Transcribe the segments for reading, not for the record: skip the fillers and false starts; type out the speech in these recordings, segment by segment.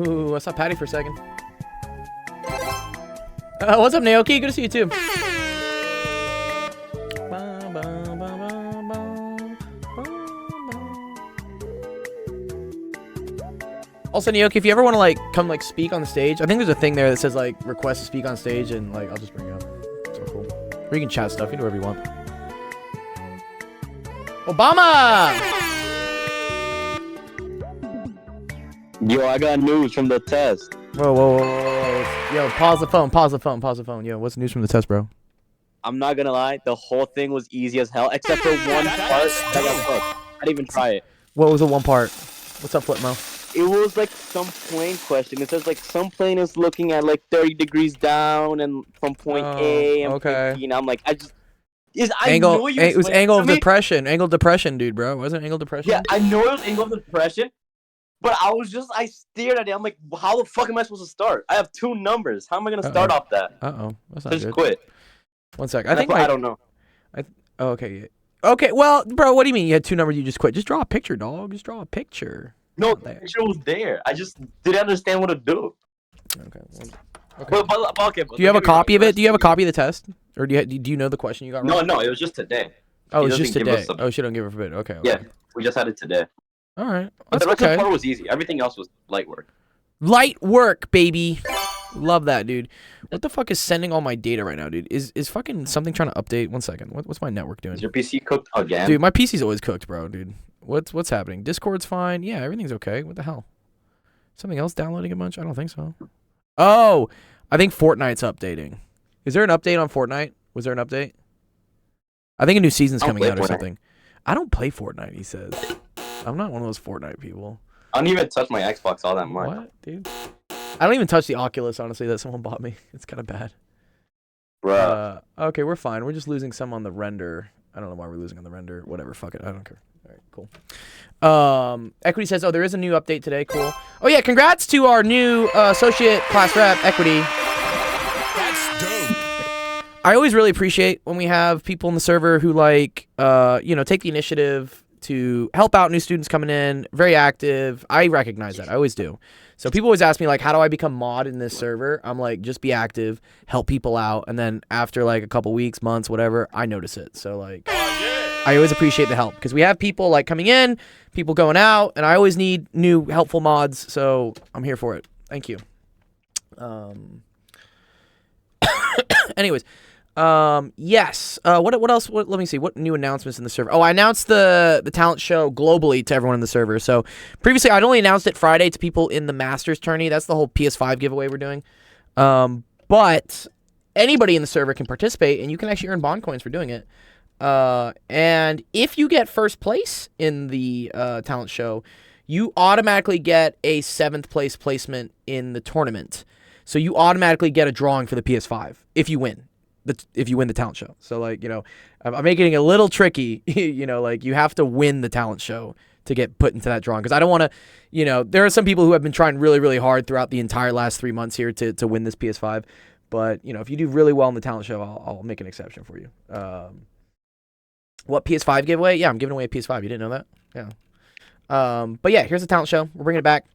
Ooh, I saw Patty for a second. What's up, Naoki? Good to see you too. Also, Naoki, if you ever want to like come like speak on the stage, I think there's a thing there that says like request to speak on stage, and like I'll just bring you up. So cool. Or you can chat stuff. You can do whatever you want. Obama! Yo, I got news from the test. Whoa. Yo, pause the phone. Yo, what's the news from the test, bro? I'm not gonna lie, the whole thing was easy as hell, except for one part that got cooked. I didn't even try it. What was the one part? What's up, Flipmo? It was like some plane question. It says like some plane is looking at like 30 degrees down and from point A and okay. point B, and I'm like, it was angle of depression. Angle of depression, dude, bro. Wasn't it angle depression? Yeah, I know it was angle of depression, but I stared at it. I'm like, how the fuck am I supposed to start? I have 2 numbers. How am I gonna start off that? That's not just good. Quit. One sec. I don't know. Okay. Okay. Well, bro, what do you mean you had 2 numbers? You just quit? Just draw a picture, dog. Just draw a picture. No, the picture was there. I just didn't understand what to do. Okay. Okay. Do you have a copy of it? Do you have a copy of the test, or do you know the question you got wrong? No. It was just today. Oh, it's just today. Oh, she don't give a forbid. Okay. Yeah, we just had it today. All right. But the rest of the part was easy. Everything else was light work. Light work, baby. Love that, dude. What the fuck is sending all my data right now, dude? Is fucking something trying to update? 1 second. What's my network doing? Is your PC cooked again? Dude, my PC's always cooked, bro, dude. What's happening? Discord's fine. Yeah, everything's okay. What the hell? Something else downloading a bunch? I don't think so. Oh, I think Fortnite's updating. Is there an update on Fortnite? Was there an update? I think a new season's coming out or something. I don't play Fortnite, he says. I'm not one of those Fortnite people. I don't even touch my Xbox all that much. What, dude? I don't even touch the Oculus, honestly, that someone bought me. It's kind of bad. Bruh. Okay, we're fine. We're just losing some on the render. I don't know why we're losing on the render. Whatever, fuck it. I don't care. All right, cool. Equity says, oh, there is a new update today. Cool. Oh, yeah, congrats to our new associate class rep, Equity. That's dope. I always really appreciate when we have people in the server who, like, take the initiative to help out new students coming in. Very active. I recognize that. I always do. So people always ask me, like, how do I become mod in this server? I'm like, just be active, help people out, and then after, like, a couple weeks, months, whatever, I notice it. So, like, I always appreciate the help because we have people, like, coming in, people going out, and I always need new helpful mods, so I'm here for it. Thank you. Anyways. Yes. What else? Let me see. What new announcements in the server? Oh, I announced the talent show globally to everyone in the server. So previously, I'd only announced it Friday to people in the Masters tourney. That's the whole PS5 giveaway we're doing. But anybody in the server can participate, and you can actually earn bond coins for doing it. And if you get first place in the talent show, you automatically get a 7th place placement in the tournament. So you automatically get a drawing for the PS5 if you win. If you win the talent show. So, like, I'm making it a little tricky, like, you have to win the talent show to get put into that drawing. Because I don't want to, there are some people who have been trying really, really hard throughout the entire last 3 months here to win this PS5. But, if you do really well in the talent show, I'll make an exception for you. What, PS5 giveaway? Yeah, I'm giving away a PS5. You didn't know that? Yeah. But yeah, here's the talent show. We're bringing it back.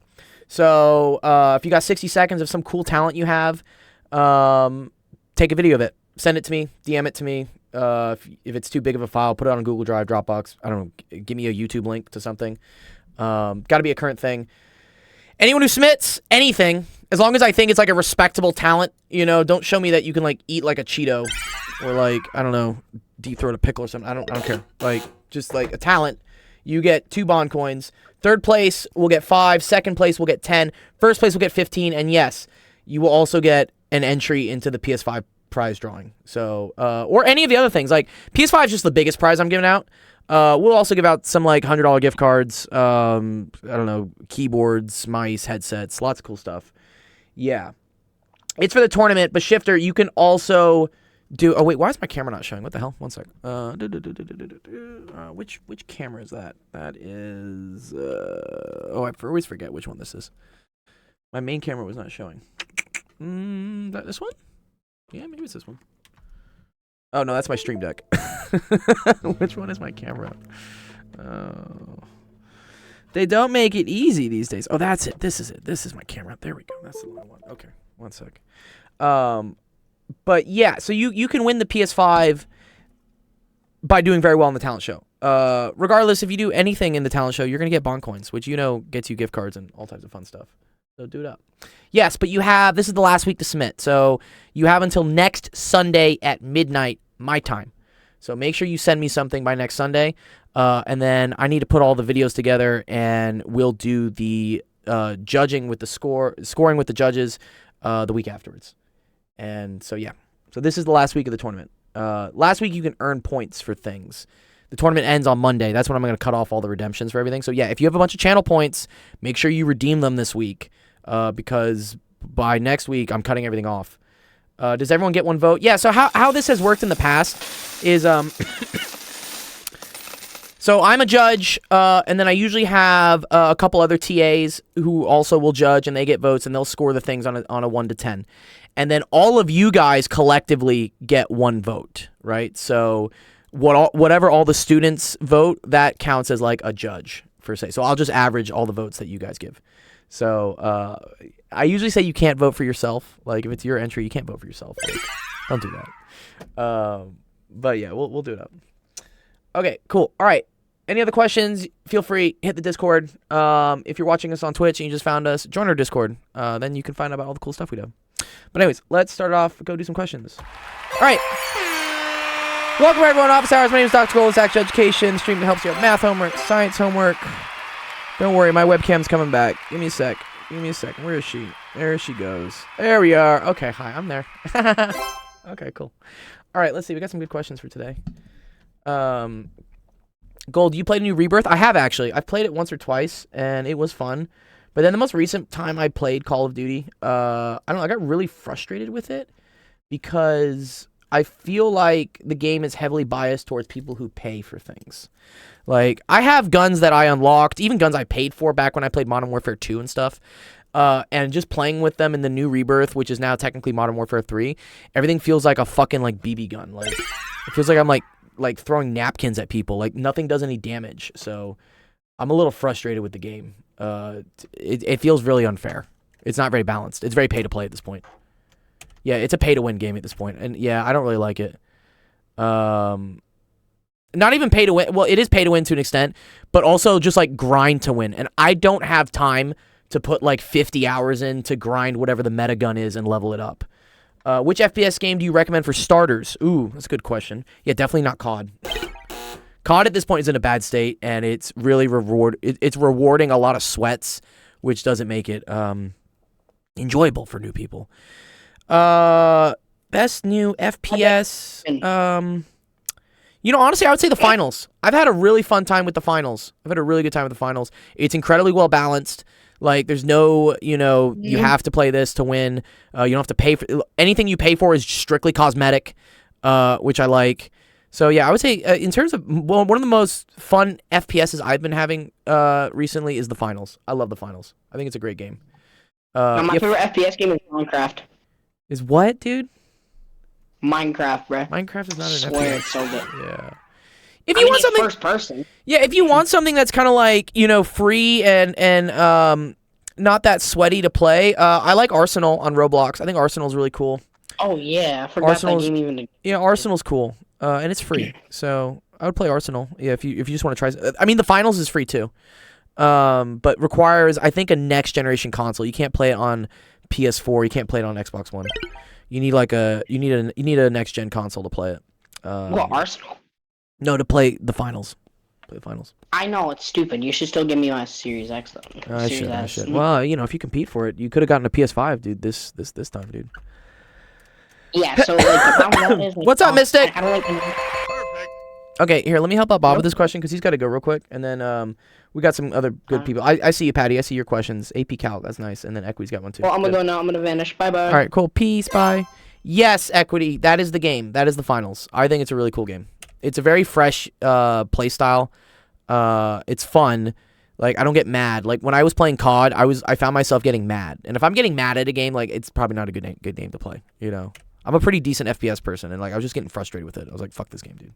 So, if you got 60 seconds of some cool talent you have, take a video of it. Send it to me, DM it to me. If it's too big of a file, put it on Google Drive, Dropbox. I don't know, give me a YouTube link to something. Got to be a current thing. Anyone who submits anything, as long as I think it's like a respectable talent, don't show me that you can like eat like a Cheeto or like, I don't know, deep throat a pickle or something. I don't care. Like, just like a talent, you get 2 bond coins. 3rd place will get 5. 2nd place will get 10. 1st place will get 15. And yes, you will also get an entry into the PS5 prize drawing. So, or any of the other things. Like, PS5 is just the biggest prize I'm giving out. We'll also give out some, like, $100 gift cards. I don't know, keyboards, mice, headsets, lots of cool stuff. Yeah. It's for the tournament, but Shifter, you can also do... Oh, wait, why is my camera not showing? What the hell? One sec. Which camera is that? That is... I always forget which one this is. My main camera was not showing. This one? Yeah, maybe it's this one. Oh, no, that's my Stream Deck. Which one is my camera? They don't make it easy these days. Oh, that's it. This is it. This is my camera. There we go. That's the one. Okay, one sec. But yeah, so you can win the PS5 by doing very well in the talent show. Regardless, if you do anything in the talent show, you're gonna get bond coins, which gets you gift cards and all types of fun stuff. So do it up. Yes, but this is the last week to submit. So you have until next Sunday at midnight, my time. So make sure you send me something by next Sunday. And then I need to put all the videos together, and we'll do the judging with the scoring with the judges the week afterwards. And so, yeah. So this is the last week of the tournament. Last week you can earn points for things. The tournament ends on Monday. That's when I'm going to cut off all the redemptions for everything. So, yeah, if you have a bunch of channel points, make sure you redeem them this week because by next week I'm cutting everything off. Does everyone get one vote? Yeah, so how this has worked in the past is... So I'm a judge, and then I usually have a couple other TAs who also will judge, and they get votes, and they'll score the things on a 1 to 10. And then all of you guys collectively get one vote, right? So whatever all the students vote, that counts as like a judge, per se. So I'll just average all the votes that you guys give. So I usually say you can't vote for yourself. Like, if it's your entry, you can't vote for yourself. Like, don't do that. But yeah, we'll do it up. Okay, cool. All right. Any other questions? Feel free, hit the Discord. If you're watching us on Twitch and you just found us, join our Discord. Then you can find out about all the cool stuff we do. But anyways, let's start off. Go do some questions. All right. Welcome everyone to Office Hours. My name is Dr. Gold, Action Education. Stream that helps you with math homework, science homework. Don't worry, my webcam's coming back. Give me a sec. Where is she? There she goes. There we are. Okay, hi, I'm there. Okay, cool. All right, let's see. We got some good questions for today. Gold, you played a new Rebirth? I have, actually. I've played it once or twice, and it was fun. But then the most recent time I played Call of Duty, I don't know, I got really frustrated with it because I feel like the game is heavily biased towards people who pay for things. Like, I have guns that I unlocked, even guns I paid for back when I played Modern Warfare 2 and stuff. And just playing with them in the new Rebirth, which is now technically Modern Warfare 3, everything feels like a fucking, like, BB gun. Like, it feels like I'm, like throwing napkins at people. Like, nothing does any damage. So I'm a little frustrated with the game. It feels really unfair. It's not very balanced. It's very pay to play at this point. Yeah, it's a pay to win game at this point. And yeah, I don't really like it. Not even pay to win. Well, it is pay to win to an extent, but also just like grind to win. And I don't have time to put like 50 hours in to grind whatever the meta gun is and level it up. Which FPS game do you recommend for starters? Ooh, that's a good question. Yeah, definitely not COD. COD at this point is in a bad state, and it's really it's rewarding a lot of sweats, which doesn't make it enjoyable for new people. Best new FPS. Honestly, I would say the finals. I've had a really fun time with the finals. I've had a really good time with the finals. It's incredibly well balanced. Like, there's no, you have to play this to win. You don't have to pay for anything. You pay for is strictly cosmetic, which I like. So yeah, I would say in terms of one of the most fun FPSs I've been having recently is the finals. I love the finals. I think it's a great game. My favorite FPS game is Minecraft. Is what, dude? Minecraft, bro. Minecraft is not an swear FPS. It's so good. Yeah. If you want something first person. Yeah, if you want something that's kind of like, free and not that sweaty to play, I like Arsenal on Roblox. I think Arsenal's really cool. Oh yeah, I forgot that game even. Yeah, Arsenal's cool. And it's free. So, I would play Arsenal. Yeah, if you just want to try. I mean, the finals is free too. But requires, I think, a next generation console. You can't play it on PS4, you can't play it on Xbox One. You need a next gen console to play it. What, Arsenal? No, to play the finals. Play the finals. I know it's stupid. You should still give me my Series X though. I should. Well, if you compete for it, you could have gotten a PS5, dude. This time, dude. Yeah. So like, the problem is, like, what's up, Mystic? I don't like. Perfect. Okay, here, let me help out Bob with this question because he's got to go real quick, and then we got some other good people. I see you, Patty. I see your questions. AP Calc, that's nice, and then Equity's got one too. Well, I'm gonna go now. I'm gonna vanish. Bye bye. All right, cool. Peace. Bye. Yes, Equity. That is the game. That is the finals. I think it's a really cool game. It's a very fresh play style. It's fun. Like, I don't get mad. Like, when I was playing COD, I found myself getting mad. And if I'm getting mad at a game, like, it's probably not a good game to play. I'm a pretty decent FPS person, and like I was just getting frustrated with it. I was like, fuck this game, dude.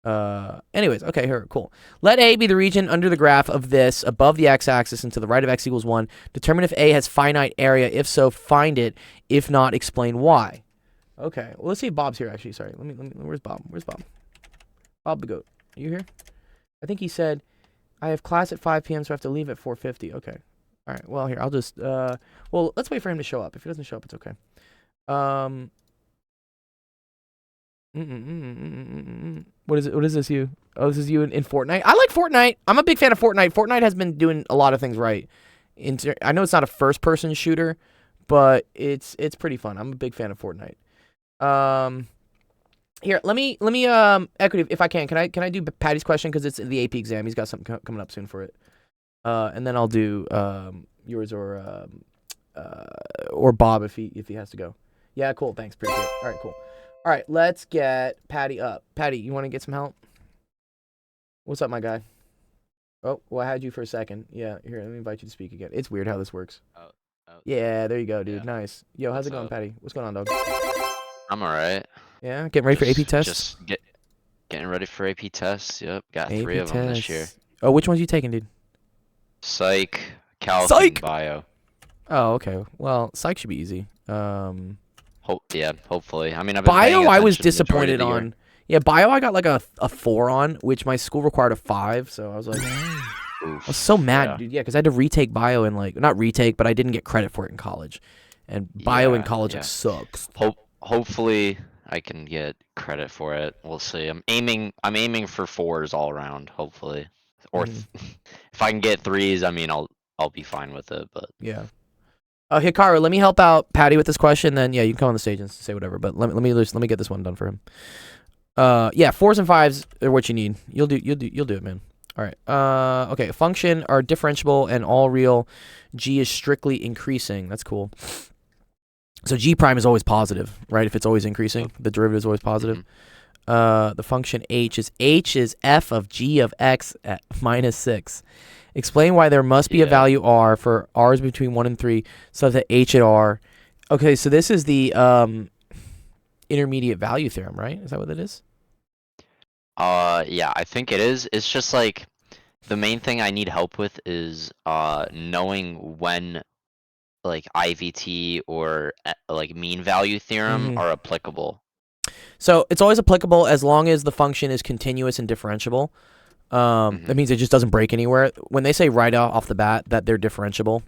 Anyways, okay, here, cool. Let A be the region under the graph of this, above the x-axis and to the right of x equals 1. Determine if A has finite area. If so, find it. If not, explain why. Okay, well, let's see if Bob's here, actually. Sorry, let me, where's Bob? Where's Bob? Bob the goat. Are you here? I think he said, I have class at 5 p.m., so I have to leave at 4:50. Okay. All right, well, here, I'll just, well, let's wait for him to show up. If he doesn't show up, it's okay. What is it? What is this? You? Oh, this is you in Fortnite. I like Fortnite. I'm a big fan of Fortnite. Fortnite has been doing a lot of things right. I know it's not a first-person shooter, but it's pretty fun. I'm a big fan of Fortnite. Here, let me equity if I can. Can I do Patty's question because it's the AP exam. He's got something coming up soon for it. And then I'll do yours or Bob if he has to go. Yeah, cool. Thanks. Appreciate it. All right, cool. All right, let's get Patty up. Patty, you want to get some help? What's up, my guy? Oh, well, I had you for a second. Yeah, here, let me invite you to speak again. It's weird how this works. Oh. Yeah, there you go, dude. Yeah. Nice. Yo, how's it going, Patty? What's going on, dog? I'm all right. Yeah, getting ready for AP tests? Getting ready for AP tests. Yep, got AP 3 of them this year. Oh, which ones you taking, dude? Psych, Calc, and Bio. Oh, okay. Well, Psych should be easy. Hopefully. I mean, I've been Bio, I was the disappointed on. Yeah, Bio, I got like a 4 on, which my school required a 5, so I was like, I was so mad, dude. Yeah, because I had to retake Bio and like, not retake, but I didn't get credit for it in college. And Bio in college like, sucks. Hopefully, I can get credit for it. We'll see. I'm aiming for 4s all around. Hopefully, or if I can get 3s, I mean, I'll be fine with it. But yeah. Hikaru, let me help out Patty with this question. Then yeah, you can come on the stage and say whatever. But let me get this one done for him. Yeah, 4s and 5s are what you need. You'll do it, man. All right. Okay. Function are differentiable and all real. G is strictly increasing. That's cool. So G prime is always positive, right? If it's always increasing, the derivative is always positive. The function H is f of G of x at minus 6. Explain why there must be a value R for R's between 1 and 3 so that H at R. Okay, so this is the intermediate value theorem, right? Is that what it is? Yeah, I think it is. It's just like the main thing I need help with is knowing when like IVT or like mean value theorem are applicable. So it's always applicable as long as the function is continuous and differentiable. That means it just doesn't break anywhere. When they say right off the bat that they're differentiable,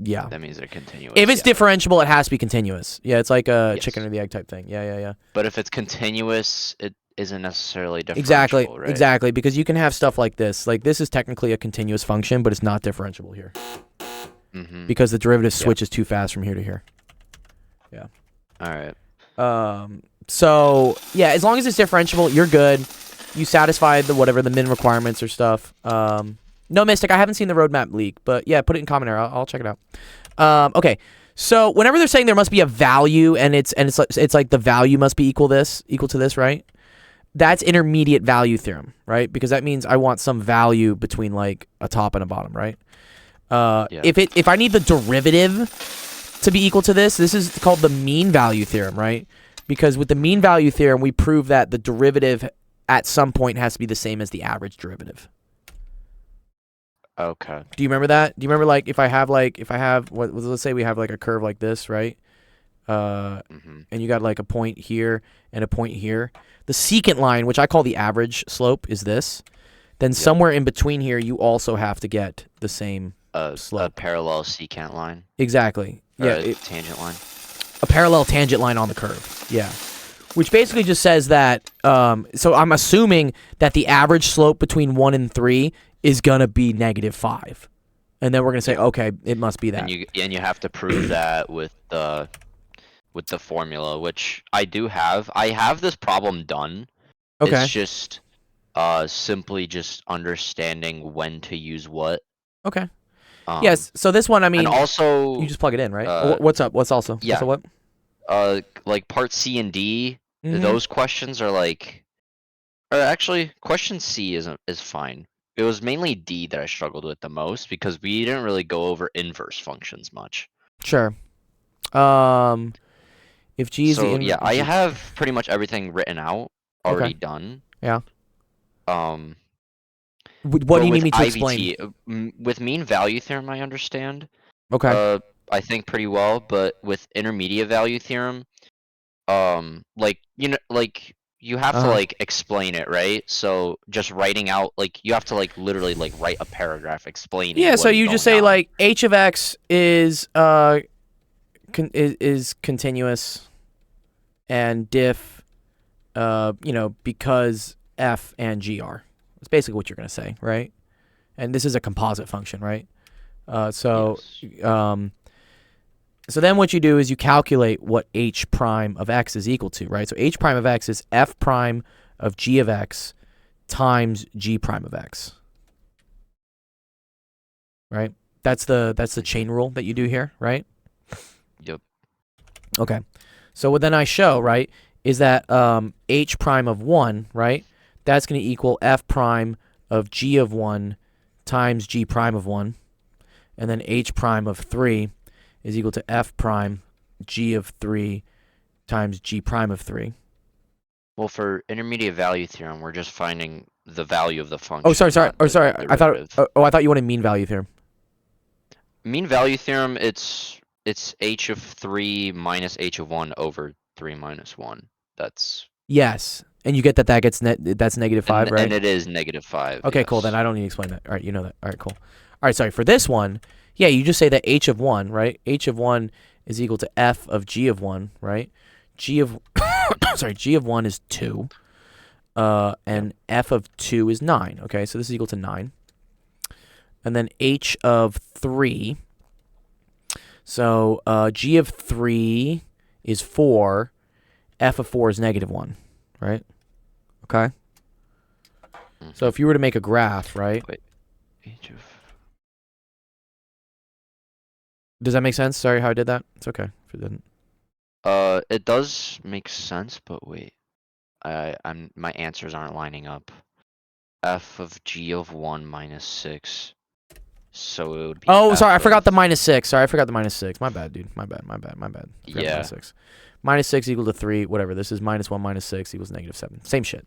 yeah. That means they're continuous. If it's differentiable, it has to be continuous. Yeah, it's like a chicken or the egg type thing. Yeah. But if it's continuous, it isn't necessarily differentiable, right? Exactly, because you can have stuff like this. Like this is technically a continuous function, but it's not differentiable here. Because the derivative switches too fast from here to here. Yeah. All right. So yeah, as long as it's differentiable, you're good. You satisfy the min requirements or stuff. No, Mystic, I haven't seen the roadmap leak, but yeah, put it in comment area. I'll check it out. Okay, so whenever they're saying there must be a value and it's like the value must be equal to this, right? That's intermediate value theorem, right? Because that means I want some value between like a top and a bottom, right? If I need the derivative to be equal to this is called the mean value theorem, right? Because with the mean value theorem, we prove that the derivative at some point has to be the same as the average derivative. Okay. Do you remember that? Do you remember like if I have let's say we have like a curve like this, right? And you got like a point here and a point here. The secant line, which I call the average slope, is this. Then somewhere in between here, you also have to get the same slope. A parallel secant line. Exactly. Tangent line. A parallel tangent line on the curve. Yeah. Which basically just says that, so I'm assuming that the average slope between 1 and 3 is going to be -5. And then we're going to say, okay, it must be that. And you have to prove that with the formula, which I do have. I have this problem done. Okay. It's just simply just understanding when to use what. Okay. Yes, so this one, I mean, and also, you just plug it in, right? What's up? What's also? Yeah. Also what? Like part C and D, those questions are like, or actually, question C is fine. It was mainly D that I struggled with the most because we didn't really go over inverse functions much. Sure. If G is the inverse. Yeah, I have pretty much everything written out already done. Yeah. What do you with need me to explain? IVT, with mean value theorem, I understand. Okay. I think pretty well, but with intermediate value theorem, like you have to Uh-huh. like explain it, right? So just writing out like you have to like literally like write a paragraph explaining Yeah, what so is you just going say on. like h of x is is continuous and diff because f and g are. That's basically what you're going to say, right? And this is a composite function, right? So Yes. so then what you do is you calculate what h prime of x is equal to, right? So h prime of x is f prime of g of x times g prime of x. Right? That's the chain rule that you do here, right? Yep. Okay. So what then I show, right, is that h prime of 1, right? That's going to equal f prime of g of 1 times g prime of 1. And then h prime of 3 is equal to f prime g of 3 times g prime of 3. Well, for intermediate value theorem, we're just finding the value of the function. Oh, sorry. not Oh, the sorry. I derivative. thought you wanted mean value theorem. Mean value theorem, it's h of 3 minus h of 1 over 3 minus 1. That's Yes. And you get that gets that's negative 5, right? and it is negative 5. Okay, yes. cool. Then I don't need to explain that. All right, you know that. All right, cool. All right, sorry. For this one, yeah, you just say that h of 1, right? H of 1 is equal to f of g of 1, right? G of g of 1 is 2. And f of 2 is 9. Okay, so this is equal to 9. And then h of 3. So g of 3 is 4. F of 4 is negative 1, right? Okay. So if you were to make a graph, right? Wait. H of Does that make sense? Sorry how I did that. It's okay if it didn't. it does make sense, but wait. My answers aren't lining up. F of g of 1 minus 6. So it would be Oh, F sorry, I forgot of- the minus 6. Sorry, I forgot the minus 6. My bad, dude. My bad. Forgot the Yeah. minus 6. Minus 6 equal to 3. Whatever. This is minus 1 minus 6 equals negative 7. Same shit.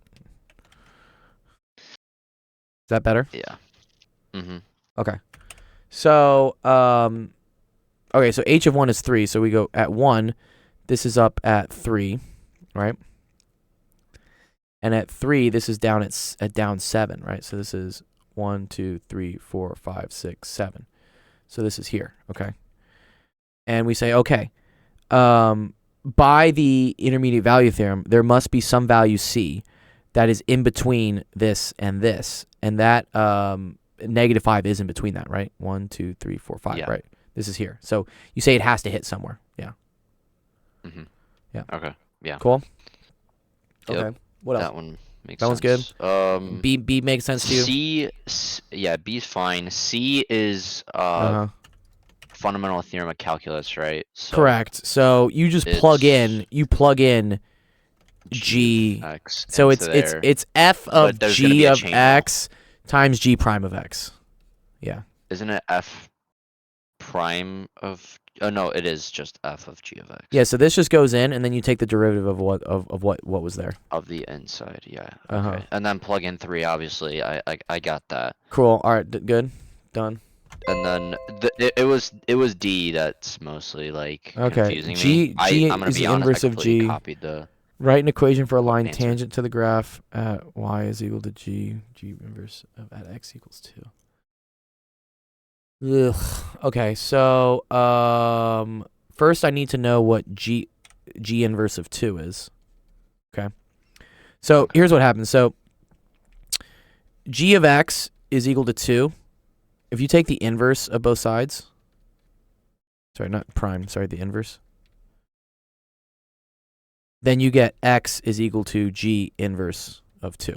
Is that better? Yeah. Mm-hmm. So, okay, so h of 1 is 3. So we go at 1. This is up at 3, right? And at 3, this is down at down 7, right? So this is 1, 2, 3, 4, 5, 6, 7. So this is here, okay? And we say, okay, by the intermediate value theorem, there must be some value c that is in between this, and that negative 5 is in between that, right? 1, 2, 3, 4, 5, Yeah. right? This is here. So you say it has to hit somewhere. Yeah. Mm-hmm. Yeah. Okay. Yeah. Cool. Yep. Okay. What else? That one makes That one's sense. good? B makes sense to you? Yeah, B's fine. C is Uh-huh. fundamental theorem of calculus, right? So Correct. So you just plug in. it's You plug in G. X So into there. it's f of But there's gonna g be a of chain rule. x times g prime of x. Yeah. Isn't it F prime of? Oh no, it is just F of g of x. Yeah. So this just goes in, and then you take the derivative of what was there. Of the inside, yeah. Uh-huh. Okay. And then plug in 3. Obviously, I got that. Cool. All right. Good. Done. And then it was D that's mostly like Okay, confusing G- me. G I'm gonna is be the honest, inverse I of completely G. copied the. Write an equation for a line answer. tangent to the graph at y is equal to g inverse of at x equals 2. Ugh. Okay, so first I need to know what g inverse of 2 is. Okay. So here's what happens. So g of x is equal to 2. If you take the inverse of both sides, sorry, not prime, sorry, the inverse, then you get x is equal to g inverse of 2.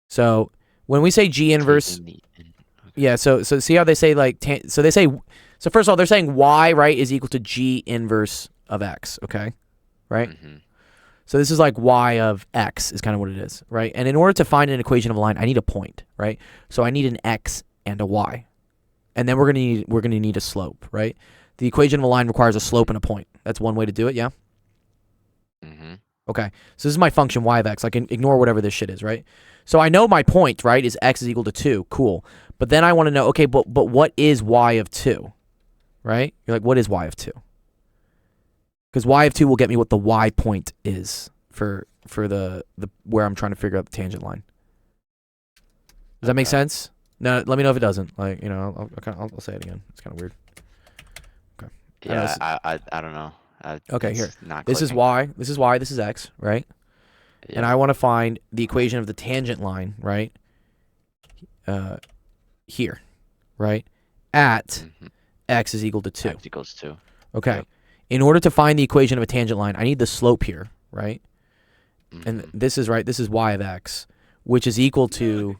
So when we say g inverse, yeah, so see how they say like, so they say, so first of all, they're saying y, right, is equal to g inverse of x, okay? Right? Mm-hmm. So this is like y of x is kind of what it is, right? And in order to find an equation of a line, I need a point, right? So I need an x and a y. And then we're gonna need a slope, right? The equation of a line requires a slope and a point. That's one way to do it, yeah? Mm-hmm. Okay, so this is my function y of x. I can ignore whatever this shit is, right? So I know my point, right, is x is equal to 2. Cool. But then I want to know, okay, but what is y of 2? Right? You're like, what is y of 2? Because y of 2 will get me what the y point is for the where I'm trying to figure out the tangent line. Does that make sense? No, let me know if it doesn't. Like, I'll say it again. It's kind of weird. Okay. Yeah, I don't know. Okay, it's here. Not This is clicking. y. This is y. This is x, right? Yeah. And I want to find the equation of the tangent line, right? Here, right? At x is equal to 2. X equals 2. Okay. Yep. In order to find the equation of a tangent line, I need the slope here, right? And this is right. This is y of x, which is equal to.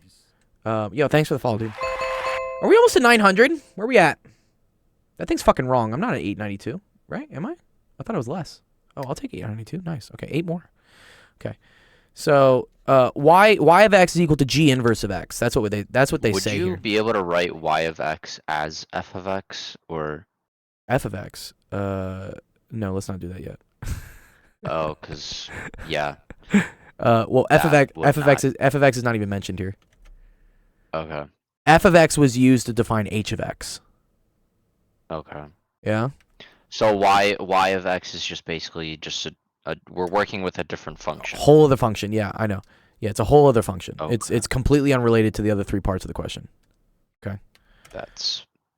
Yo, thanks for the follow, dude. Are we almost at 900? Where are we at? That thing's fucking wrong. I'm not at 892, right? Am I? I thought it was less. Oh, I'll take 892. Nice. Okay, 8 more. Okay. So y of x is equal to g inverse of x. That's what they Would say you here. be able to write y of x as f of x, or F of x. No, let's not do that yet. oh, because yeah, Well, f of x, That would f of x is not even mentioned here. okay, F of x was used to define h of x. okay. Yeah. So y of x is just basically just we're working with a different function. Whole other function. Yeah, I know. Yeah, it's a whole other function. Okay. It's completely unrelated to the other 3 parts of the question.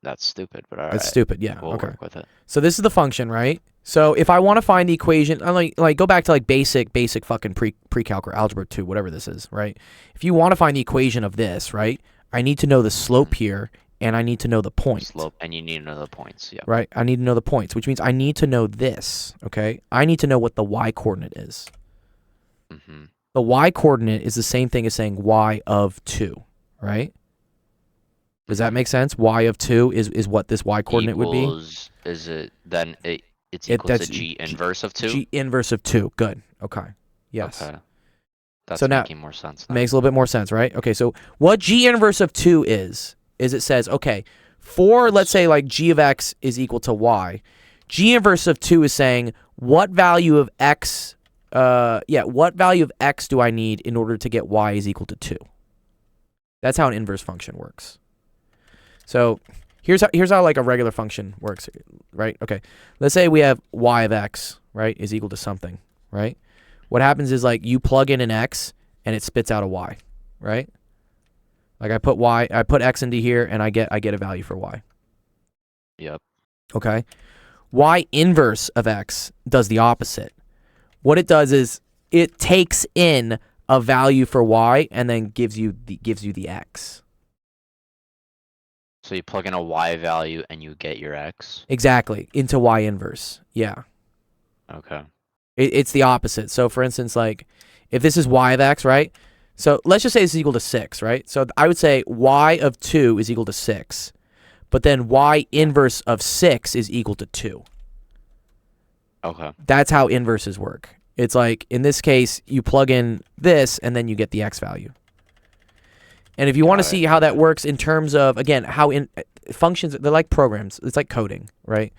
That's stupid, but alright. It's stupid. Yeah. We'll Okay. work with it. So this is the function, right? So if I want to find the equation, I like go back to like basic fucking pre-calc or algebra 2, whatever this is, right? If you want to find the equation of this, right? I need to know the slope here, and I need to know the point. Slope, and you need to know the points. Yeah. Right? I need to know the points, which means I need to know this, okay? I need to know what the y coordinate is. Mm-hmm. The y coordinate is the same thing as saying y of 2, right? Does that make sense? Y of 2 is what this y coordinate would be. Is it then it's It- equal that's to g inverse of 2? G inverse of 2. Good. Okay. Yes. Okay. That's So now- making more sense now. Makes a little bit more sense, right? Okay, so what g inverse of 2 is it says, okay, for, let's say, like g of x is equal to y, g inverse of 2 is saying what value of x, what value of x do I need in order to get y is equal to 2? That's how an inverse function works. So here's how like a regular function works, right? Okay, let's say we have y of x, right, is equal to something, right? What happens is like you plug in an x and it spits out a y, right? Like I put x into here and I get a value for y. Yep. Okay. Y inverse of x does the opposite. What it does is it takes in a value for y and then gives you the x. So you plug in a y value and you get your x. Exactly, into y inverse. Yeah. Okay. It's the opposite. So for instance, like if this is y of x, right? So let's just say this is equal to 6, right? So I would say y of 2 is equal to 6. But then y inverse of 6 is equal to 2. Okay. That's how inverses work. It's like, in this case, you plug in this and then you get the x value. And if you want to Got it. see how that works in terms of, again, how functions, they're like programs. It's like coding, right?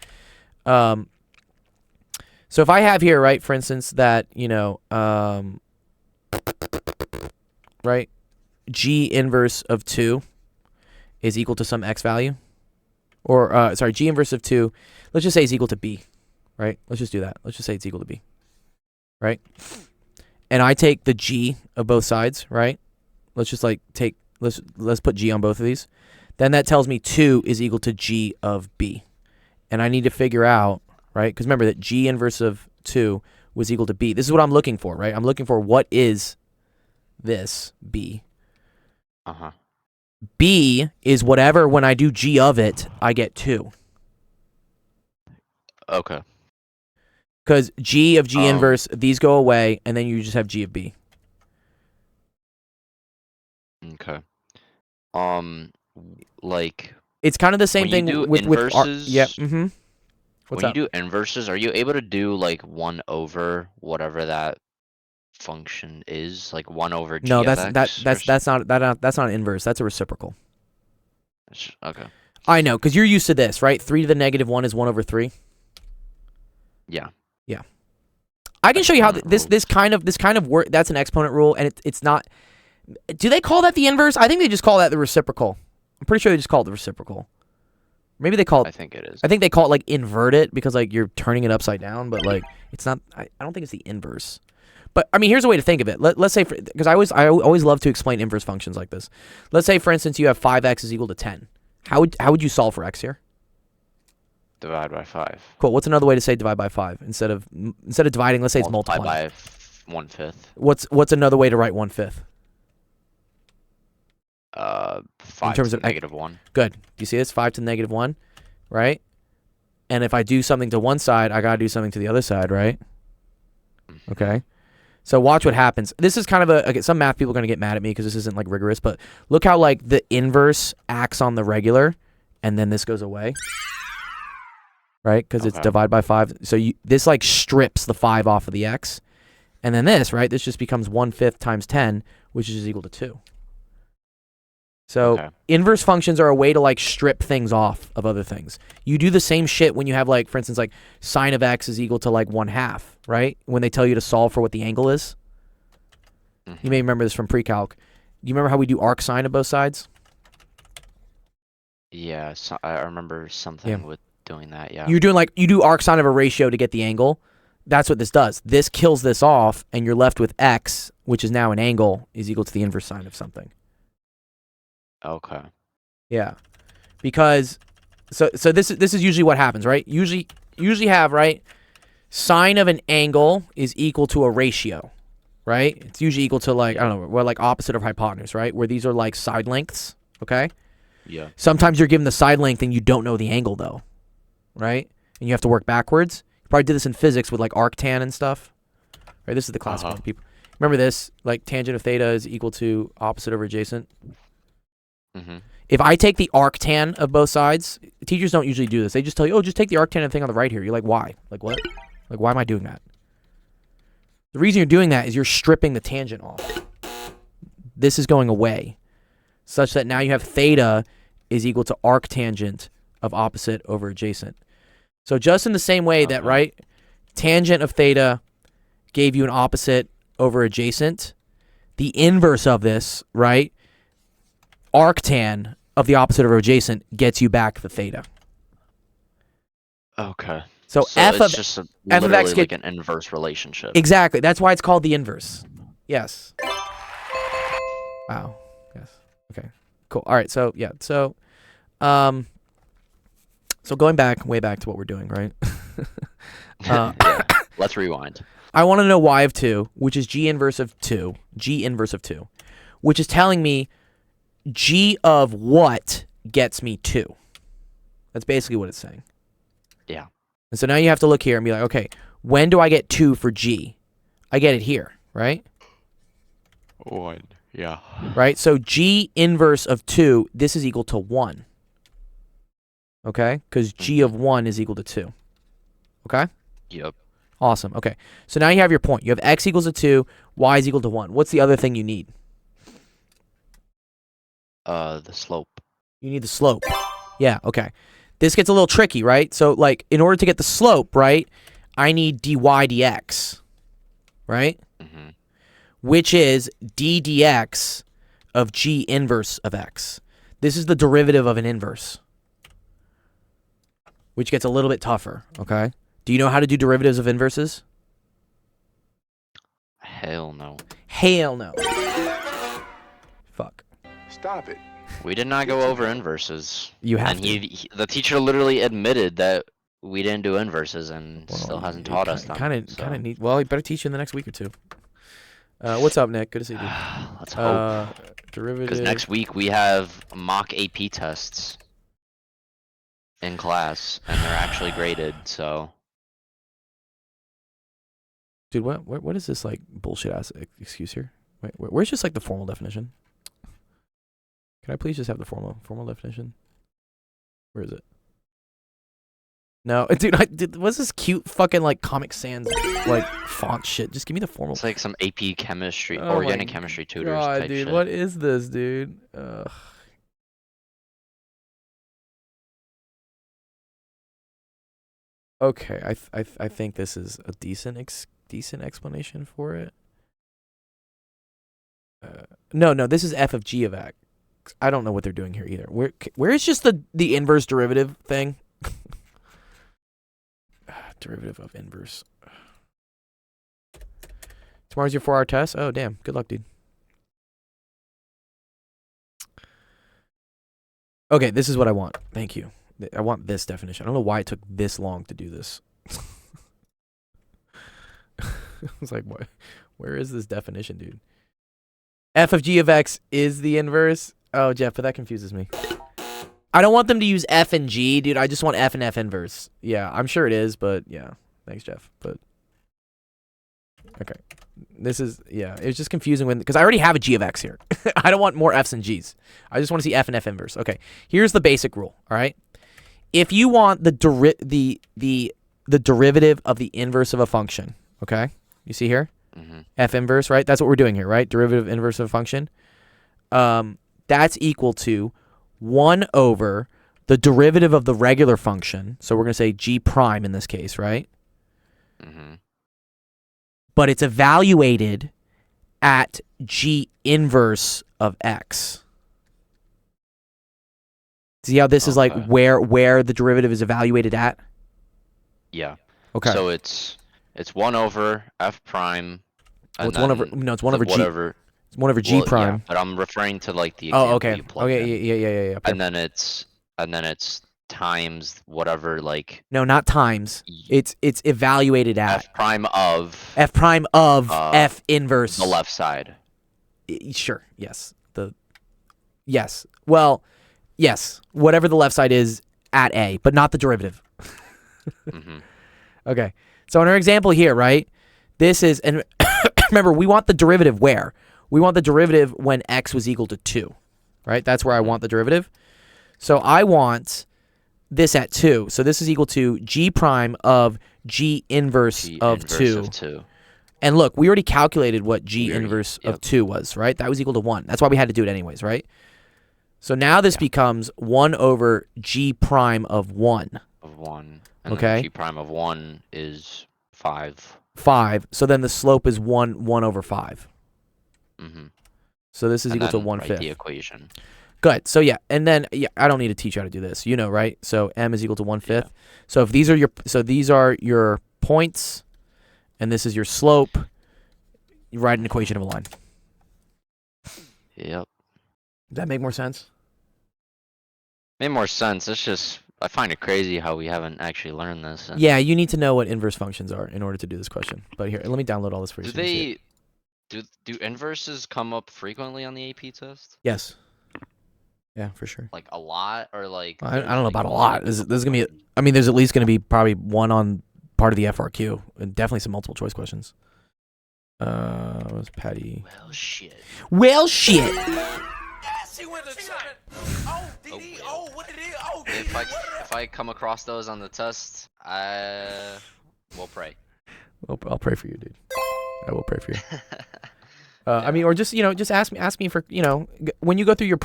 So if I have here, right, for instance, that, right, g inverse of 2 is equal to some x value. Or, g inverse of 2, let's just say is equal to b, right? Let's just do that. Let's just say it's equal to b, right? And I take the g of both sides, right? Let's just like let's put g on both of these. Then that tells me 2 is equal to g of b. And I need to figure out, right? Because remember that g inverse of 2 was equal to b. This is what I'm looking for, right? I'm looking for what is this b. Uh-huh. B is whatever, when I do g of it, I get 2. Okay. Because g of g inverse, these go away, and then you just have g of b. Okay. Like It's kind of the same when thing you do with inverses. yep. Mm-hmm. What's When up? you do inverses, are you able to do like 1 over whatever that function is, like 1 over g No, of x? that's not an inverse. That's a reciprocal. Okay. I know, because you're used to this, right? 3 to the negative 1 is 1 over 3. Yeah. I can show you how Exponent this kind of work. That's an exponent rule, and it's not. Do they call that the inverse? I think they just call that the reciprocal. I'm pretty sure they just call it the reciprocal. Maybe they call I it. think it is. I think they call it like invert it because like you're turning it upside down, but like it's not. I don't think it's the inverse. But I mean, here's a way to think of it. Let's say, because I always love to explain inverse functions like this. Let's say, for instance, you have 5x is equal to 10. How would you solve for x here? Divide by 5. Cool. What's another way to say divide by 5 instead of dividing? Let's say it's Multiply multiplying. by 1/5. What's another way to write 1/5? 5 terms to of the negative 1. Good. Do you see this? 5 to the negative 1, right? And if I do something to one side, I gotta do something to the other side, right? Okay. So watch what happens. This is kind of okay, some math people are gonna get mad at me because this isn't like rigorous, but look how like the inverse acts on the regular, and then this goes away, right? Because it's Okay. divide by 5. So this like strips the 5 off of the x, and then this, right? This just becomes 1/5 times 10, which is equal to 2. So Okay. inverse functions are a way to like strip things off of other things. You do the same shit when you have like, for instance, like sine of x is equal to like 1/2, right? When they tell you to solve for what the angle is. You may remember this from pre-calc. Do you remember how we do arc sine of both sides? Yeah, so I remember something with doing that. Yeah. You do arc sine of a ratio to get the angle. That's what this does. This kills this off, and you're left with x, which is now an angle, is equal to the inverse sine of something. Okay. Yeah, because so this is usually what happens, right? Usually have, right, sine of an angle is equal to a ratio, right? It's usually equal to like, I don't know, well, like opposite of hypotenuse, right? Where these are like side lengths, okay? Yeah. Sometimes you're given the side length and you don't know the angle though, right? And you have to work backwards. You probably did this in physics with like arctan and stuff, right? This is the classic one. People remember this, like tangent of theta is equal to opposite over adjacent. Mm-hmm. If I take the arctan of both sides, teachers don't usually do this. They just tell you, oh, just take the arctan of the thing on the right here. You're like, why? Like, what? Like, why am I doing that? The reason you're doing that is you're stripping the tangent off. This is going away, such that now you have theta is equal to arctangent of opposite over adjacent. So just in the same way that, right, tangent of theta gave you an opposite over adjacent, the inverse of this, right, arctan of the opposite over adjacent gets you back the theta. Okay. So f it's of just f of x literally like an inverse relationship. exactly. That's why it's called the inverse. Yes. Wow. Yes. Okay. Cool. All right. So yeah. So going way back to what we're doing, right? Yeah. Let's rewind. I want to know y of 2, which is g inverse of 2, which is telling me g of what gets me 2. That's basically what it's saying. Yeah. And so now you have to look here and be like, okay, when do I get 2 for g? I get it here, right? 1. Yeah. Right? So g inverse of 2, this is equal to 1. Okay? Because g of 1 is equal to 2. Okay? Yep. Awesome. Okay. So now you have your point. You have x equals to 2, y is equal to 1. What's the other thing you need? The slope. You need the slope. Yeah, okay. This gets a little tricky, right? So, like, in order to get the slope, right, I need dy dx, right? Mm-hmm. Which is d dx of g inverse of x. This is the derivative of an inverse, which gets a little bit tougher, okay? Do you know how to do derivatives of inverses? Hell no. Hell no. Fuck. Stop it. We did not go over inverses. You have And to. the teacher literally admitted that we didn't do inverses and still hasn't taught us them. Kind of neat. Well, he better teach you in the next week or two. What's up, Nick? Good to see you, dude. Let's hope. Derivative. Because next week we have mock AP tests in class, and they're actually graded. So Dude, what is this like bullshit ass excuse here? Wait, where's just like the formal definition? Can I please just have the formal definition? Where is it? No, dude, what's this cute fucking like Comic Sans like font shit? Just give me the formal. it's like some AP chemistry, Oh organic my chemistry tutors God, type dude, shit. what is this, dude? Ugh. Okay, I think this is a decent decent explanation for it. No, this is f of g of x. I don't know what they're doing here either. Where is just the inverse derivative thing? Derivative of inverse. Tomorrow's your 4-hour test? Oh, damn. Good luck, dude. Okay, this is what I want. Thank you. I want this definition. I don't know why it took this long to do this. I was like, what? Where is this definition, dude? F of g of x is the inverse? Oh, Jeff, but that confuses me. I don't want them to use f and g, dude. I just want f and f inverse. Yeah, I'm sure it is, but yeah. Thanks, Jeff. But okay. This is, yeah, it was just confusing because I already have a g of x here. I don't want more f's and g's. I just want to see f and f inverse. Okay, here's the basic rule, all right? If you want the derivative of the inverse of a function, okay? You see here? F inverse, right? That's what we're doing here, right? Derivative inverse of a function. That's equal to 1 over the derivative of the regular function. So we're going to say g prime in this case, right? But it's evaluated at g inverse of x. See how this is like where the derivative is evaluated at? Yeah. Okay. So it's 1 over f prime. Well, it's 1 over it's 1 over g. Whatever. It's 1 over g prime. Yeah, but I'm referring to like the example okay. you plugged in. Yeah. And then it's times whatever, like. No, not times. It's evaluated at f prime of f inverse the left side. Sure. Yes. Yes. Well, yes. Whatever the left side is at a, but not the derivative. Okay. So in our example here, right? This is, and remember, we want the derivative where? We want the derivative when x was equal to 2, right? That's where I want the derivative. So I want this at 2. So this is equal to g prime of g inverse of 2. And look, we already calculated what g inverse of 2 was, right? That was equal to 1. That's why we had to do it anyways, right? So now this becomes 1 over g prime of 1. Of 1. And okay. G prime of 1 is 5. 5. So then the slope is 1 over 5. So this is equal to 1/5. Write the equation. Good. So yeah, and then I don't need to teach you how to do this. You know, right? So m is equal to 1/5. Yeah. So if these are your points, and this is your slope, you write an equation of a line. Yep. Does that make more sense? Made more sense. It's just I find it crazy how we haven't actually learned this. Yeah, you need to know what inverse functions are in order to do this question. But here, let me download all this for you. Do inverses come up frequently on the AP test? Yes. Yeah, for sure. Like a lot, or like I don't know about a lot. There's gonna be. I mean, there's at least gonna be probably one on part of the FRQ, and definitely some multiple choice questions. Was Patty? Well, shit. Well, shit. If I come across those on the test, we'll pray. I'll pray for you, dude. I will pray for you. I mean, or just just ask me for when you go through your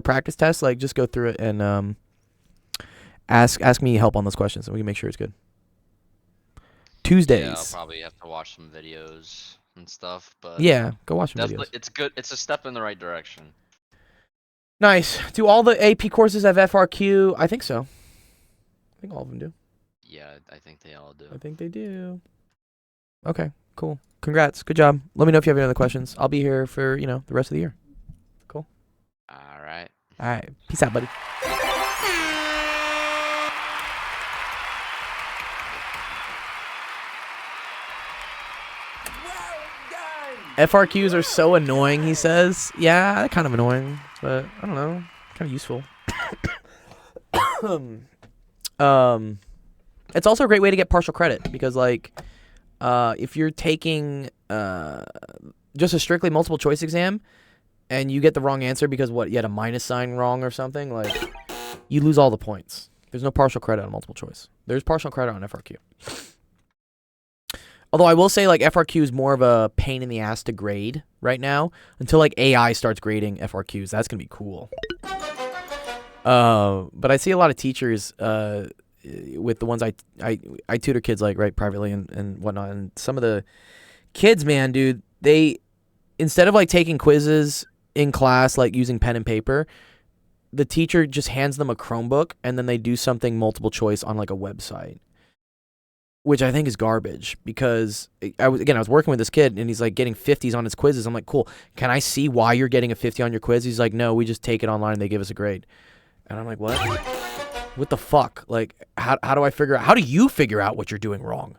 practice test, like just go through it and ask me help on those questions, and we can make sure it's good. Tuesdays. Yeah, I'll probably have to watch some videos and stuff, but yeah, go watch some videos. It's good. It's a step in the right direction. Nice. Do all the AP courses have FRQ? I think so. I think all of them do. Yeah, I think they all do. I think they do. Okay, cool. Congrats. Good job. Let me know if you have any other questions. I'll be here for, the rest of the year. Cool. All right. All right. Peace out, buddy. FRQs are so annoying, he says. Yeah, they're kind of annoying, but I don't know. Kind of useful. It's also a great way to get partial credit because, if you're taking just a strictly multiple choice exam and you get the wrong answer because you had a minus sign wrong or something, you lose all the points. There's no partial credit on multiple choice. There's partial credit on FRQ. Although I will say FRQ is more of a pain in the ass to grade right now until AI starts grading FRQs. That's going to be cool. But I see a lot of teachers with the ones I tutor kids like right privately and whatnot, and some of the kids, man, dude, they instead of like taking quizzes in class like using pen and paper, the teacher just hands them a Chromebook and then they do something multiple choice on like a website, which I think is garbage because I was working with this kid and he's like getting 50s on his quizzes. I'm like, cool. Can I see why you're getting a 50 on your quiz? He's like, no, we just take it online and they give us a grade. And I'm like, what? What the fuck? Like, how do I figure out? How do you figure out what you're doing wrong?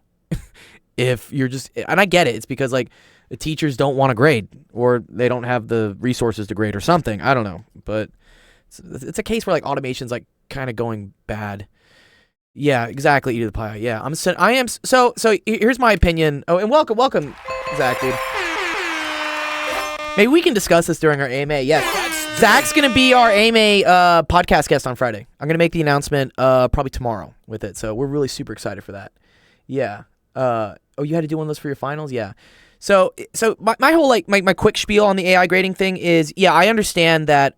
If you're just, and I get it. It's because like the teachers don't want to grade or they don't have the resources to grade or something. I don't know, but it's a case where like automation's like kind of going bad. Yeah, exactly. Eat of the pie. Yeah, I am. So here's my opinion. Oh, and welcome, Zach, dude. Maybe we can discuss this during our AMA. Yes, Zach's gonna be our AMA podcast guest on Friday. I'm gonna make the announcement probably tomorrow with it. So we're really super excited for that. Yeah. Oh, you had to do one of those for your finals? Yeah. So my whole like my quick spiel on the AI grading thing is, yeah, I understand that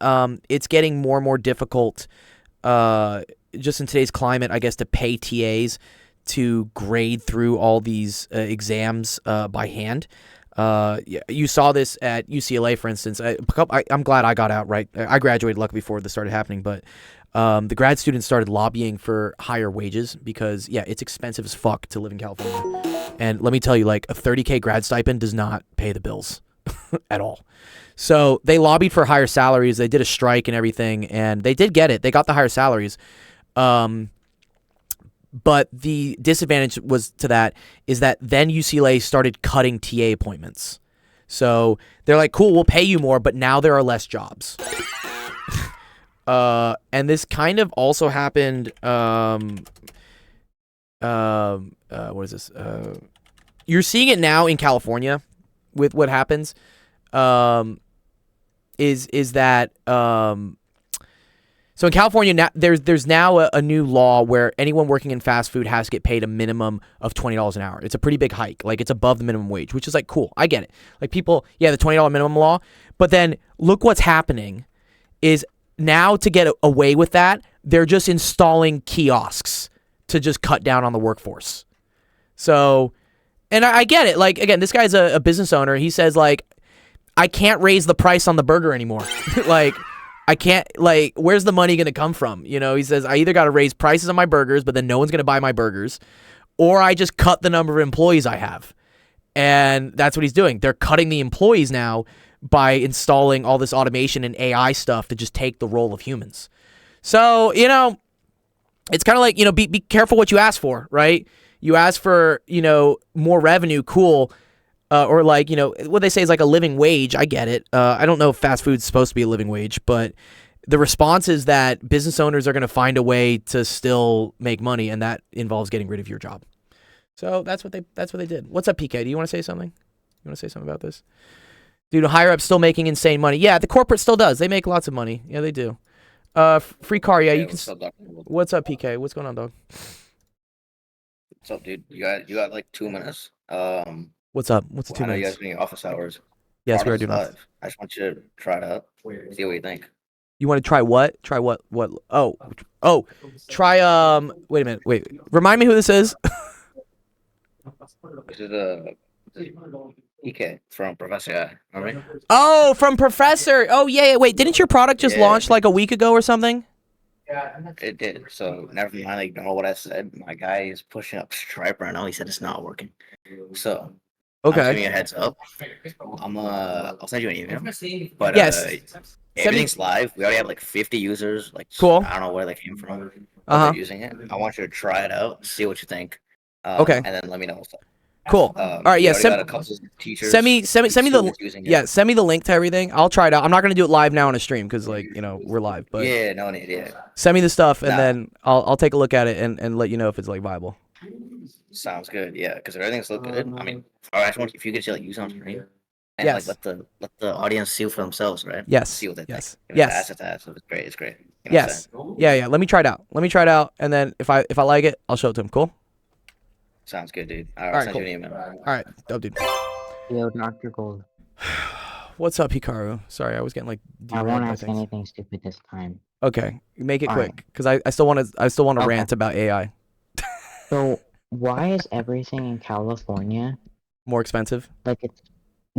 it's getting more and more difficult just in today's climate, I guess, to pay TAs to grade through all these exams by hand. You saw this at UCLA, for instance. I'm glad I got out right. I graduated luckily before this started happening, but the grad students started lobbying for higher wages because, yeah, it's expensive as fuck to live in California. And let me tell you, like, a $30K grad stipend does not pay the bills at all. So they lobbied for higher salaries. They did a strike and everything, and they did get it. They got the higher salaries. But the disadvantage is that then UCLA started cutting TA appointments. So they're like, cool, we'll pay you more, but now there are less jobs. And this kind of also happened. What is this? You're seeing it now in California with what happens. Is that so in California now there's now a new law where anyone working in fast food has to get paid a minimum of $20 an hour. It's a pretty big hike. Like, it's above the minimum wage, which is like, cool. I get it. Like, people, yeah, the $20 minimum law. But then look what's happening is now, to get away with that, they're just installing kiosks to just cut down on the workforce. So, and I get it. Like, again, this guy's a business owner. He says, like, I can't raise the price on the burger anymore. Like, I can't, like, where's the money going to come from? You know, he says, I either got to raise prices on my burgers, but then no one's going to buy my burgers, or I just cut the number of employees I have. And that's what he's doing. They're cutting the employees now by installing all this automation and AI stuff to just take the role of humans. So, you know, it's kind of like, you know, be careful what you ask for, right? You ask for, you know, more revenue, cool. Or like, you know, what they say is like a living wage. I get it. I don't know if fast food's supposed to be a living wage, but the response is that business owners are going to find a way to still make money, and that involves getting rid of your job. So that's what they did. What's up, PK? Do you want to say something? You want to say something about this? Dude, higher up still making insane money. Yeah, the corporate still does. They make lots of money. Yeah, they do. Free car. Yeah, you can. What's up, PK? What's going on, dog? What's up, dude? You got like 2 minutes. What's up? What's the 2 I know you minutes? guys doing office hours. Yes, we are Product's doing live. live. I just want you to try it out. See what you think. You want to try what? Try what? What? Oh. Try Wait a minute. Wait. Remind me who this is. This is EK from Professor Guy. Remember me? Oh, from Professor. Oh yeah. Wait, didn't your product just Yeah. launch like a week ago or something? It did. So never mind. Ignore what I said. My guy is pushing up Stripe right now. He said it's not working. So I'm giving you a heads up. I'll send you an email. But Yes. everything's live. We already have like 50 users. Like, Cool. I don't know where they came from. But Uh-huh. they're using it. I want you to try it out. See what you think. Okay. And then let me know. Cool. All right. Yeah. Got a couple teachers. Send me the students using it. yeah. Send me the link to everything. I'll try it out. I'm not gonna do it live now on a stream because, like, you know, we're live. But Yeah, no need. Yeah, send me the stuff and Nah. then I'll take a look at it and let you know if it's like viable. sounds good. Yeah, because everything's look good. I mean, I just want if you could like use it on screen and Yes. like let the audience see for themselves, right? Yes. See what they Yes. think. Yes. It's great. It's great. You know what I'm Yes. saying? Yeah. Let me try it out. And then if I like it, I'll show it to him. Cool. Sounds good, dude. All right, All I'll right, send cool. you an email. All right. Dope, dude. Yo, Dr. Gold. What's up, Hikaru? Sorry, I was getting like I derailed won't by ask things. anything stupid this time. Okay, make it All quick right. because I still want to Okay. rant about AI. So why is everything in California More expensive? like it's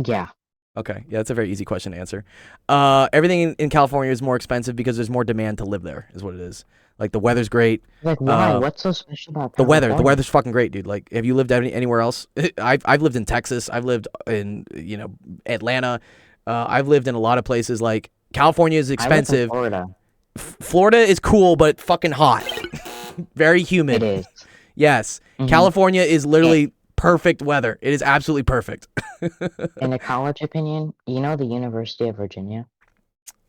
yeah. Okay, yeah, that's a very easy question to answer. Everything in California is more expensive because there's more demand to live there, is what it is. Like the weather's great. Like why? Uh, What's so special about the California? weather's fucking great, dude. Like, have you lived anywhere else? I've lived in Texas. I've lived in Atlanta. I've lived in a lot of places. Like California is I live in expensive. Florida. Florida is cool, but fucking hot. Very humid. It is. Yes, Mhm. California is literally perfect weather. It is absolutely perfect. In a college opinion, you know the University of Virginia?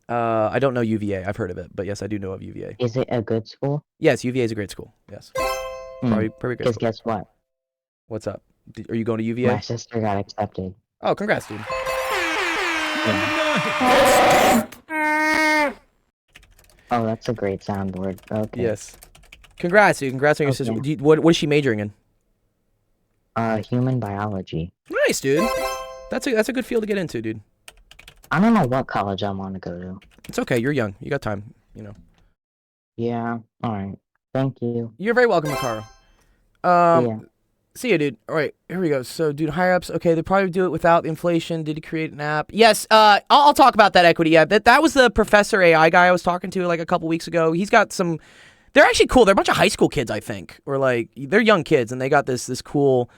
I don't know UVA. I've heard of it, but yes, I do know of UVA. Is it a good school? Yes, UVA is a great school. Yes, probably great Because school. guess what? What's up? Are you going to UVA? My sister got accepted. Oh, congrats, dude. Oh, that's a great soundboard. Okay. Yes. Congrats, dude. Congrats on your sister. Okay. What is she majoring in? Human biology. Nice, dude. That's a good field to get into, dude. I don't know what college I want to go to. It's okay. You're young. You got time. Yeah. All right. Thank you. You're very welcome, Makaro. Yeah. See ya, dude. All right, here we go. So, dude, higher ups. Okay, they probably do it without inflation. Did he create an app? Yes. I'll talk about that equity. Yeah, that was the Professor AI guy I was talking to like a couple weeks ago. He's got some. They're actually cool. They're a bunch of high school kids, I think, or like they're young kids, and they got this cool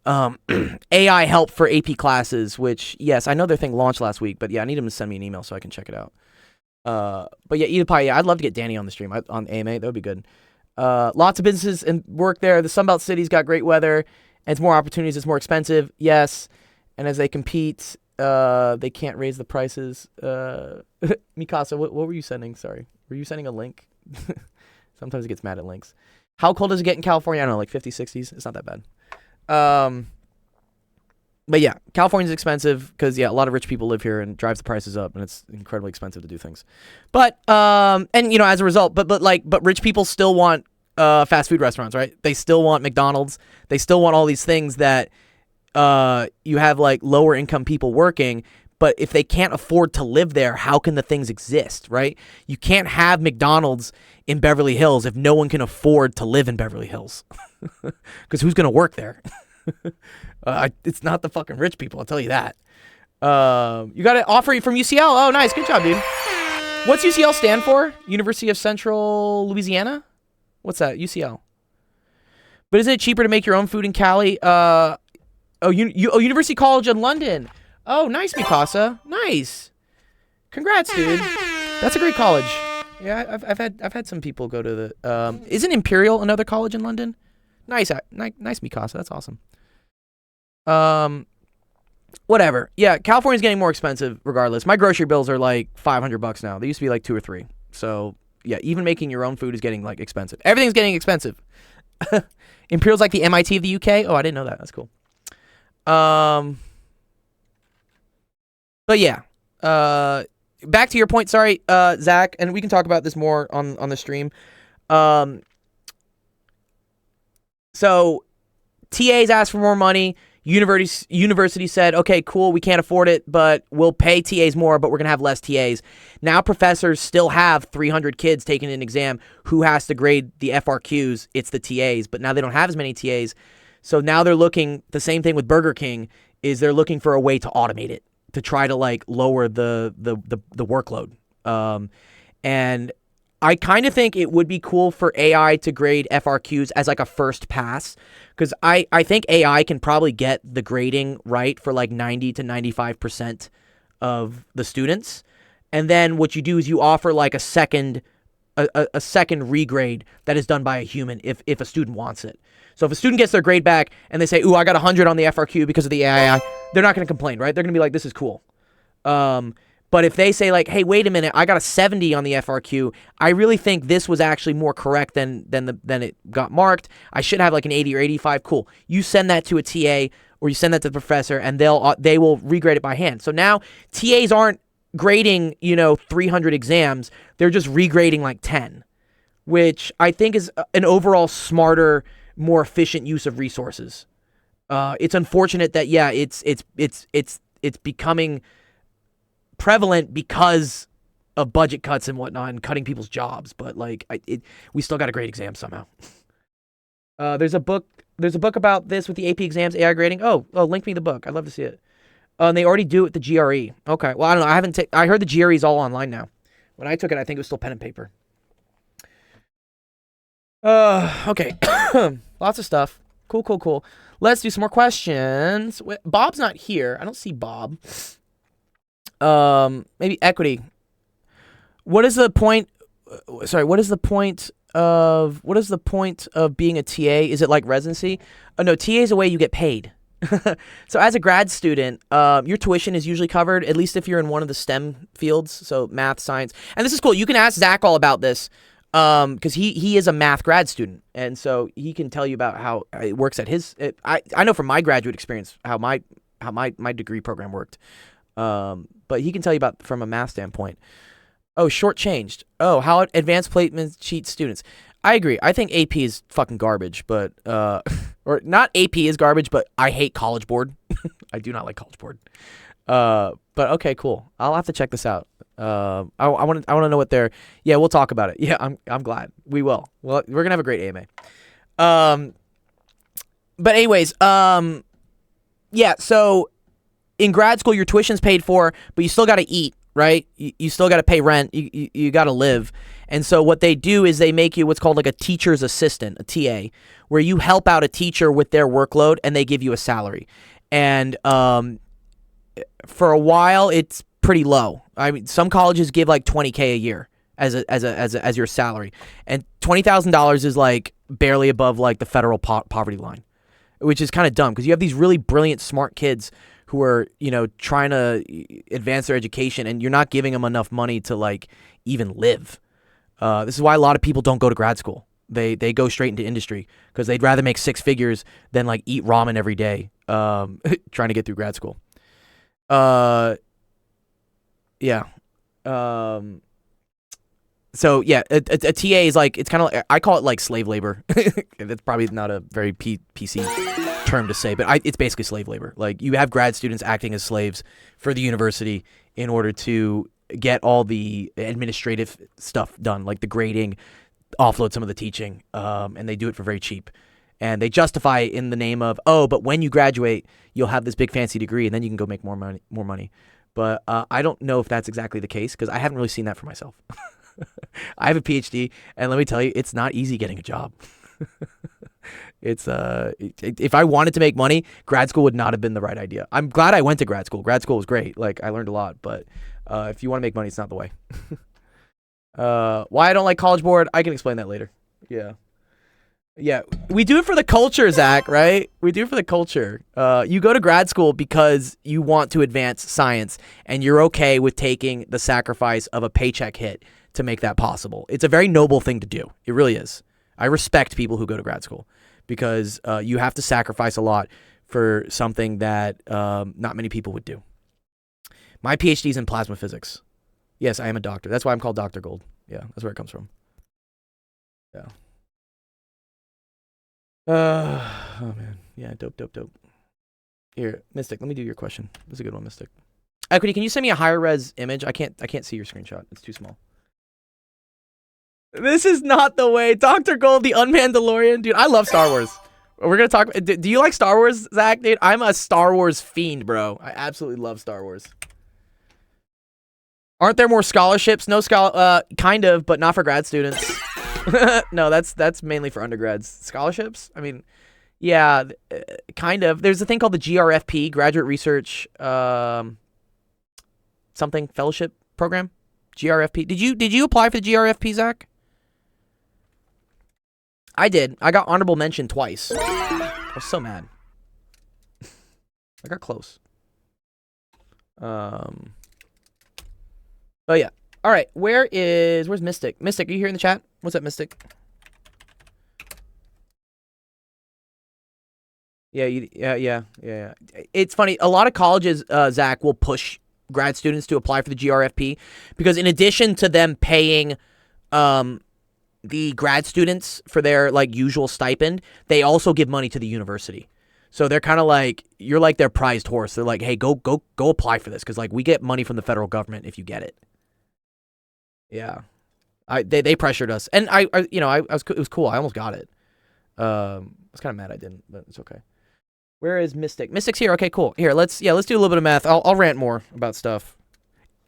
AI help for AP classes. Which yes, I know their thing launched last week, but yeah, I need him to send me an email so I can check it out. But yeah, either pie. Yeah, I'd love to get Danny on the stream on AMA. That would be good. Lots of businesses and work there. The Sunbelt cities got great weather, and it's more opportunities. It's more expensive, yes. And as they compete, they can't raise the prices. Mikasa, what were you sending? Sorry, were you sending a link? Sometimes it gets mad at links. How cold does it get in California? I don't know, like 50s, 60s. It's not that bad. But yeah, California's expensive because yeah, a lot of rich people live here and drives the prices up, and it's incredibly expensive to do things. But and as a result, but rich people still want fast food restaurants, right? They still want McDonald's. They still want all these things that you have like lower income people working. But if they can't afford to live there, how can the things exist, right? You can't have McDonald's in Beverly Hills if no one can afford to live in Beverly Hills. Because who's going to work there? It's not the fucking rich people, I'll tell you that. You got an offer from UCL. Oh, nice. Good job, dude. What's UCL stand for? University of Central Louisiana? What's that? UCL. But isn't it cheaper to make your own food in Cali? University College in London. Oh, nice, Mikasa. Nice. Congrats, dude. That's a great college. Yeah, I've had some people go to the. Isn't Imperial another college in London? Nice, nice, Mikasa. That's awesome. Whatever. Yeah, California's getting more expensive regardless. My grocery bills are like $500 now. They used to be like $2 or $3. So yeah, even making your own food is getting like expensive. Everything's getting expensive. Imperial's like the MIT of the UK. Oh, I didn't know that. That's cool. But yeah, back to your point. Sorry, Zach, and we can talk about this more on the stream. So TAs asked for more money. University said, okay, cool, we can't afford it, but we'll pay TAs more, but we're going to have less TAs. Now professors still have 300 kids taking an exam. Who has to grade the FRQs? It's the TAs, but now they don't have as many TAs. So now they're looking, the same thing with Burger King, is they're looking for a way to automate it, to try to like lower the workload. And I kind of think it would be cool for AI to grade FRQs as like a first pass, because I think AI can probably get the grading right for like 90 to 95% of the students. And then what you do is you offer like a second regrade that is done by a human if a student wants it. So if a student gets their grade back and they say, ooh, I got 100 on the FRQ because of the AI, they're not going to complain, right? They're going to be like, this is cool. But if they say like, hey, wait a minute, I got a 70 on the FRQ, I really think this was actually more correct than it got marked. I should have like an 80 or 85. Cool. You send that to a TA or you send that to the professor and they will regrade it by hand. So now TAs aren't grading, 300 exams. They're just regrading like 10, which I think is an overall smarter, more efficient use of resources. It's unfortunate that, yeah, it's becoming prevalent because of budget cuts and whatnot and cutting people's jobs, but like we still got a great exam somehow. There's a book about this with the AP exams, AI grading. Oh, link me the book. I'd love to see it. And they already do it with the GRE. Okay, well I don't know. I heard the GRE is all online now. When I took it, I think it was still pen and paper. Okay, lots of stuff. Cool. Let's do some more questions. Bob's not here. I don't see Bob. Maybe equity. What is the point? Sorry, what is the point of being a TA? Is it like residency? Oh no, TA is a way you get paid. So as a grad student, your tuition is usually covered, at least if you're in one of the STEM fields, so math, science. And this is cool. You can ask Zach all about this, because he is a math grad student, and so he can tell you about how it works at his. I know from my graduate experience how my degree program worked, but he can tell you about from a math standpoint. Oh, shortchanged. Oh, how advanced placement cheat students. I agree. I think AP is fucking garbage, but or not AP is garbage, but I hate College Board. I do not like College Board. But okay, cool. I'll have to check this out. I want to know what they're. Yeah, we'll talk about it. Yeah, I'm glad we will. Well, we're gonna have a great AMA. But anyways, yeah. So in grad school, your tuition's paid for, but you still got to eat, right? You still got to pay rent. You got to live. And so what they do is they make you what's called like a teacher's assistant, a TA, where you help out a teacher with their workload, and they give you a salary. And for a while, it's pretty low. I mean, some colleges give like $20K a year as your salary, and $20,000 is like barely above like the federal poverty line, which is kind of dumb because you have these really brilliant, smart kids who are, trying to advance their education, and you're not giving them enough money to like even live. This is why a lot of people don't go to grad school. They go straight into industry because they'd rather make six figures than like eat ramen every day, trying to get through grad school. Yeah. So yeah, a TA is like, it's kind of like, I call it like slave labor. That's probably not a very PC term to say, but it's basically slave labor. Like you have grad students acting as slaves for the university in order to get all the administrative stuff done, like the grading, offload some of the teaching, and they do it for very cheap. And they justify it in the name of, but when you graduate, you'll have this big fancy degree, and then you can go make more money. But I don't know if that's exactly the case because I haven't really seen that for myself. I have a PhD, and let me tell you, it's not easy getting a job. It's if I wanted to make money, grad school would not have been the right idea. I'm glad I went to grad school. Grad school was great. Like I learned a lot, but if you want to make money, it's not the way. Why I don't like College Board, I can explain that later. Yeah, we do it for the culture, Zach, right? We do it for the culture. You go to grad school because you want to advance science, and you're okay with taking the sacrifice of a paycheck hit to make that possible. It's a very noble thing to do. It really is. I respect people who go to grad school because you have to sacrifice a lot for something that not many people would do. My PhD is in plasma physics. Yes, I am a doctor. That's why I'm called Dr. Gold. Yeah, that's where it comes from. Yeah. Oh man. Yeah, dope. Here, Mystic, let me do your question. This is a good one, Mystic. Equity, can you send me a higher res image? I can't see your screenshot. It's too small. This is not the way. Dr. Gold, the unmanned DeLorean. Dude, I love Star Wars. We're going to talk. Do you like Star Wars, Zach? Dude, I'm a Star Wars fiend, bro. I absolutely love Star Wars. Aren't there more scholarships? No kind of, but not for grad students. No, that's mainly for undergrads. Scholarships? I mean, yeah, kind of. There's a thing called the GRFP, Graduate Research something fellowship program. GRFP. Did you apply for the GRFP, Zach? I did. I got honorable mention twice. I was so mad. I got close. Oh yeah. All right. Where's Mystic? Mystic, are you here in the chat? What's up, Mystic? Yeah. It's funny. A lot of colleges, Zach, will push grad students to apply for the GRFP because in addition to them paying the grad students for their like usual stipend, they also give money to the university. So they're kind of like, you're like their prized horse. They're like, hey, go apply for this because like we get money from the federal government if you get it. Yeah. They pressured us. And I you know, I was it was cool. I almost got it. I was kind of mad I didn't, but it's okay. Where is Mystic? Mystic's here. Okay, cool. Here, let's do a little bit of math. I'll rant more about stuff.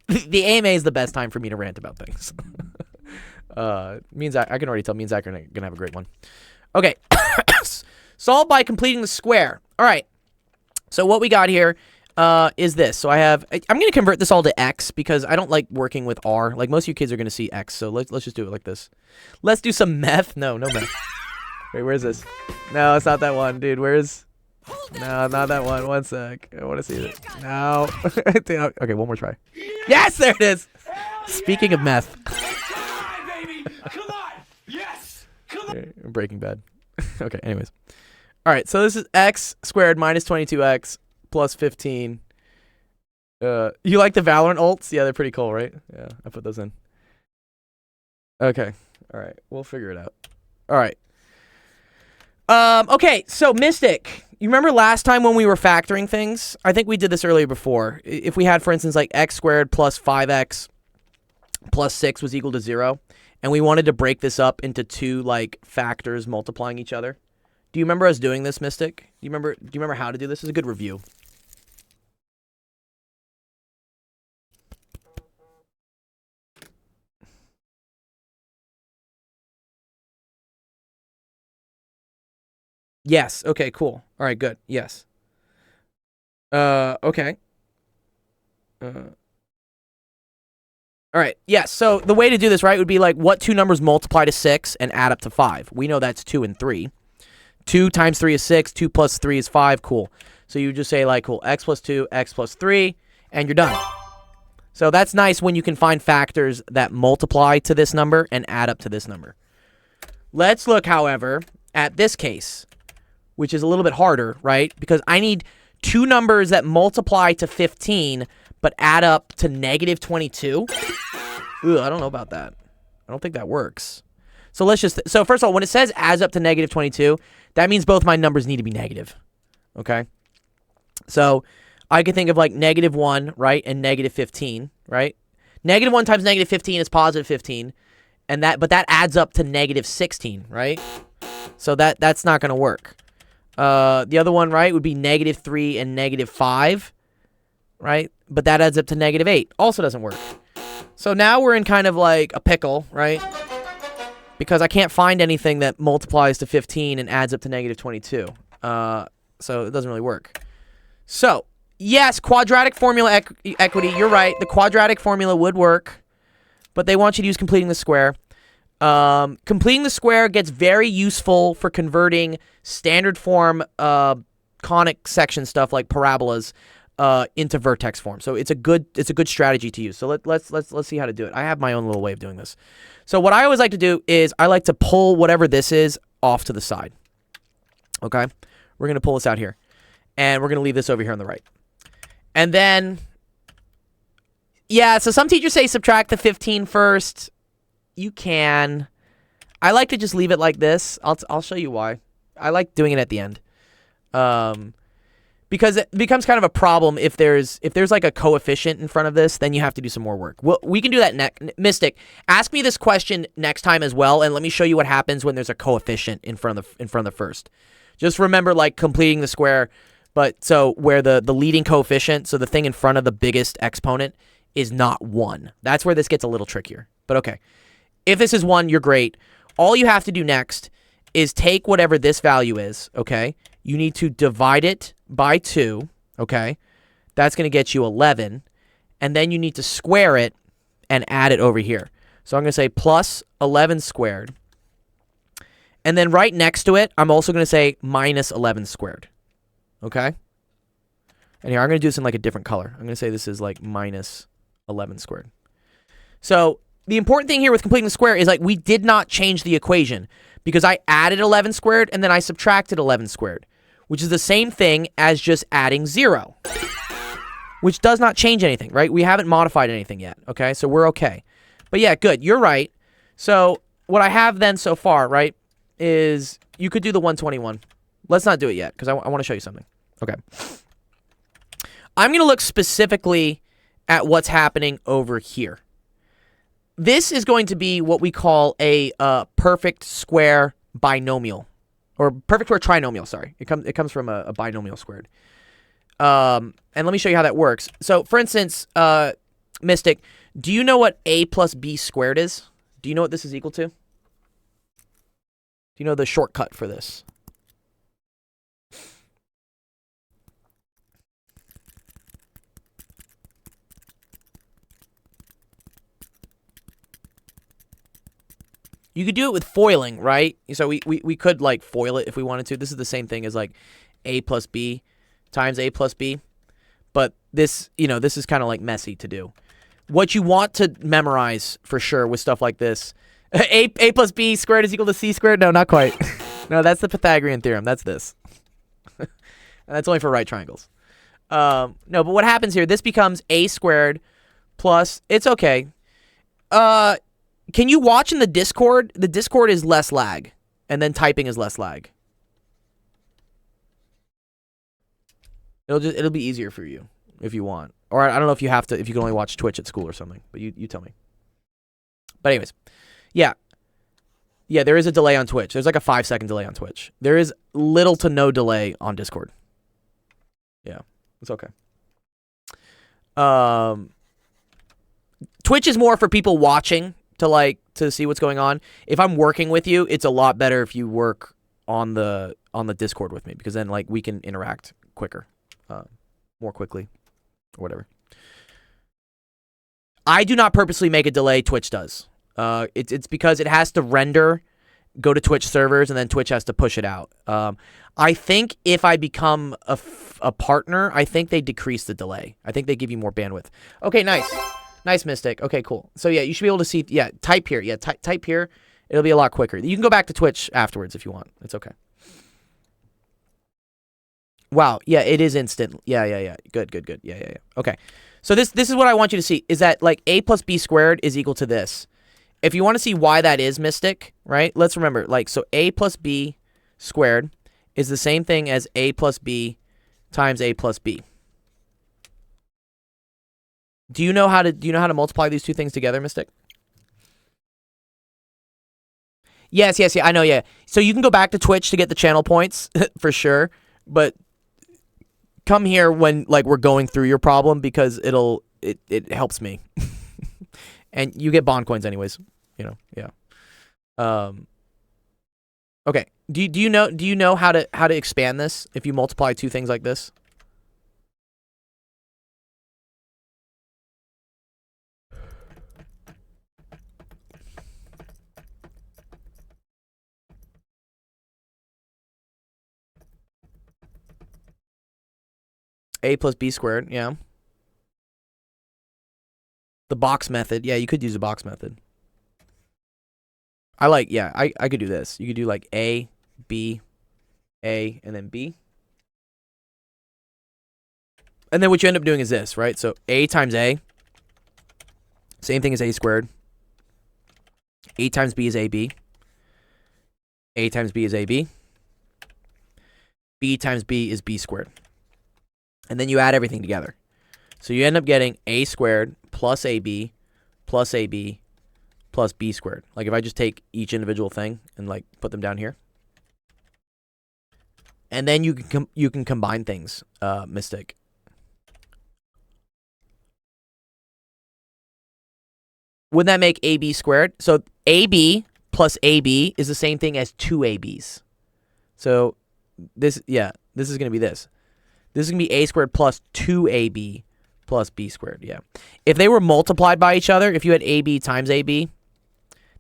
The AMA is the best time for me to rant about things. Means I can already tell me and Zach are gonna have a great one. Okay. Solve by completing the square. All right. So what we got here is this. So I'm going to convert this all to X because I don't like working with R. Like most of you kids are going to see X. So let's just do it like this. Let's do some meth. No meth. Wait, where's this? No, it's not that one, dude. Where's... No, not that one. One sec. I want to see it. No. Okay, one more try. Yes, there it is. Speaking of meth. Come on, baby. Come on. Yes. Come on. Breaking Bad. Okay, anyways. All right, so this is X squared minus 22X plus 15. You like the Valorant ults? Yeah, they're pretty cool, right? Yeah, I put those in. Okay. All right, we'll figure it out. All right. Okay, so Mystic, you remember last time when we were factoring things? I think we did this earlier before. If we had, for instance, like X squared plus 5X plus 6 was equal to 0, and we wanted to break this up into two, like, factors multiplying each other. Do you remember us doing this, Mystic? Do you remember how to do this? This is a good review. Yes. Okay, cool. All right, good. Yes. Okay. All right. Yes. So the way to do this, right, would be like what two numbers multiply to 6 and add up to 5. We know that's 2 and 3. 2 times 3 is 6. 2 plus 3 is 5. Cool. So you just say like, cool, x plus 2, x plus 3, and you're done. So that's nice when you can find factors that multiply to this number and add up to this number. Let's look, however, at this case, which is a little bit harder, right? Because I need two numbers that multiply to 15 but add up to negative 22. Ooh, I don't know about that. I don't think that works. So let's just... So first of all, when it says adds up to negative 22, that means both my numbers need to be negative. Okay? So I could think of like negative 1, right? And negative 15, right? Negative 1 times negative 15 is positive 15. But that adds up to negative 16, right? So that's not going to work. The other one, right, would be negative 3 and negative 5, right? But that adds up to negative 8. Also doesn't work. So now we're in kind of like a pickle, right? Because I can't find anything that multiplies to 15 and adds up to negative 22. So it doesn't really work. So, yes, quadratic formula equity, you're right. The quadratic formula would work, but they want you to use completing the square. Completing the square gets very useful for converting standard form conic section stuff like parabolas into vertex form. So it's a good strategy to use. So let's see how to do it. I have my own little way of doing this. So what I always like to do is I like to pull whatever this is off to the side. Okay? We're going to pull this out here. And we're going to leave this over here on the right. And then, yeah, so some teachers say subtract the 15 first. You can. I like to just leave it like this. I'll show you why. I like doing it at the end. Because it becomes kind of a problem if there's like a coefficient in front of this, then you have to do some more work. Well, we can do that Mystic, ask me this question next time as well, and let me show you what happens when there's a coefficient in front of the first. Just remember, like, completing the square, but so where the leading coefficient, so the thing in front of the biggest exponent, is not 1. That's where this gets a little trickier. But okay. If this is 1, you're great. All you have to do next is take whatever this value is, okay? You need to divide it by 2, okay? That's going to get you 11. And then you need to square it and add it over here. So I'm going to say plus 11 squared. And then right next to it, I'm also going to say minus 11 squared, okay? And here, I'm going to do this in like a different color. I'm going to say this is like minus 11 squared. So the important thing here with completing the square is like we did not change the equation because I added 11 squared and then I subtracted 11 squared, which is the same thing as just adding 0, which does not change anything, right? We haven't modified anything yet, okay? So we're okay. But yeah, good. You're right. So what I have then so far, right, is you could do the 121. Let's not do it yet because I want to show you something. Okay. I'm going to look specifically at what's happening over here. this is going to be what we call a perfect square binomial, or perfect square trinomial. Sorry, it comes from a binomial squared. And let me show you how that works. So, for instance, Mystic, do you know what a plus b squared is? Do you know what this is equal to? Do you know the shortcut for this? You could do it with foiling, right? So we could like foil it if we wanted to. This is the same thing as like a plus b times a plus b. But this, this is kind of like messy to do. What you want to memorize for sure with stuff like this, a plus b squared is equal to c squared? No, not quite. No, that's the Pythagorean theorem. That's this. And that's only for right triangles. No, but what happens here, this becomes a squared plus, it's okay. Can you watch in the Discord? The Discord is less lag, and then typing is less lag. It'll be easier for you if you want. Or I don't know if you have to, if you can only watch Twitch at school or something, but you tell me. But anyways, yeah. Yeah, there is a delay on Twitch. There's like a 5-second delay on Twitch. There is little to no delay on Discord. Yeah, it's okay. Twitch is more for people watching to see what's going on. If I'm working with you, it's a lot better if you work on the Discord with me, because then like we can interact quicker, more quickly, or whatever. I do not purposely make a delay. Twitch does. It's because it has to render, go to Twitch servers, and then Twitch has to push it out. I think if I become a partner, I think they decrease the delay. I think they give you more bandwidth. Okay, nice. Nice, Mystic. Okay, cool. So yeah, you should be able to see, yeah, type here. Yeah, type here. It'll be a lot quicker. You can go back to Twitch afterwards if you want. It's okay. Wow, yeah, it is instant. Yeah. Good. Yeah. Okay. So this is what I want you to see, is that like a plus b squared is equal to this. If you want to see why that is, Mystic, right? Let's remember, like, so a plus b squared is the same thing as a plus b times a plus b. Do you know how to multiply these two things together, Mystic? Yes, yeah, I know, yeah. So you can go back to Twitch to get the channel points for sure, but come here when like we're going through your problem, because it helps me. And you get bond coins anyways, yeah. Okay. Do you know how to expand this if you multiply two things like this? A plus b squared, yeah. The box method, yeah, you could use a box method. I could do this. You could do like A, B, A, and then B. And then what you end up doing is this, right? So A times A, same thing as A squared. A times B is AB. A times B is AB. B times B is B squared. And then you add everything together. So you end up getting A squared plus AB plus AB plus B squared. Like if I just take each individual thing and like put them down here. And then you can combine things, Mystic. Wouldn't that make AB squared? So AB plus AB is the same thing as 2ABs. So this is going to be this. This is going to be A squared plus 2AB plus B squared, yeah. If they were multiplied by each other, if you had AB times AB,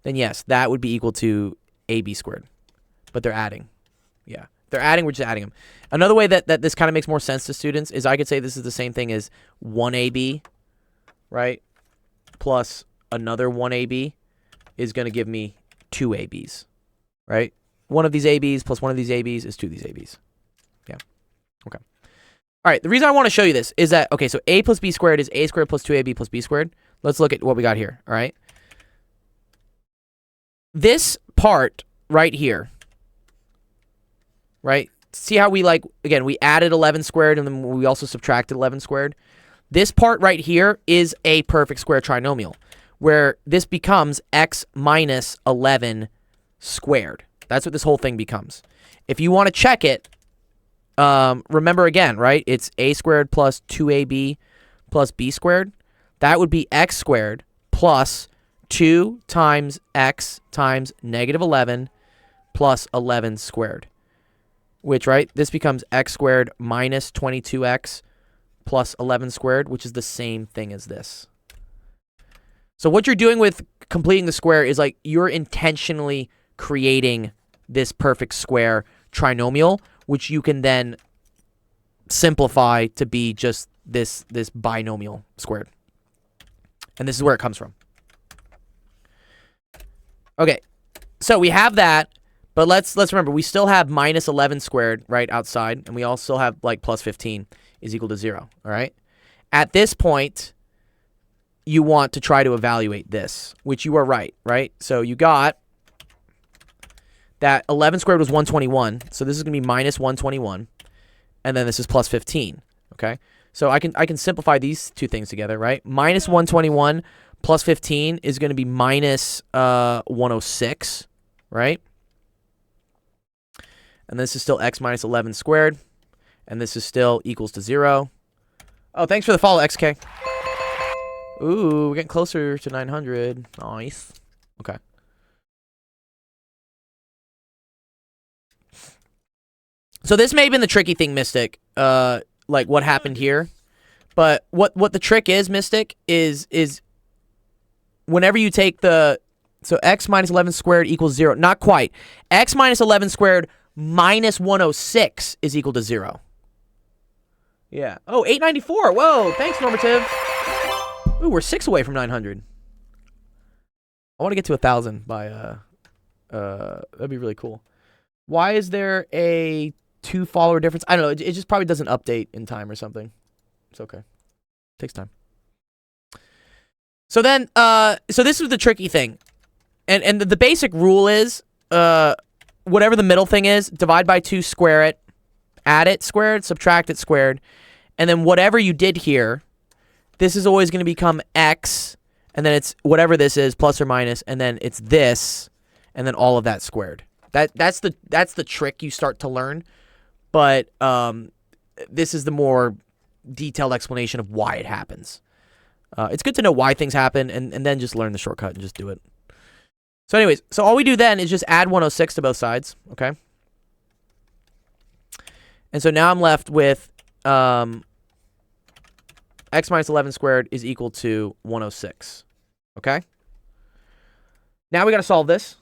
then yes, that would be equal to AB squared. But they're adding. Yeah. They're adding, we're just adding them. Another way that this kind of makes more sense to students is I could say this is the same thing as 1AB, right? Plus another 1AB is going to give me 2ABs, right? One of these ABs plus one of these ABs is two of these ABs. Yeah. Okay. All right, the reason I want to show you this is that, okay, so A plus B squared is A squared plus 2AB plus B squared. Let's look at what we got here, all right? This part right here, right? See how we again, we added 11 squared and then we also subtracted 11 squared? This part right here is a perfect square trinomial. where this becomes x minus 11 squared. That's what this whole thing becomes. If you want to check it, remember again, right? It's a squared plus 2ab plus b squared. That would be x squared plus 2 times x times negative 11 plus 11 squared. Which, right, this becomes x squared minus 22x plus 11 squared, which is the same thing as this. So what you're doing with completing the square is like you're intentionally creating this perfect square trinomial, which you can then simplify to be just this binomial squared. And this is where it comes from. Okay, so we have that, but let's remember, we still have minus 11 squared, right, outside, and we all still have, like, plus 15 is equal to 0, all right? At this point, you want to try to evaluate this, which you are right? So you got that 11 squared was 121, so this is going to be minus 121, and then this is plus 15, okay? So I can simplify these two things together, right? Minus 121 plus 15 is going to be minus 106, right? And this is still x minus 11 squared. And this is still equals to 0. Oh, thanks for the follow, XK. Ooh, we're getting closer to 900. Nice. Okay. So this may have been the tricky thing, Mystic. Like what happened here. But what the trick is, Mystic, is whenever you take the... So x minus 11 squared equals 0. Not quite. X minus 11 squared minus 106 is equal to 0. Yeah. Oh, 894. Whoa, thanks, Normative. Ooh, we're 6 away from 900. I want to get to 1,000 by, that'd be really cool. Why is there a 2 follower difference? I don't know. It just probably doesn't update in time or something. It's okay. Takes time. So then, so this was the tricky thing. And the basic rule is, whatever the middle thing is, divide by 2, square it, add it squared, subtract it squared, and then whatever you did here, this is always going to become x, and then it's whatever this is, plus or minus, and then it's this, and then all of that squared. That's the trick you start to learn, but this is the more detailed explanation of why it happens. It's good to know why things happen, and then just learn the shortcut and just do it. So anyways, so all we do then is just add 106 to both sides, okay? And so now I'm left with x minus 11 squared is equal to 106, okay? Now we got to solve this.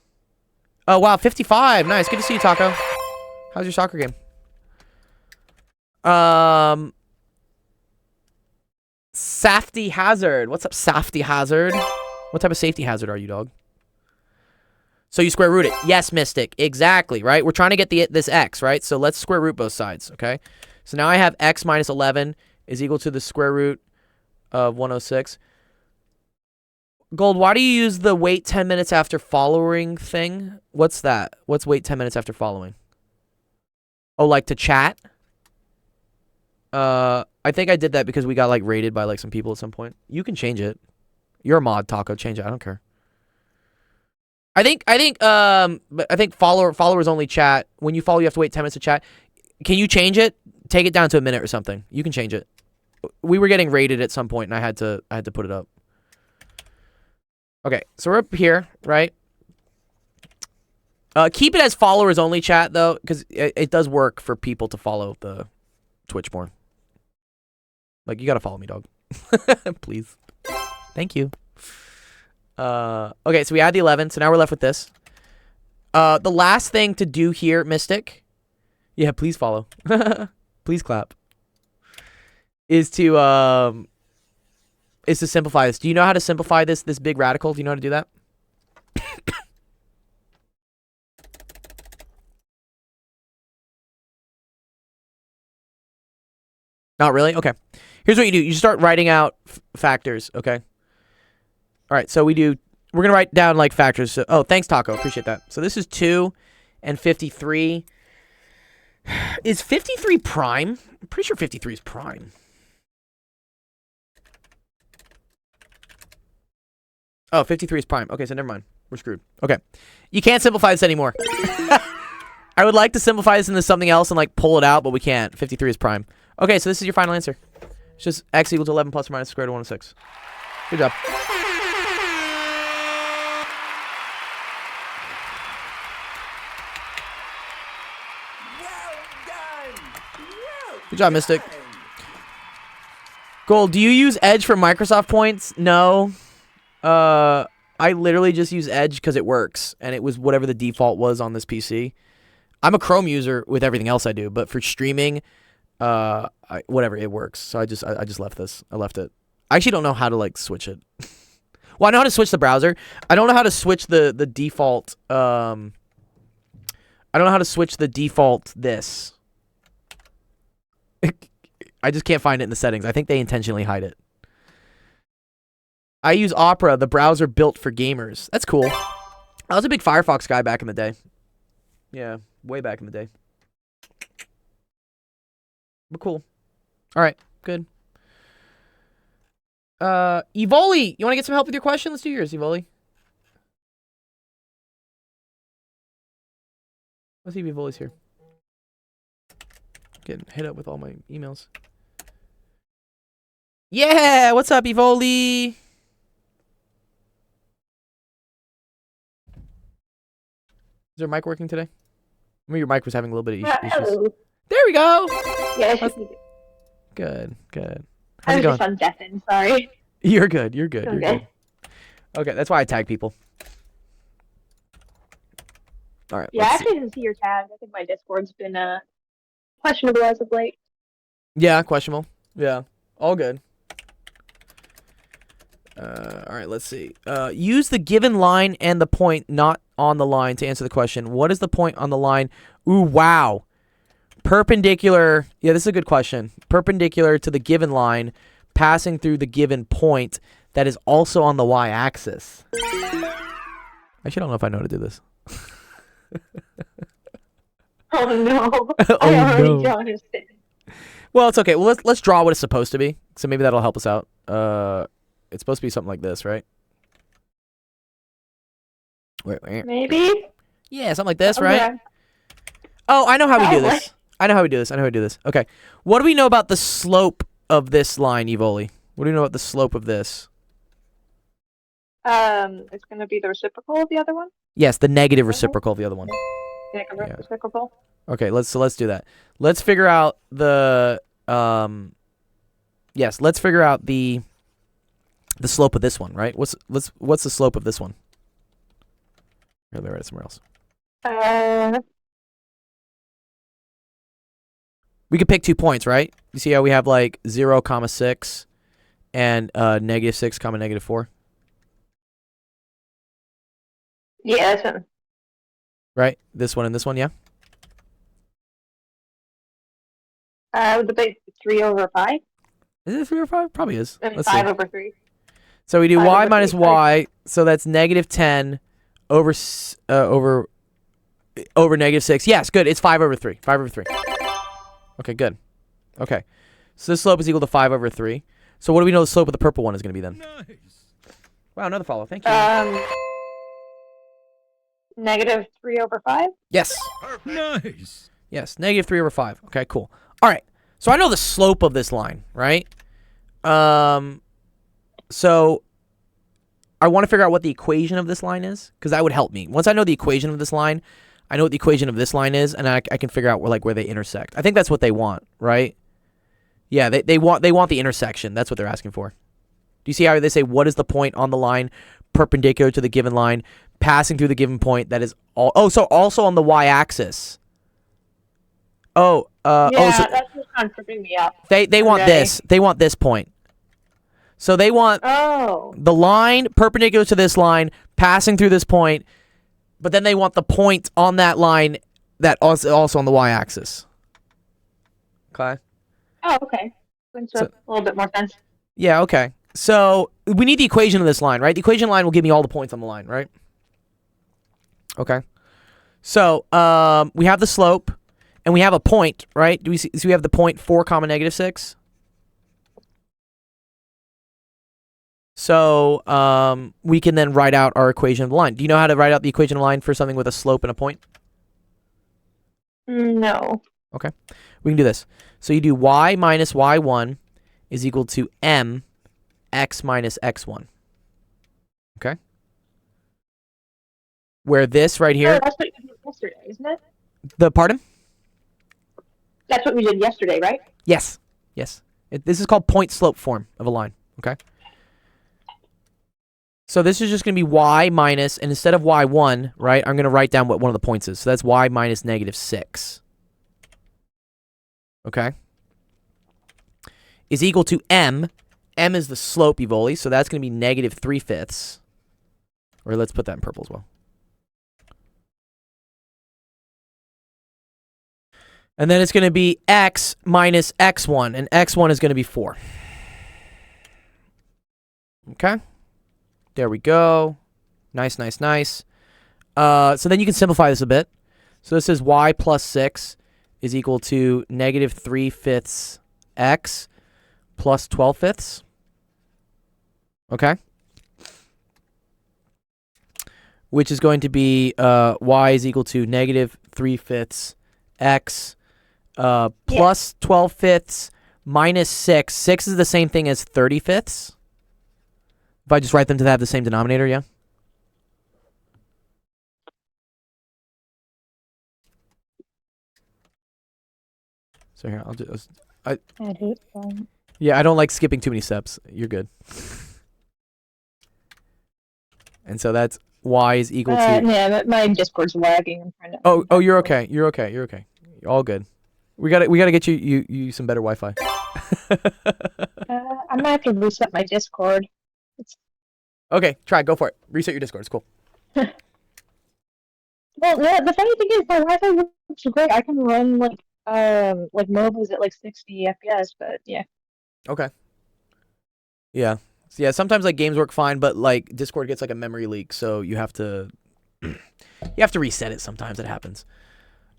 Oh, wow, 55. Nice. Good to see you, Taco. How's your soccer game? Safety Hazard. What's up, Safety Hazard? What type of safety hazard are you, dog? So you square root it. Yes, Mystic. Exactly, right? We're trying to get this x, right? So let's square root both sides, okay? So now I have x minus 11 is equal to the square root of 106. Gold, why do you use the wait 10 minutes after following thing? What's that? What's wait 10 minutes after following? Oh, like to chat? I think I did that because we got like raided by like some people at some point. You can change it. You're a mod, Taco. Change it. I don't care. I think followers only chat. When you follow, you have to wait 10 minutes to chat. Can you change it? Take it down to a minute or something. You can change it. We were getting raided at some point, and I had to put it up. Okay, so we're up here, right? Keep it as followers only chat though, because it does work for people to follow the Twitch more. Like, you gotta follow me, dog. Please. Thank you. Okay, so we add the 11, so now we're left with this. The last thing to do here, Mystic. Yeah, please follow. Please clap. Is to simplify this. Do you know how to simplify this big radical? Do you know how to do that? Not really? Okay. Here's what you do. You start writing out factors, okay? All right, so we're going to write down, like, factors. So, oh, thanks, Taco. Appreciate that. So this is 2 and 53. Is 53 prime? I'm pretty sure 53 is prime. Oh, 53 is prime. Okay, so never mind. We're screwed. Okay. You can't simplify this anymore. I would like to simplify this into something else and like pull it out, but we can't. 53 is prime. Okay, so this is your final answer. It's just x equals 11 plus or minus the square root of 1 of 6. Good job. Good job, Mystic. Gold, do you use Edge for Microsoft points? No. I literally just use Edge because it works, and it was whatever the default was on this PC. I'm a Chrome user with everything else I do, but for streaming, whatever, it works. So I just left this. I left it. I actually don't know how to like switch it. Well, I know how to switch the browser. I don't know how to switch the default. I don't know how to switch the default this. I just can't find it in the settings. I think they intentionally hide it. I use Opera, the browser built for gamers. That's cool. I was a big Firefox guy back in the day. Yeah, way back in the day. But cool. All right, good. Evoli, you want to get some help with your question? Let's do yours, Evoli. Let's see if Evoli's here. Getting hit up with all my emails. Yeah, what's up, Evoli? Is your mic working today? I mean, your mic was having a little bit of issues. There we go. Yeah, good. I How's it was going? just on deafened, sorry. You're good. You're good. You're Okay. good. Okay, that's why I tag people. All right. Yeah, I let's see. actually didn't see your tag. I think my Discord's been questionable as of late. Yeah, questionable. Yeah, all good. All right, let's see. Use the given line and the point not on the line to answer the question. What is the point on the line? Ooh, wow. Perpendicular. Yeah, this is a good question. Perpendicular to the given line, passing through the given point that is also on the y-axis. Actually, I don't know if I know how to do this. Oh no. Oh, I already no. don't understand. Well, it's okay. Well, let's draw what it's supposed to be. So maybe that'll help us out. It's supposed to be something like this, right? Wait. Maybe? Yeah, something like this, Okay. right? Oh, I know how we do Probably. this. I know how we do this. Okay. What do we know about the slope of this line, Evoli? What do we know about the slope of this? It's gonna be the reciprocal of the other one? Yes, the negative reciprocal of the other one. Negative Yeah. reciprocal? Okay, let's do that. Let's figure out the yes, let's figure out the slope of this one, right? What's the slope of this one? Here, let me write it somewhere else. We could pick 2 points, right? You see how we have like 0, 6 and -6, -4? Yeah, that's one. Right? This one and this one, yeah? The big 3/5? Is it 3 or 5? Probably is. And Let's see. 5/3. So we do 5 y over minus 3, y, so that's -10 over -6. Yes, good. It's 5/3. 5/3. Okay, good. Okay. So this slope is equal to 5/3. So what do we know the slope of the purple one is going to be then? Nice. Wow, another follow. Thank you. -3/5? Yes. Nice. Yes, -3/5. Okay, cool. All right. So I know the slope of this line, right? So I want to figure out what the equation of this line is, because that would help me. Once I know the equation of this line, I know what the equation of this line is, and I can figure out where they intersect. I think that's what they want, right? Yeah, they want the intersection. That's what they're asking for. Do you see how they say what is the point on the line perpendicular to the given line, passing through the given point that is so also on the y-axis. So That's just kind of tripping me up. they want Okay. this. They want this point. So they want Oh. the line perpendicular to this line, passing through this point, but then they want the point on that line that also on the y-axis. Okay. Oh, okay. Makes So- a little bit more sense. Yeah, okay. So we need the equation of this line, right? The equation line will give me all the points on the line, right? Okay. So we have the slope, and we have a point, right? Do we see? So we have the point 4, -6. So we can then write out our equation of the line. Do you know how to write out the equation of the line for something with a slope and a point? No. Okay. We can do this. So you do y minus y1 is equal to m x minus x1. Okay? Where this right Oh, here, that's what you did yesterday, isn't it? the pardon? That's what we did yesterday, right? Yes. Yes. This is called point slope form of a line. Okay? So this is just going to be y minus, and instead of y1, right, I'm going to write down what one of the points is. So that's y minus negative 6. Okay? Is equal to m. M is the slope, Evoli, so that's going to be negative 3/5. Or let's put that in purple as well. And then it's going to be x minus x1, and x1 is going to be 4. Okay? There we go. Nice, nice, nice. So then you can simplify this a bit. So this is y plus 6 is equal to negative 3/5 x plus 12/5. Okay? Which is going to be y is equal to negative 3/5 x plus 12/5 minus 6. 6 is the same thing as 30/5. If I just write them to have the same denominator, yeah? So here, I'll do. I hate them. Yeah, I don't like skipping too many steps. You're good. And so that's y is equal to. Yeah, my Discord's lagging. I'm trying to. Oh, you're okay. You're okay. You're okay. All good. We gotta get you some better Wi-Fi. I might have to reset my Discord. Okay, try. Go for it. Reset your Discord. It's cool. Well, the funny thing is, my Wi-Fi works great. I can run like MOBAs at like 60 FPS, but yeah. Okay. Yeah. So, yeah. Sometimes like games work fine, but like Discord gets like a memory leak, so you have to reset it. Sometimes it happens.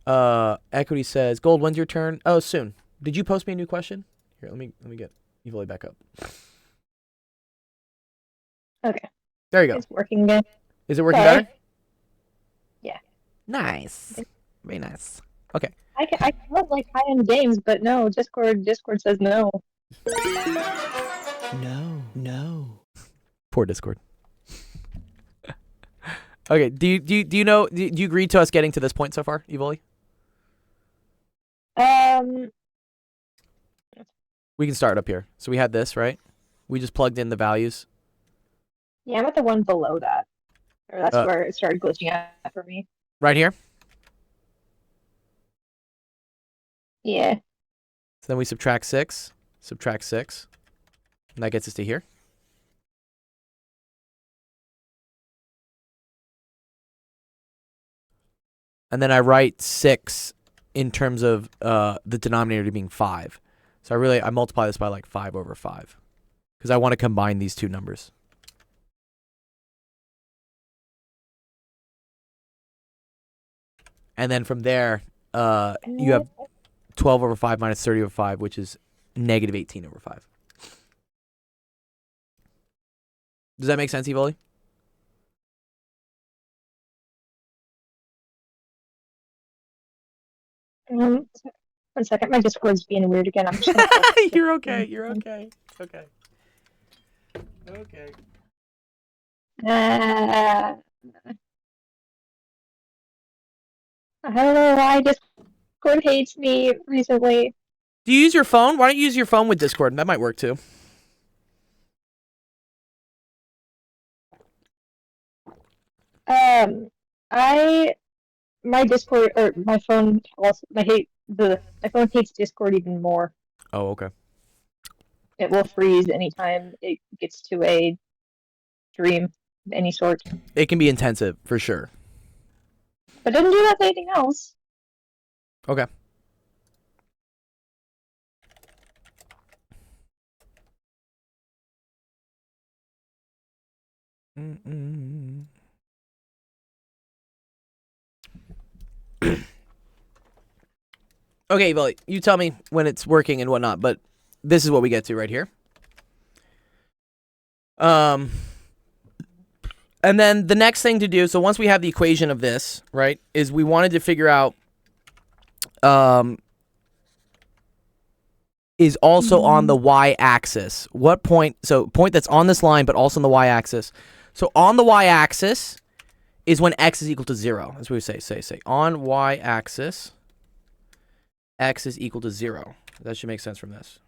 Equity says, "Gold, when's your turn?" Oh, soon. Did you post me a new question? Here, let me get Evoli back up. Okay. There you go. It's working again. Is it working Okay. better? Yeah. Nice. Very nice. Okay. I love like high-end games, but no, Discord says no. No. Poor Discord. Okay. Do you know? Do you agree to us getting to this point so far, Evoli? We can start up here. So we had this, right? We just plugged in the values. Yeah, I'm at the one below that. Or that's where it started glitching out for me. Right here. Yeah. So then we subtract 6, and that gets us to here. And then I write 6 in terms of the denominator being 5. So I multiply this by like 5 over 5 because I want to combine these two numbers. And then from there, you have 12 over 5 minus 30 over 5, which is negative 18 over 5. Does that make sense, Evoli? One second, my Discord's being weird again. I'm just gonna You're okay. You're okay. It's okay. Okay. I don't know why Discord hates me recently. Do you use your phone? Why don't you use your phone with Discord? That might work too. My Discord or my phone also my phone hates Discord even more. Oh, okay. It will freeze anytime it gets to a stream of any sort. It can be intensive for sure. But it doesn't do that to anything else. Okay. Okay, Evoli, you tell me when it's working and whatnot, but this is what we get to right here. And then the next thing to do, so once we have the equation of this, right, is we wanted to figure out is also on the y-axis. What point, so point that's on this line but also on the y-axis. So on the y-axis is when x is equal to 0. That's what we say. On y-axis, x is equal to 0. That should make sense from this.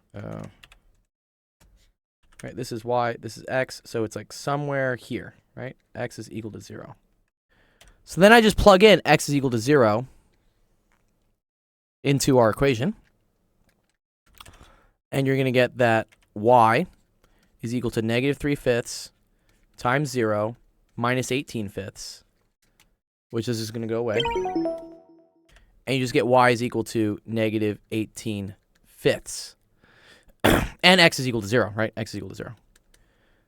Right, this is y, this is x, so it's like somewhere here, right? X is equal to 0. So then I just plug in x is equal to 0 into our equation. And you're going to get that y is equal to negative 3/5 times 0 minus 18/5, which is just going to go away. And you just get y is equal to negative 18/5. And x is equal to 0, right? X is equal to 0.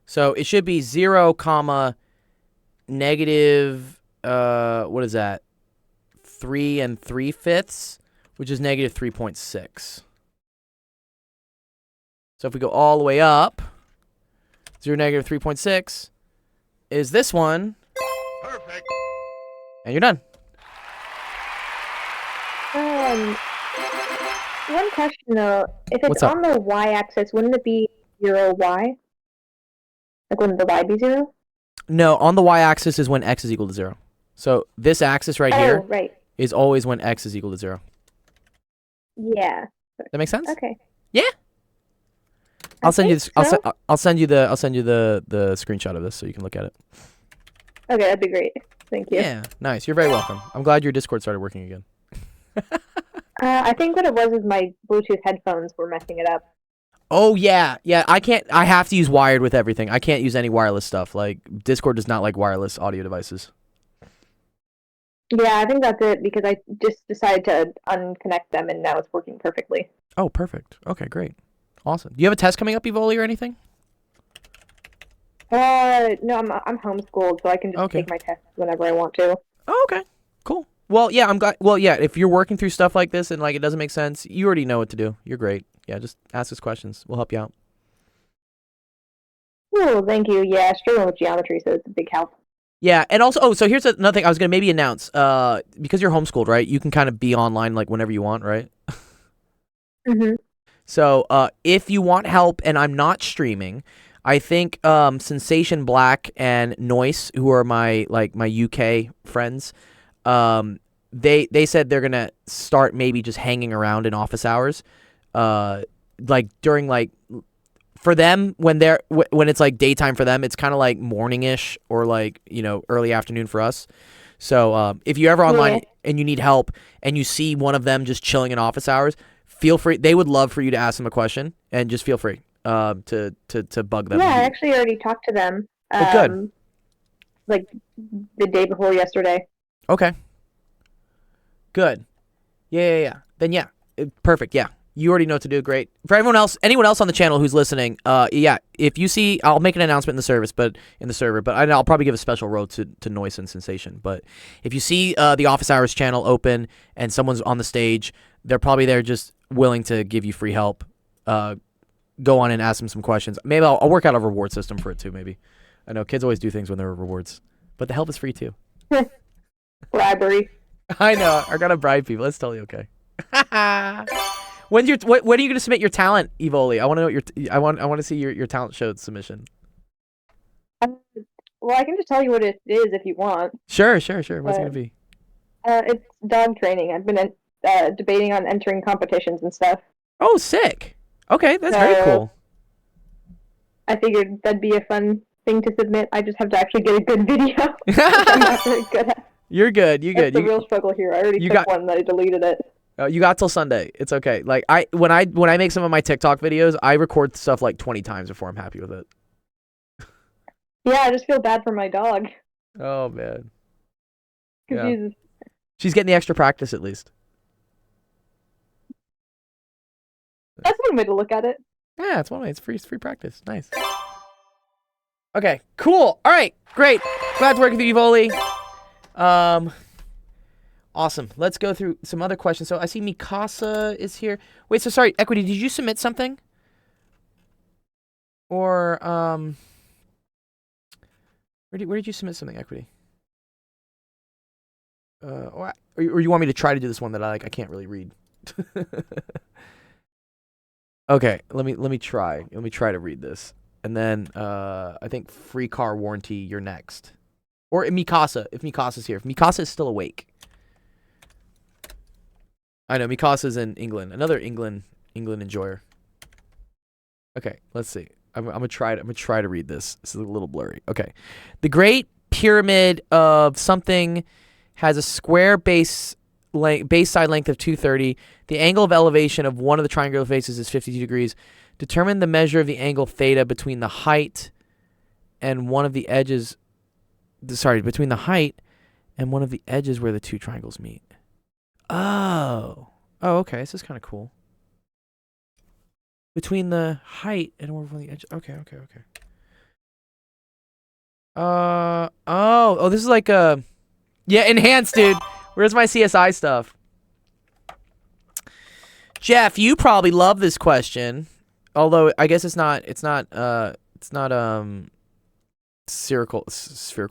So it should be 0, comma, negative, what is that? 3 3/5, which is negative 3.6. So if we go all the way up, 0, negative 3.6 is this one. Perfect. And you're done. One question though, if What's it's up? on the y-axis, wouldn't it be 0y? Like wouldn't the y be 0? No, on the y-axis is when x is equal to 0. So this axis right here right. is always when x is equal to 0. Yeah. That make sense? Okay. Yeah. I'll send you this. So? I'll send you the screenshot of this so you can look at it. Okay, that'd be great. Thank you. Yeah, nice. You're very welcome. I'm glad your Discord started working again. I think what it was is my Bluetooth headphones were messing it up. Oh yeah. I have to use wired with everything. I can't use any wireless stuff. Like Discord does not like wireless audio devices. Yeah, I think that's it because I just decided to unconnect them and now it's working perfectly. Oh, perfect. Okay, great. Awesome. Do you have a test coming up, Evoli, or anything? No, I'm homeschooled, so I can just take my tests whenever I want to. Oh, okay. Cool. Well, yeah, I'm glad. Well, yeah, if you're working through stuff like this and like it doesn't make sense, you already know what to do. You're great. Yeah, just ask us questions. We'll help you out. Oh, thank you. Yeah, struggling with geometry, so it's a big help. Yeah, and also, so here's another thing I was gonna maybe announce. Because you're homeschooled, right? You can kind of be online like whenever you want, right? So, if you want help, and I'm not streaming, I think Sensation Black and Noise, who are my UK friends, they said they're gonna start maybe just hanging around in office hours, like during like. For them, when it's like daytime for them, it's kind of like morning-ish or like, you know, early afternoon for us. So if you're ever online and you need help and you see one of them just chilling in office hours, feel free. They would love for you to ask them a question and just feel free to bug them. Yeah, I actually already talked to them. Oh, good. Like the day before yesterday. Okay. Good. Yeah. Then yeah, perfect. Yeah. You already know what to do. Great. For anyone else on the channel who's listening, yeah, if you see, I'll make an announcement in the server, but I'll probably give a special road to Noise and Sensation. But if you see the Office Hours channel open and someone's on the stage, they're probably there just willing to give you free help. Go on and ask them some questions. Maybe I'll work out a reward system for it too, maybe. I know kids always do things when there are rewards, but the help is free too. Bribery. I know. I gotta bribe people. That's totally okay. When are you going to submit your talent, Evoli? I want to know what I want to see your talent show submission. Well, I can just tell you what it is if you want. Sure. What's it going to be? It's dog training. I've been debating on entering competitions and stuff. Oh, sick. Okay, that's very cool. I figured that'd be a fun thing to submit. I just have to actually get a good video. I'm not very good at. You're good. That's the real struggle here. I already took one and I deleted it. You got till Sunday. It's okay. Like when I make some of my TikTok videos, I record stuff like 20 times before I'm happy with it. Yeah, I just feel bad for my dog. Oh man. Yeah. She's getting the extra practice at least. That's one way to look at it. Yeah, it's one way. It's free practice. Nice. Okay, cool. All right, great. Glad to work with you, Evoli. Awesome. Let's go through some other questions. So I see Mikasa is here. Wait, so sorry, Equity, did you submit something? Or Where did you submit something, Equity? Or you want me to try to do this one that I can't really read? Okay, let me try. Let me try to read this. And then I think free car warranty, you're next. Or Mikasa, if Mikasa's here. If Mikasa is still awake. I know, Mikasa's in England. Another England enjoyer. Okay, let's see. I'm gonna try to read this. This is a little blurry. Okay. The Great Pyramid of something has a square base side length of 230. The angle of elevation of one of the triangular faces is 52 degrees. Determine the measure of the angle theta between the height and one of the edges. Between the height and one of the edges where the two triangles meet. Oh, okay. This is kind of cool. Between the height and one of the edges. Okay. Oh, this is like a, yeah, enhanced, dude. Where's my CSI stuff? Jeff, you probably love this question. Although I guess it's not spherical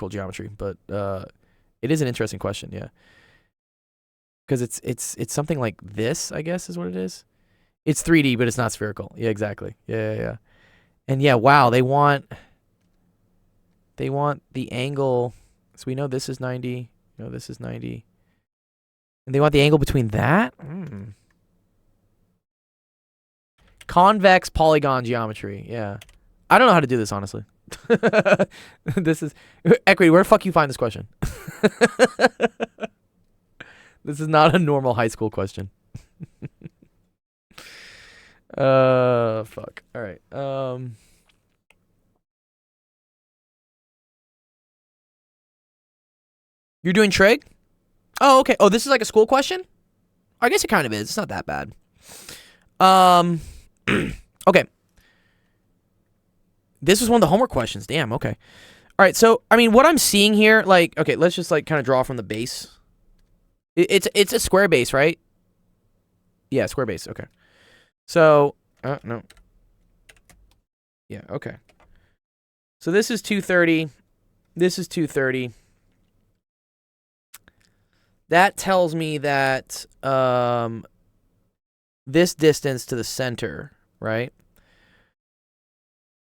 geometry, but it is an interesting question, yeah. Because it's something like this, I guess is what it is. It's 3D, but it's not spherical. Yeah, exactly. Yeah. And yeah, wow, they want the angle. So we know this is 90. No, this is 90. And they want the angle between that? Convex polygon geometry. Yeah. I don't know how to do this, honestly. This is... Equity, where the fuck you find this question? This is not a normal high school question. Fuck. All right. You're doing trig? Oh, okay. Oh, this is like a school question? I guess it kind of is. It's not that bad. Okay. This was one of the homework questions. Damn, okay. All right, so, I mean, what I'm seeing here, like, okay, let's just, like, kind of draw from the base. It's a square base, right? Yeah, square base, okay. So, no. Yeah, okay. So this is 230. This is 230. That tells me that this distance to the center, right?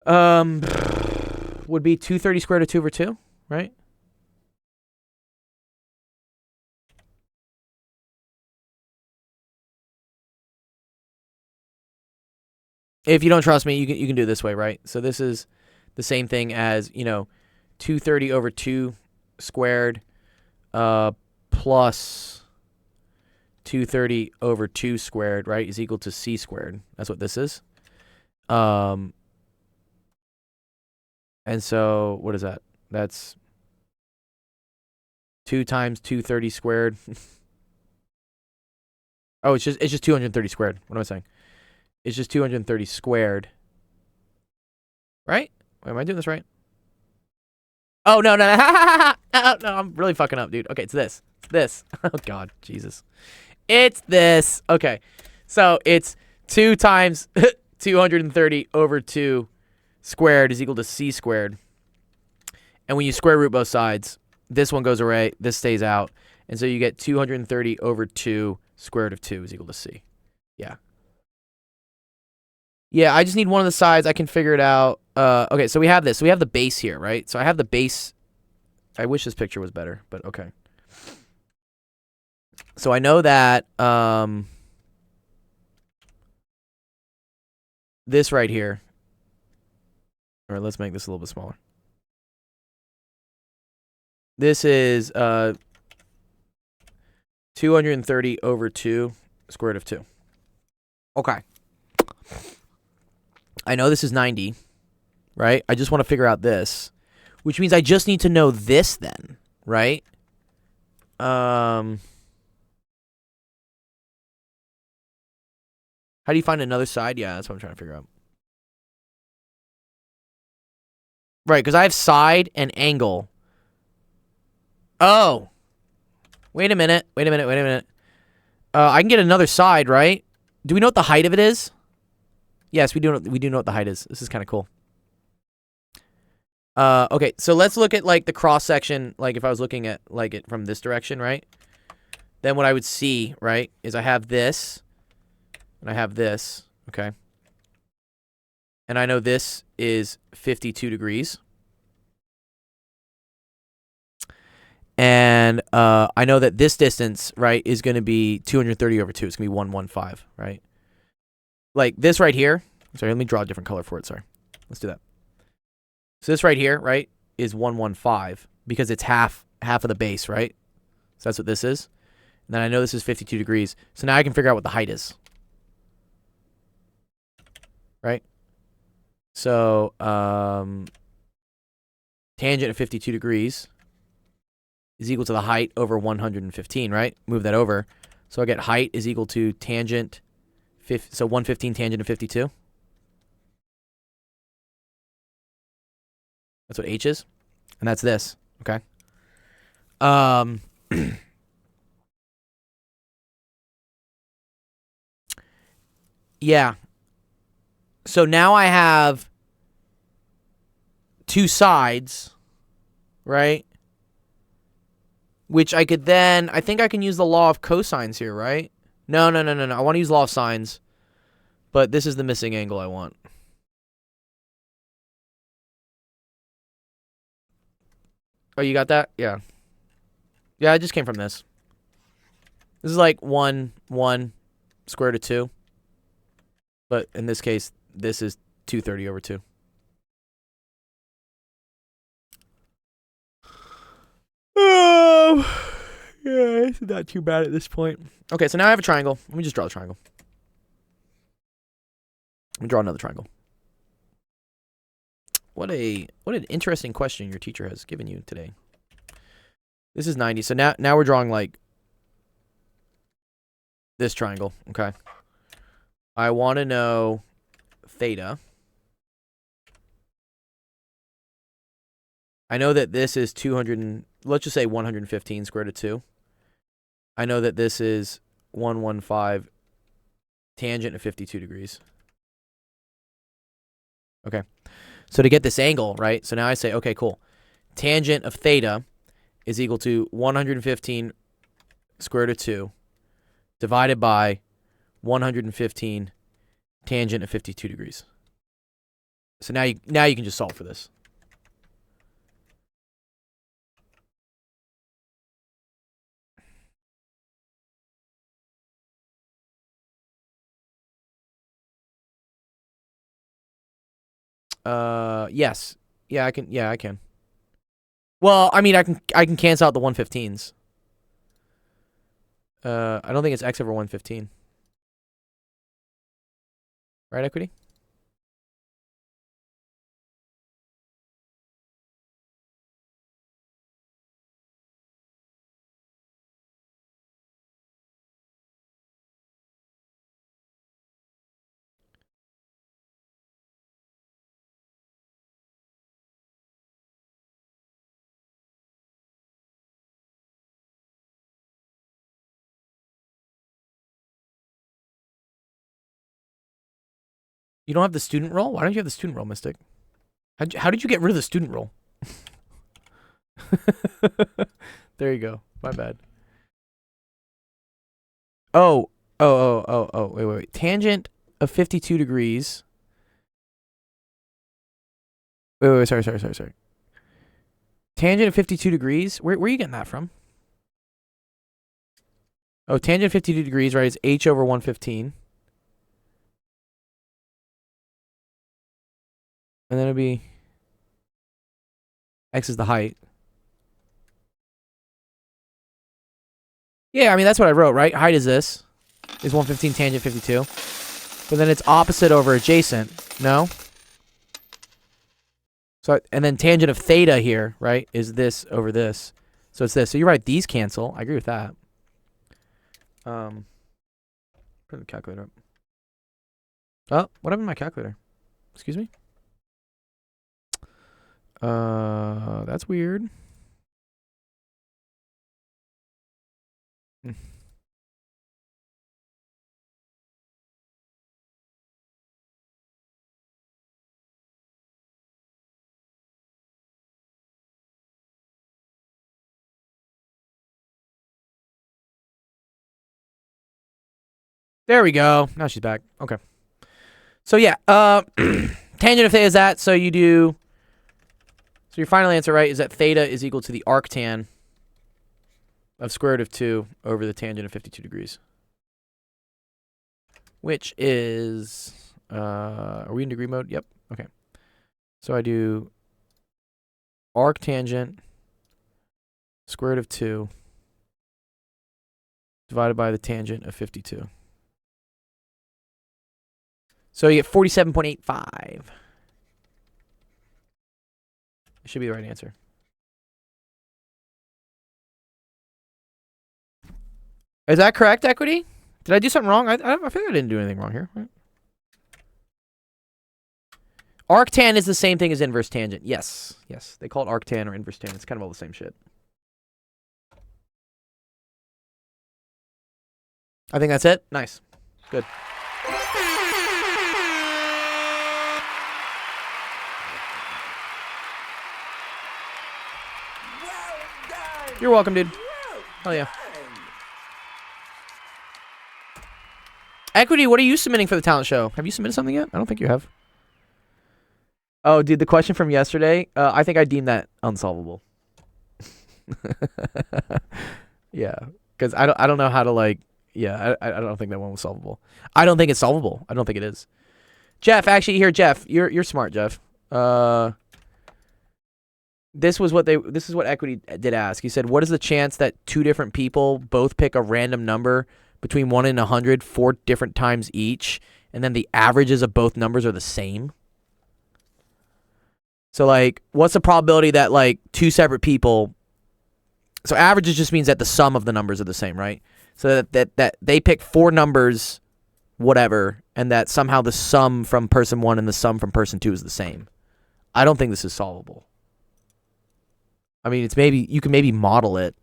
Would be 230 squared or 2 over 2, right? If you don't trust me, you can do it this way, right? So this is the same thing as, 230 over 2 squared plus 230 over 2 squared, right, is equal to c squared. That's what this is. And so what is that? That's 2 times 230 squared. Oh, it's just 230 squared. What am I saying? It's just 230 squared. Right? Wait, am I doing this right? Oh, no. No, I'm really fucking up, dude. Okay, it's this. It's this. Oh, God. Jesus. It's this. Okay. So it's 2 times 230 over 2 squared is equal to c squared. And when you square root both sides, this one goes away, this stays out. And so you get 230 over 2 square root of 2 is equal to c. Yeah. Yeah, I just need one of the sides. I can figure it out. Okay, so we have this. So we have the base here, right? So I have the base. I wish this picture was better, but okay. So I know that this right here. All right, let's make this a little bit smaller. This is 230 over 2 square root of 2. Okay. I know this is 90, right? I just want to figure out this, which means I just need to know this then, right? How do you find another side? Yeah, that's what I'm trying to figure out. Right, because I have side and angle. Oh. Wait a minute. I can get another side, right? Do we know what the height of it is? Yes, we do know what the height is. This is kind of cool. Okay, so let's look at like the cross section. Like if I was looking at like it from this direction, right? Then what I would see, right, is I have this, and I have this. Okay. And I know this is 52 degrees. And I know that this distance, right, is going to be 230 over 2. It's going to be 115, right? Like this right here. Sorry, let me draw a different color for it. Sorry. Let's do that. So this right here, right, is 115 because it's half of the base, right? So that's what this is. And then I know this is 52 degrees. So now I can figure out what the height is. Right? So tangent of 52 degrees is equal to the height over 115, right? Move that over. So I get height is equal to tangent, so 115 tangent of 52. That's what h is. And that's this, okay? Yeah. So now I have two sides, right? Which I could then, I think I can use the law of cosines here, right? No. I want to use law of sines. But this is the missing angle I want. Oh, you got that? Yeah. Yeah, it just came from this. This is like 1 square root of 2. But in this case, this is 230 over 2. Oh, yeah, it's not too bad at this point. Okay, so now I have a triangle. Let me just draw the triangle. Let me draw another triangle. What an interesting question your teacher has given you today. This is 90. So now we're drawing like this triangle, okay? I want to know theta. I know that this is 200, let's just say 115 square root of 2. I know that this is 115 tangent of 52 degrees. Okay. So to get this angle, right? So now I say, okay, cool. Tangent of theta is equal to 115 square root of 2 divided by 115 tangent of 52 degrees. So now you can just solve for this. Yes. Yeah, I can. Well, I mean, I can cancel out the 115s. I don't think it's x over 115. Right, Equity? You don't have the student role? Why don't you have the student role, Mystic? How did you get rid of the student role? There you go. My bad. Oh. Wait. Tangent of 52 degrees. Wait. Sorry. Tangent of 52 degrees? Where are you getting that from? Oh, tangent of 52 degrees, right, is h over 115. And then it'll be x is the height. Yeah, I mean, that's what I wrote, right? Height is this. Is 115 tangent 52. But then it's opposite over adjacent. No? So, and then tangent of theta here, right, is this over this. So it's this. So you're right, these cancel. I agree with that. Put the calculator up. Oh, what happened to my calculator? Excuse me? That's weird. There we go. Now she's back. Okay. So yeah, tangent of theta is that. So you do. So your final answer, right, is that theta is equal to the arctan of square root of 2 over the tangent of 52 degrees. Which is, are we in degree mode? Yep. Okay. So I do arctangent square root of 2 divided by the tangent of 52. So you get 47.85. It should be the right answer. Is that correct, Equity? Did I do something wrong? I feel like I didn't do anything wrong here. Right? Arctan is the same thing as inverse tangent. Yes. Yes. They call it arctan or inverse tangent. It's kind of all the same shit. I think that's it. Nice. Good. You're welcome, dude. Hell yeah. Equity, what are you submitting for the talent show? Have you submitted something yet? I don't think you have. Oh, dude, the question from yesterday, I think I deemed that unsolvable. Yeah, because I don't know how to, like, yeah, I don't think that one was solvable. I don't think it's solvable. I don't think it is. Jeff, actually, here, Jeff, you're smart, Jeff. This is what Equity did ask. He said, what is the chance that two different people both pick a random number between 1 and 100 4 different times each, and then the averages of both numbers are the same? So, like, what's the probability that, like, two separate people... So averages just means that the sum of the numbers are the same, right? So that they pick 4 numbers, whatever, and that somehow the sum from person 1 and the sum from person 2 is the same. I don't think this is solvable. I mean, it's maybe... You can maybe model it.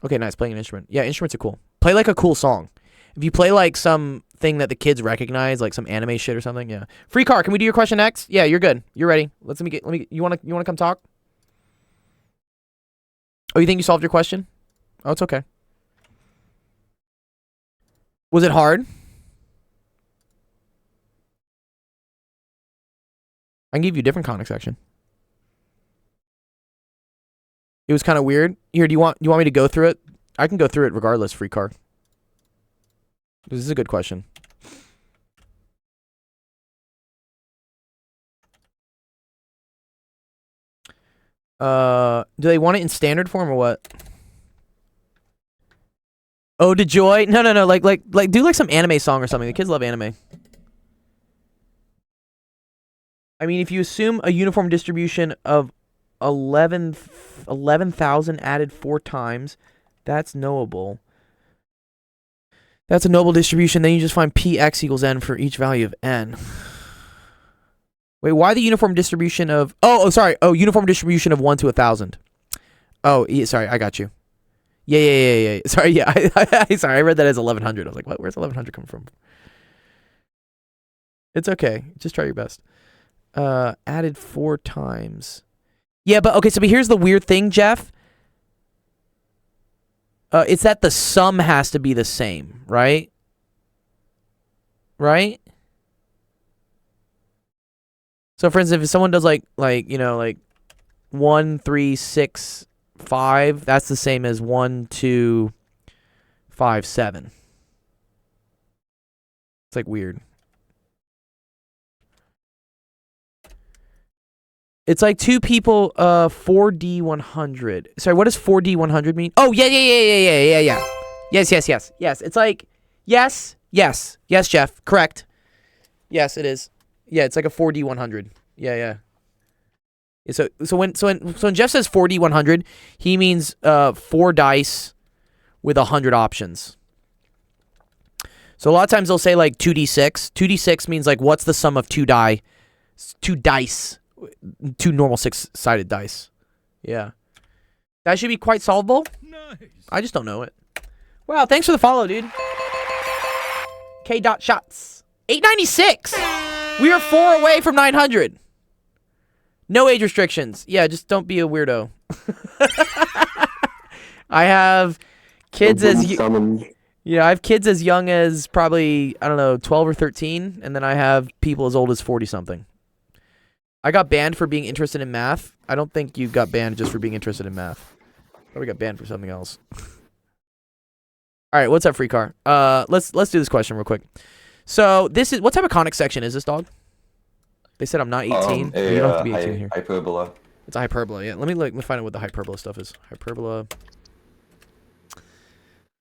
Okay, nice. Playing an instrument. Yeah, instruments are cool. Play, like, a cool song. If you play, like, some thing that the kids recognize, like some anime shit or something, yeah. Free car, can we do your question next? Yeah, you're good. You're ready. Let me you wanna come talk? Oh, you think you solved your question? Oh, it's okay. Was it hard? I can give you a different conic section. It was kind of weird. Here, do you want me to go through it? I can go through it regardless, free car. This is a good question. Do they want it in standard form or what? Oh, to Joy? No. Like do like some anime song or something. The kids love anime. I mean, if you assume a uniform distribution of 11,000 added 4 times, that's knowable. That's a knowable distribution. Then you just find Px equals n for each value of n. Wait, why the uniform distribution of... sorry. Oh, uniform distribution of 1 to 1,000. Oh, yeah, sorry. I got you. Yeah. Sorry, yeah. Sorry, I read that as 1,100. I was like, what? Where's 1,100 come from? It's okay. Just try your best. Added 4 times. Yeah, but okay, so but here's the weird thing, Jeff. It's that the sum has to be the same, right? Right? So, for instance, if someone does like 1, 3, 6, 5, that's the same as 1, 2, 5, 7. It's like weird. It's like two people, 4D100. Sorry, what does 4D100 mean? Oh, yeah. Yes. It's like, yes, Jeff, correct. Yes, it is. Yeah, it's like a 4D100. Yeah. So when Jeff says 4D100, he means 4 dice with 100 options. So a lot of times they'll say like 2D6. 2D6 means like what's the sum of 2 dice, 2 normal 6-sided dice. Yeah. That should be quite solvable. Nice. I just don't know it. Wow, thanks for the follow, dude. K.shots. 896. We are 4 away from 900. No age restrictions. Yeah, just don't be a weirdo. I have kids I have kids as young as probably, I don't know, 12 or 13, and then I have people as old as 40 something. I got banned for being interested in math. I don't think you got banned just for being interested in math. Probably got banned for something else. All right, what's up, free car? Let's do this question real quick. So this is, what type of conic section is this, dog? They said I'm not 18. You don't have to be 18 here. Hyperbola. It's a hyperbola. Yeah, let me find out what the hyperbola stuff is. Hyperbola.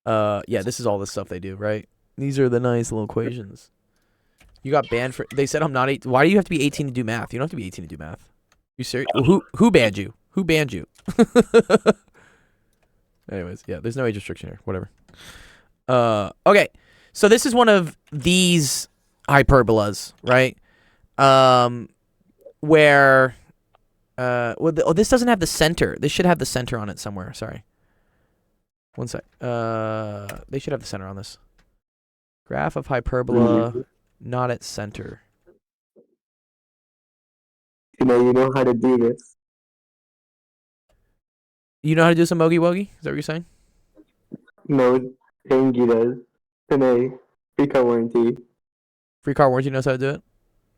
Yeah, this is all the stuff they do, right? These are the nice little equations. You got banned for. They said I'm not 18. Why do you have to be 18 to do math? You don't have to be 18 to do math. You serious? Who banned you? Who banned you? Anyways, yeah, there's no age restriction here. Whatever. Okay, so this is one of these hyperbolas, right? Where, well, this doesn't have the center. This should have the center on it somewhere. Sorry. One sec. They should have the center on this. Graph of hyperbola, not at center. You know how to do this. You know how to do some Mogi Wogi? Is that what you're saying? No, Tengi does. Today, free car warranty. Free car warranty knows how to do it?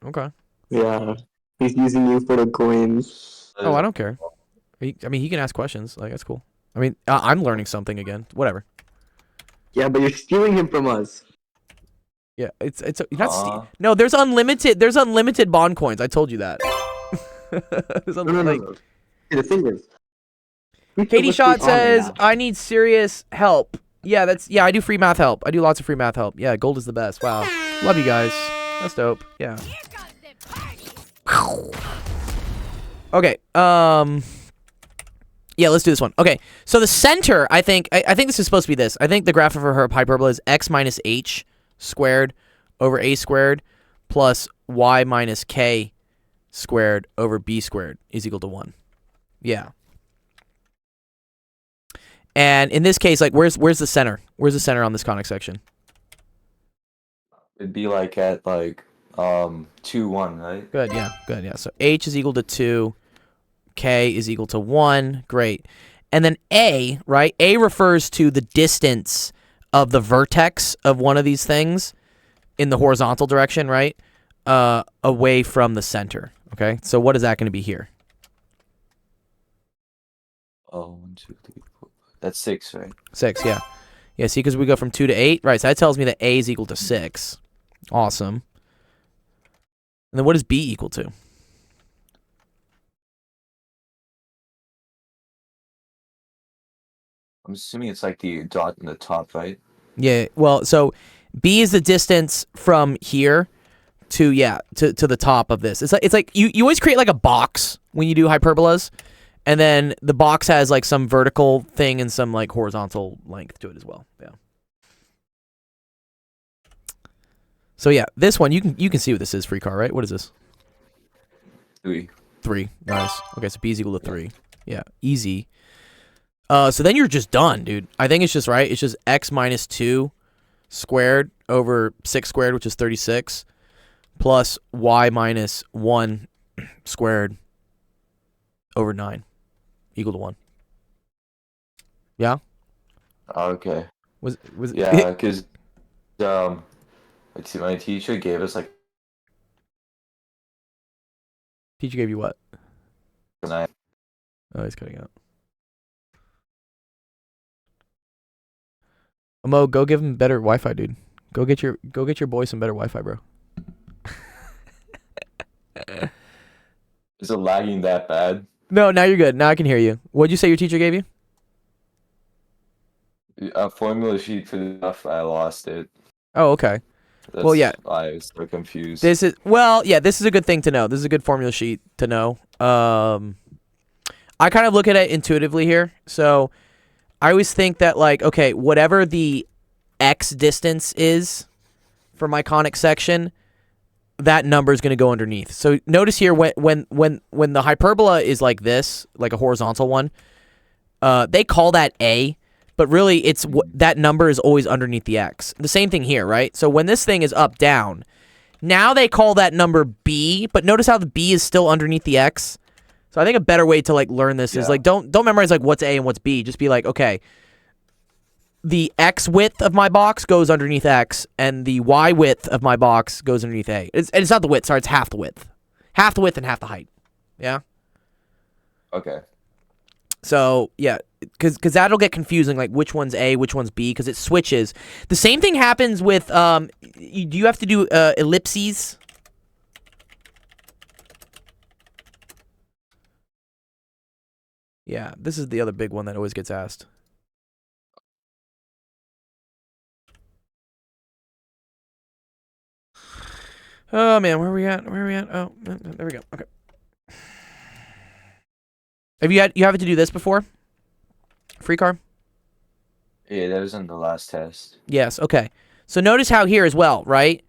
Okay. Yeah, he's using you for the coins. Oh, I don't care. I mean, he can ask questions. Like, that's cool. I mean, I'm learning something again. Whatever. Yeah, but you're stealing him from us. Yeah, it's you're not no. There's unlimited bond coins. I told you that. No. The thing is, Katie Shot says, "I need serious help." Yeah, I do free math help. I do lots of free math help. Yeah, gold is the best. Wow, love you guys. That's dope. Yeah. Okay. Yeah, let's do this one. Okay, so the center, I think this is supposed to be this. I think the graph of her hyperbola is x minus h squared over a squared plus y minus k squared over b squared is equal to 1. Yeah. And in this case, like, where's the center? Where's the center on this conic section? It'd be like at like 2, 1, right? Good, yeah, good, yeah. So h is equal to 2, k is equal to 1. Great. And then a, right? A refers to the distance of the vertex of one of these things in the horizontal direction, right? Away from the center. Okay, so what is that going to be here? Oh, 1, 2, 3, 4. That's 6, right? 6, yeah. Yeah, see, because we go from 2 to 8. Right, so that tells me that a is equal to 6. Awesome. And then what is b equal to? I'm assuming it's like the dot in the top, right? Yeah, well, so b is the distance from here to the top of this. It's like you always create like a box when you do hyperbolas, and then the box has like some vertical thing and some like horizontal length to it as well. Yeah. So yeah, this one you can see what this is, free car, right? What is this? 3. 3. Nice. Okay, so b is equal to 3. Yeah, easy. So then you're just done, dude. I think it's just right. It's just x minus 2 squared over 6 squared, which is 36, plus y minus 1 squared over 9 equal to 1. Yeah? Okay. Was yeah, because my teacher gave us like. Teacher gave you what? Tonight. Oh, he's cutting out. Mo, go give him better Wi-Fi, dude. Go get your boy some better Wi-Fi, bro. Is it lagging that bad? No, now you're good. Now I can hear you. What'd you say your teacher gave you? A formula sheet for the stuff. I lost it. Oh, okay. Well, yeah. I was so confused. This is a good thing to know. This is a good formula sheet to know. I kind of look at it intuitively here. So I always think that, like, okay, whatever the x distance is for my conic section, that number is going to go underneath. So notice here when the hyperbola is like this, like a horizontal one, they call that a, but really it's that number is always underneath the x. The same thing here, right? So when this thing is up down, now they call that number b, but notice how the b is still underneath the x. So I think a better way to like learn this is like don't memorize like what's a and what's b. Just be like, okay, the X width of my box goes underneath X, and the Y width of my box goes underneath A. It's not the width, sorry, it's half the width. Half the width and half the height. Yeah? Okay. So, yeah, because that'll get confusing, like which one's A, which one's B, because it switches. The same thing happens with, do you have to do ellipses? Yeah, this is the other big one that always gets asked. Oh, man, where are we at? Where are we at? Oh, there we go. Okay. You haven't to do this before? Free car? Yeah, that was in the last test. Yes, okay. So notice how here as well, right?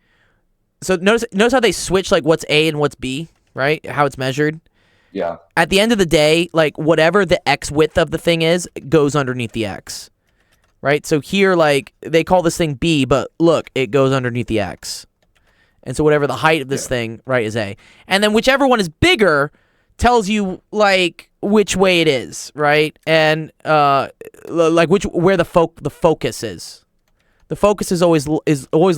So notice how they switch like what's A and what's B, right? How it's measured. Yeah. At the end of the day, like whatever the X width of the thing is, goes underneath the X. Right? So here, like, they call this thing B, but look, it goes underneath the X. And so whatever the height of this thing, right, is A. And then whichever one is bigger tells you, like, which way it is, right? And, like, where the focus is. The focus is always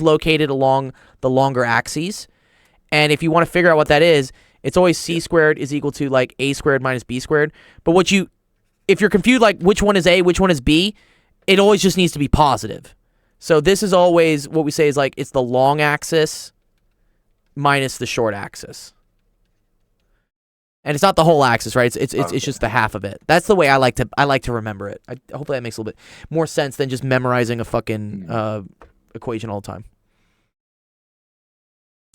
located along the longer axes. And if you want to figure out what that is, it's always C squared is equal to, like, A squared minus B squared. But if you're confused, like, which one is A, which one is B, it always just needs to be positive. So this is always, what we say is, like, it's the long axis minus the short axis. And it's not the whole axis, right? It's just the half of it. That's the way I like to remember it. Hopefully that makes a little bit more sense than just memorizing a fucking equation all the time.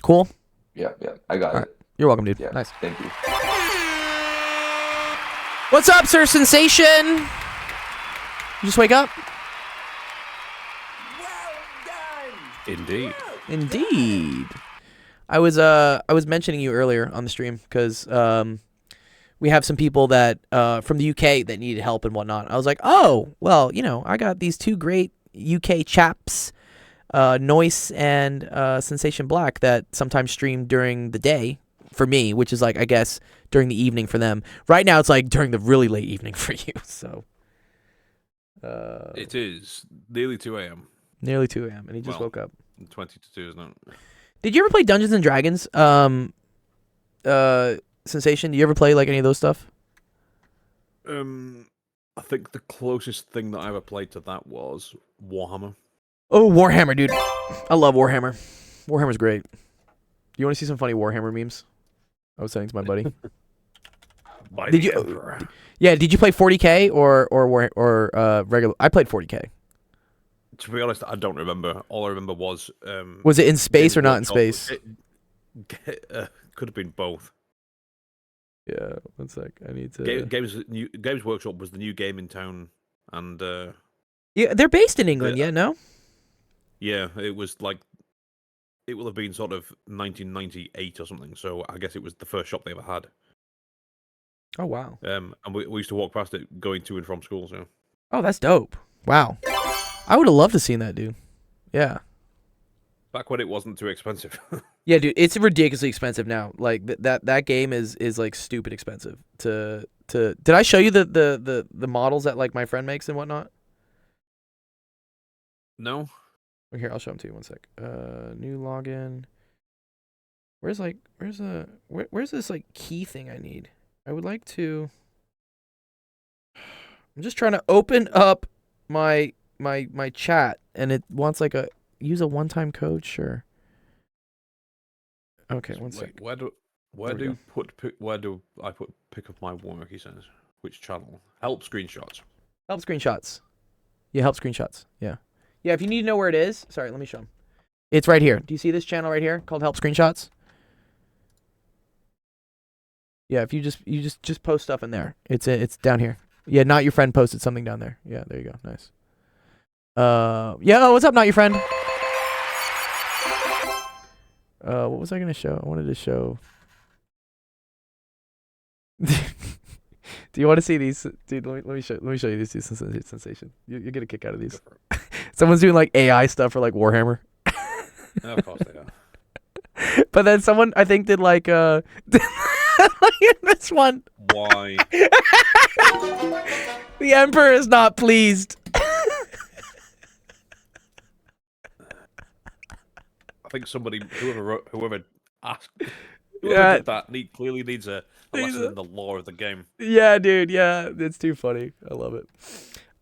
Cool? Yeah, I got it. You're welcome, dude. Yeah, nice. Thank you. What's up, Sir Sensation? You just wake up? Indeed. I was mentioning you earlier on the stream because we have some people that from the UK that needed help and whatnot. I was like, oh, well, I got these two great UK chaps, Noise and Sensation Black, that sometimes stream during the day for me, which is like, I guess, during the evening for them. Right now, it's like during the really late evening for you. So it is nearly 2 a.m. Nearly 2 a.m. and he just woke up. 20 to 2, isn't it? Did you ever play Dungeons and Dragons? Sensation, do you ever play like any of those stuff? I think the closest thing that I ever played to that was Warhammer. Oh, Warhammer, dude. I love Warhammer. Warhammer's great. You want to see some funny Warhammer memes? I was sending to my buddy. Did you? Yeah, did you play 40K or regular? I played 40K. To be honest, I don't remember. All I remember was it in space or not in space? Could have been both. Yeah, one sec. I need to. Games Workshop was the new game in town, and yeah, they're based in England. Yeah, no. Yeah, it was like it will have been sort of 1998 or something. So I guess it was the first shop they ever had. Oh wow. And we used to walk past it going to and from school. So. Oh, that's dope. Wow. I would have loved to seen that, dude. Yeah. Back when it wasn't too expensive. Yeah, dude, it's ridiculously expensive now. Like that game is like stupid expensive. Did I show you the models that like my friend makes and whatnot? No. Here, I'll show them to you. One sec. New login. Where's this like key thing I need? I would like to. I'm just trying to open up my chat, and it wants like use a one-time code. Sure. Okay, one sec. Where do I put pick up my work? He says. Which channel? Help screenshots. Help screenshots. Yeah, help screenshots. Yeah. Yeah, if you need to know where it is, sorry, let me show them. It's right here. Do you see this channel right here called Help Screenshots? Yeah, if you just post stuff in there. It's down here. Yeah, Not Your Friend posted something down there. Yeah, there you go. Nice. Yeah, what's up, Not Your Friend? What was I gonna show? I wanted to show. Do you want to see these, dude? Let me show you these two Sensation. You get a kick out of these. Someone's doing like AI stuff for like Warhammer. No, of course they are. But then someone I think did like look at this one. Why? The Emperor is not pleased. think somebody, whoever asked, Yeah. did that clearly needs a lesson in the law of the game. Yeah, dude. Yeah, it's too funny. I love it.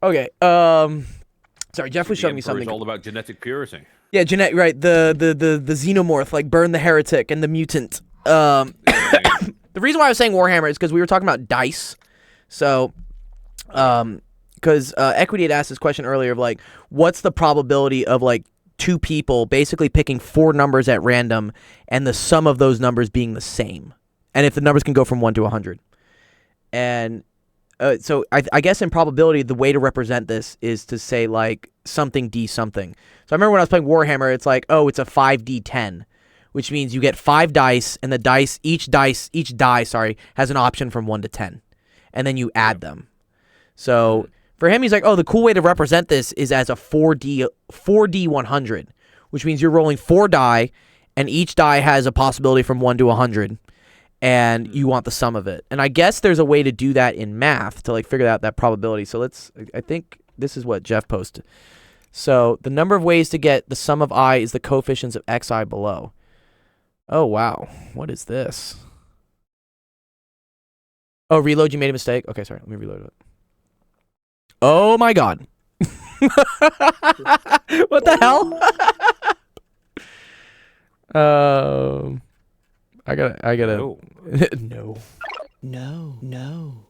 Okay. Sorry, Jeff was showing me something. It's all about genetic purity. Yeah, right. The xenomorph, like Burn the Heretic and the mutant. The reason why I was saying Warhammer is because we were talking about dice. So, because Equity had asked this question earlier of like, what's the probability of like two people basically picking 4 numbers at random and the sum of those numbers being the same, and if the numbers can go from 1 to 100. And so I guess in probability, the way to represent this is to say like something D something. So I remember when I was playing Warhammer, it's like, oh, it's a 5d10, which means you get 5 dice, and the each die has an option from 1 to 10, and then you add them. So for him, he's like, oh, the cool way to represent this is as a 4D100, which means you're rolling 4 die, and each die has a possibility from 1 to 100. And you want the sum of it. And I guess there's a way to do that in math to like figure out that probability. So I think this is what Jeff posted. So the number of ways to get the sum of I is the coefficients of xi below. Oh, wow. What is this? Oh, reload, you made a mistake. Okay, sorry. Let me reload it. Oh my God. What the hell? I gotta. No.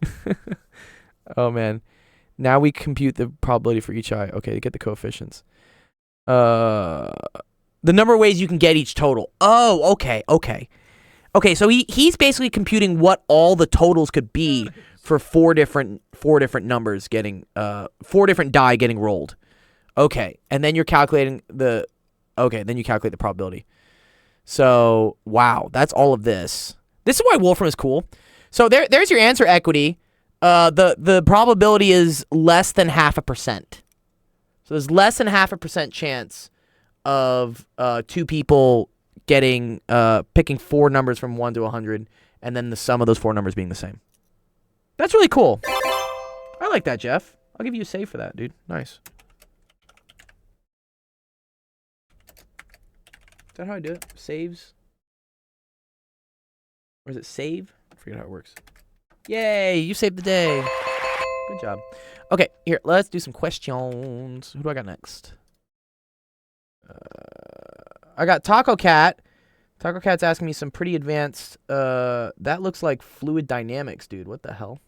Oh man. Now we compute the probability for each eye. Okay, to get the coefficients. The number of ways you can get each total. Oh, okay. Okay, so he's basically computing what all the totals could be for 4 different numbers getting 4 different die getting rolled. Okay, and then you're calculating the probability. So, wow, that's all of this. This is why Wolfram is cool. So there's your answer, Equity. The probability is less than 0.5%. So there's less than 0.5% chance of 2 people getting picking 4 numbers from 1 to 100, and then the sum of those 4 numbers being the same. That's really cool. I like that, Jeff. I'll give you a save for that, dude. Nice. Is that how I do it? Saves? Or is it save? I forget how it works. Yay, you saved the day. Good job. Okay, here, let's do some questions. Who do I got next? I got Taco Cat. Taco Cat's asking me some pretty advanced, that looks like fluid dynamics, dude. What the hell?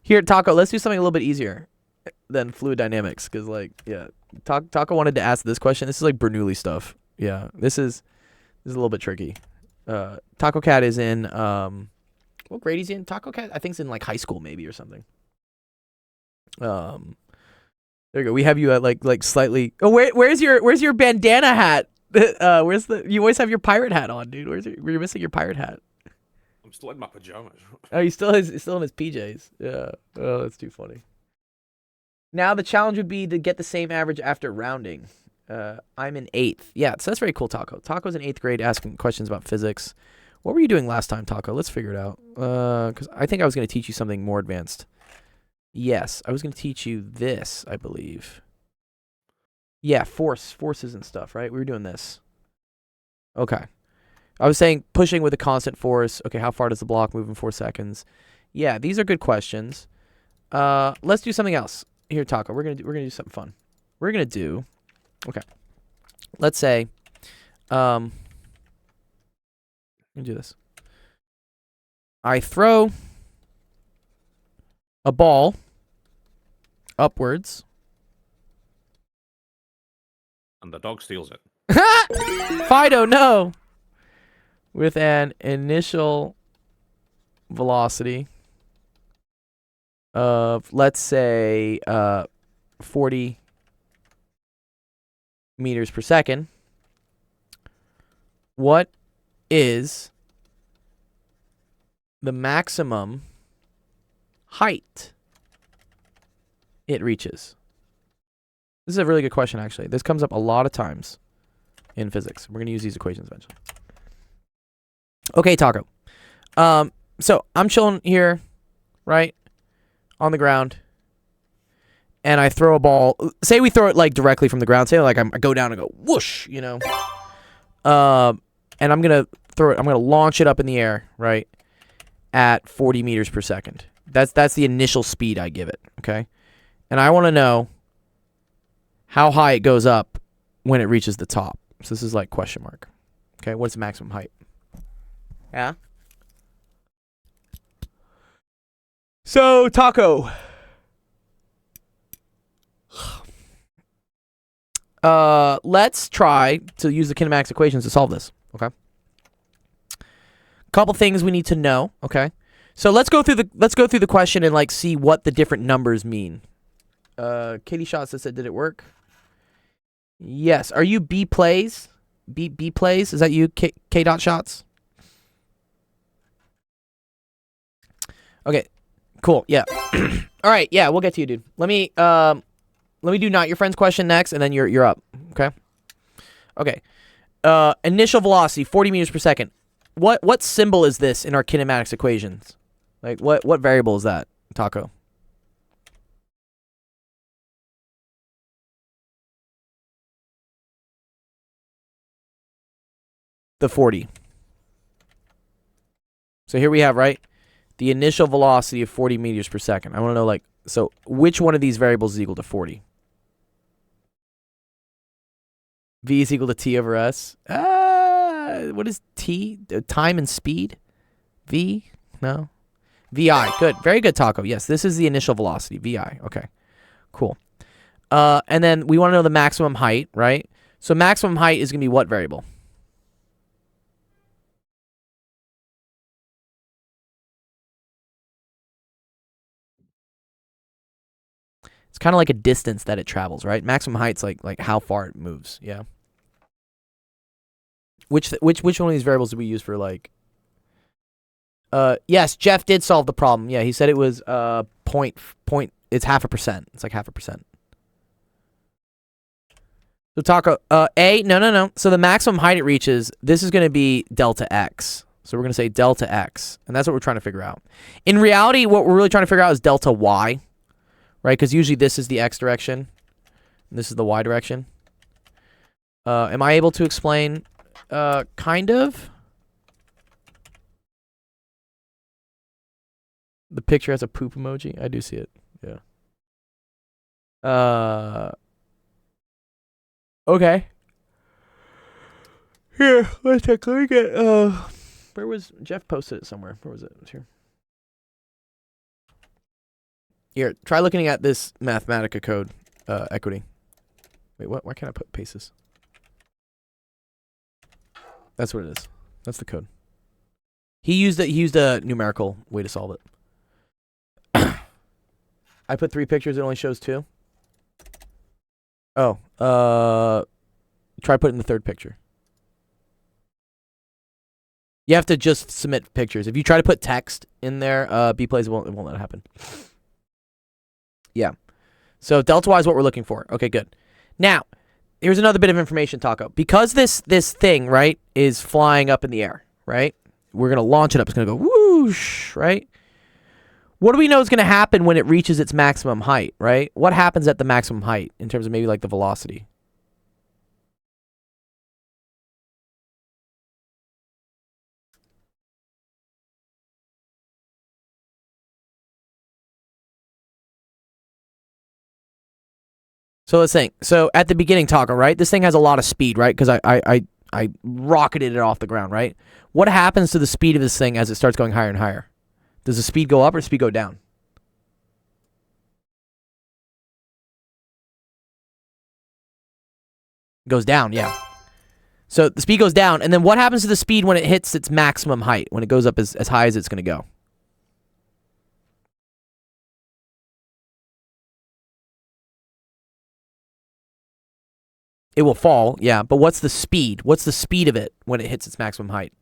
Here, Taco, let's do something a little bit easier than fluid dynamics, because like, yeah, Taco wanted to ask this question. This is like Bernoulli stuff. Yeah, this is a little bit tricky. Taco Cat is in what grade he's in? Taco Cat I think is in like high school maybe or something. There you go. We have you at like slightly. Oh, where's your bandana hat? You always have your pirate hat on, dude. You're missing your pirate hat. I'm still in my pajamas. Oh, he's still in his PJs. Yeah. Oh, that's too funny. Now the challenge would be to get the same average after rounding. I'm in 8th. Yeah, so that's very cool, Taco. Taco's in 8th grade asking questions about physics. What were you doing last time, Taco? Let's figure it out. Because I think I was going to teach you something more advanced. Yes, I was going to teach you this, I believe. Yeah, forces and stuff, right? We were doing this. Okay. I was saying pushing with a constant force. Okay, how far does the block move in 4 seconds? Yeah, these are good questions. Let's do something else. Here, Taco, we're gonna do something fun. We're gonna do. Okay. Let's say, I'm gonna do this. I throw a ball upwards. And the dog steals it. Fido, no. With an initial velocity of, let's say, 40 meters per second. What is the maximum height it reaches? This is a really good question, actually. This comes up a lot of times in physics. We're going to use these equations eventually. Okay, Taco. So I'm chilling here, right, on the ground, and I throw a ball. Say we throw it like directly from the ground. Say like I go down and go whoosh, you know. And I'm gonna throw it. I'm gonna launch it up in the air, right, at 40 meters per second. That's the initial speed I give it. Okay, and I want to know how high it goes up when it reaches the top. So this is like question mark. Okay, what's the maximum height? Yeah. So, Taco. Let's try to use the kinematics equations to solve this, okay? Couple things we need to know, okay? So let's go through the question and like see what the different numbers mean. Katie Shots said, did it work? Yes. Are you B plays? B plays? Is that you, K dot shots? Okay. Cool. Yeah. All right. Yeah, we'll get to you, dude. Let me do not your friend's question next, and then you're up. Okay. Okay. Initial velocity 40 meters per second. What symbol is this in our kinematics equations? Like what variable is that, Taco? The 40. So here we have, right, the initial velocity of 40 meters per second. I want to know, like, so which one of these variables is equal to 40? V is equal to T over S. What is T? Time and speed? V? No. VI. Good. Very good, Taco. Yes, this is the initial velocity. VI. Okay. Cool. And then we want to know the maximum height, right? So maximum height is going to be what variable? It's kind of like a distance that it travels, right? Maximum height's like how far it moves. Yeah. Which one of these variables do we use for like? Yes, Jeff did solve the problem. Yeah, he said it was point. It's 0.5%. It's like 0.5%. So Taco, no. So the maximum height it reaches, this is going to be delta x. So we're going to say delta x, and that's what we're trying to figure out. In reality, what we're really trying to figure out is delta y. Right, because usually this is the x direction, and this is the y direction. Am I able to explain? Kind of. The picture has a poop emoji. I do see it. Yeah. Okay. Here, let's take. Let me get. Where was Jeff? Posted it somewhere. Where was it? It was here. Here, try looking at this Mathematica code, equity. Wait, what? Why can't I put paces? That's what it is. That's the code. He used a numerical way to solve it. I put 3 pictures. It only shows 2. Oh, try putting the 3rd picture. You have to just submit pictures. If you try to put text in there, B plays it won't let it happen. Yeah. So delta y is what we're looking for. Okay, good. Now, here's another bit of information, Taco. Because this thing, right, is flying up in the air, right? We're going to launch it up. It's going to go whoosh, right? What do we know is going to happen when it reaches its maximum height, right? What happens at the maximum height in terms of maybe like the velocity? So let's think. So at the beginning, Taco, right? This thing has a lot of speed, right? Because I rocketed it off the ground, right? What happens to the speed of this thing as it starts going higher and higher? Does the speed go up or speed go down? It goes down, yeah. So the speed goes down, and then what happens to the speed when it hits its maximum height, when it goes up as high as it's going to go? It will fall, yeah, but what's the speed? What's the speed of it when it hits its maximum height?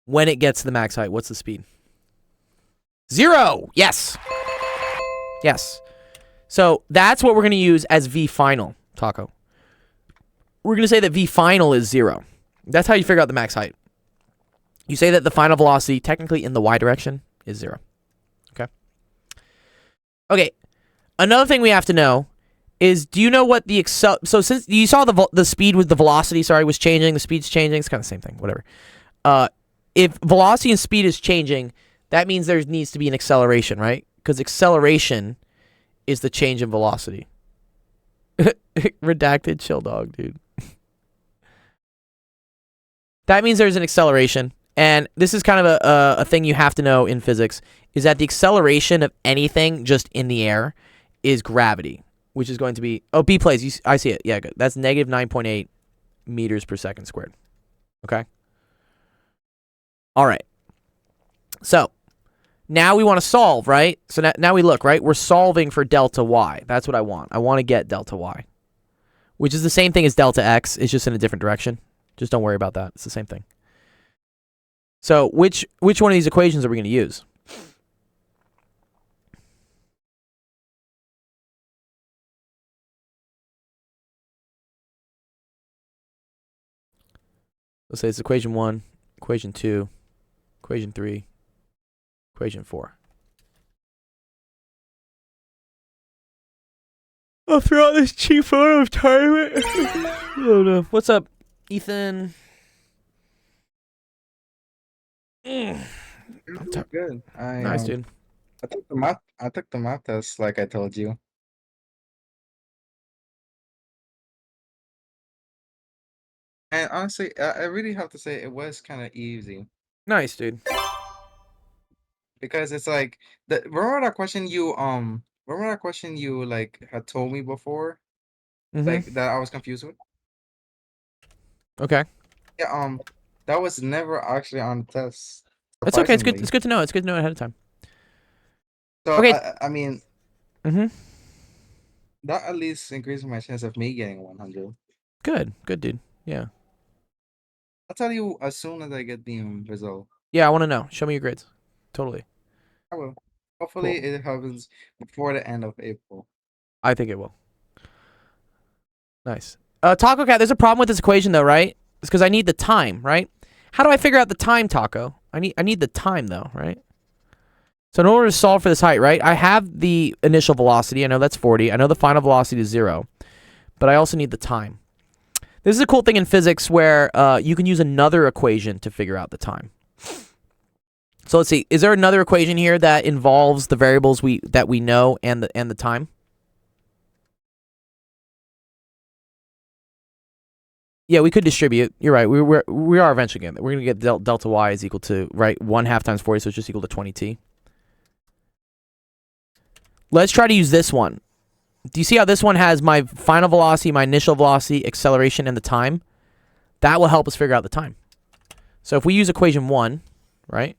When it gets to the max height, what's the speed? 0! Yes! Yes. So that's what we're going to use as V final, Taco. We're going to say that V final is 0. That's how you figure out the max height. You say that the final velocity, technically in the y direction, is 0. Okay? Okay. Another thing we have to know is, do you know what the so since you saw the speed with the velocity, sorry, was changing, the speed's changing, it's kind of the same thing, whatever. If velocity and speed is changing, that means there needs to be an acceleration, right? Because acceleration is the change in velocity. Redacted chill dog, dude. That means there's an acceleration, and this is kind of a thing you have to know in physics, is that the acceleration of anything just in the air is gravity, which is going to be, oh, B plays, I see it, yeah, good. That's negative 9.8 meters per second squared, okay? All right, so now we want to solve, right? So now we look, right? We're solving for delta y. That's what I want. I want to get delta y, which is the same thing as delta x. It's just in a different direction. Just don't worry about that. It's the same thing. So which one of these equations are we going to use? Let's say it's equation 1, equation 2, equation 3, equation 4. I'll throw out this cheap photo of time. Oh no. What's up, Ethan? Good. Nice, dude. I took the math test like I told you. And honestly, I really have to say it was kind of easy. Nice, dude. Because it's like remember that question you like had told me before? Like that I was confused with? Okay. Yeah, that was never actually on the test. It's okay. It's good. Surprisingly. It's good to know. It's good to know ahead of time. So Okay. I mean, Mhm. that at least increases my chance of me getting 100. Good. Good, dude. Yeah. I'll tell you as soon as I get the result. Yeah, I want to know. Show me your grades. Totally. I will. Hopefully it happens before the end of April. I think it will. Nice. Taco Cat, there's a problem with this equation though, right? It's because I need the time, right? How do I figure out the time, Taco? I need the time though, right? So in order to solve for this height, right? I have the initial velocity. I know that's 40. I know the final velocity is 0. But I also need the time. This is a cool thing in physics where you can use another equation to figure out the time. So let's see. Is there another equation here that involves the variables that we know and the time? Yeah, we could distribute. You're right. We are eventually getting there. We're going to get delta y is equal to, right, 1/2 times 40, so it's just equal to 20t. Let's try to use this one. Do you see how this one has my final velocity, my initial velocity, acceleration, and the time? That will help us figure out the time. So if we use equation 1, right,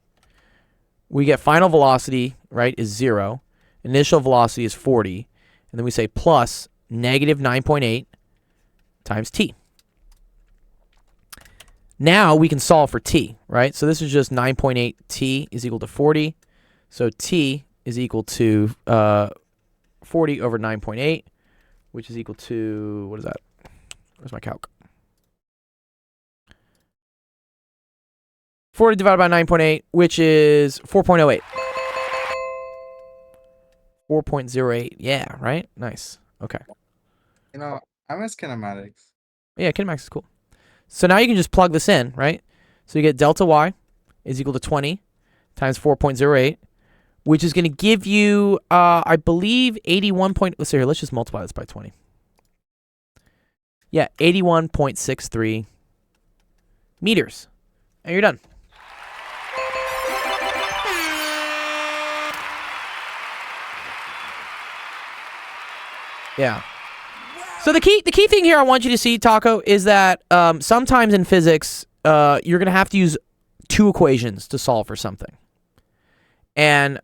we get final velocity, right, is 0. Initial velocity is 40. And then we say plus negative 9.8 times t. Now we can solve for t, right? So this is just 9.8 t is equal to 40. So t is equal to 40 over 9.8, which is equal to, what is that? Where's my calc? 40 divided by 9.8, which is 4.08. 4.08. Yeah, right? Nice. Okay. You know, I miss kinematics. Yeah, kinematics is cool. So now you can just plug this in, right? So you get delta y is equal to 20 times 4.08, which is going to give you, I believe, 81 point... Let's see here. Let's just multiply this by 20. Yeah, 81.63 meters. And you're done. Yeah. So the key thing here I want you to see, Taco, is that sometimes in physics, you're going to have to use 2 equations to solve for something. And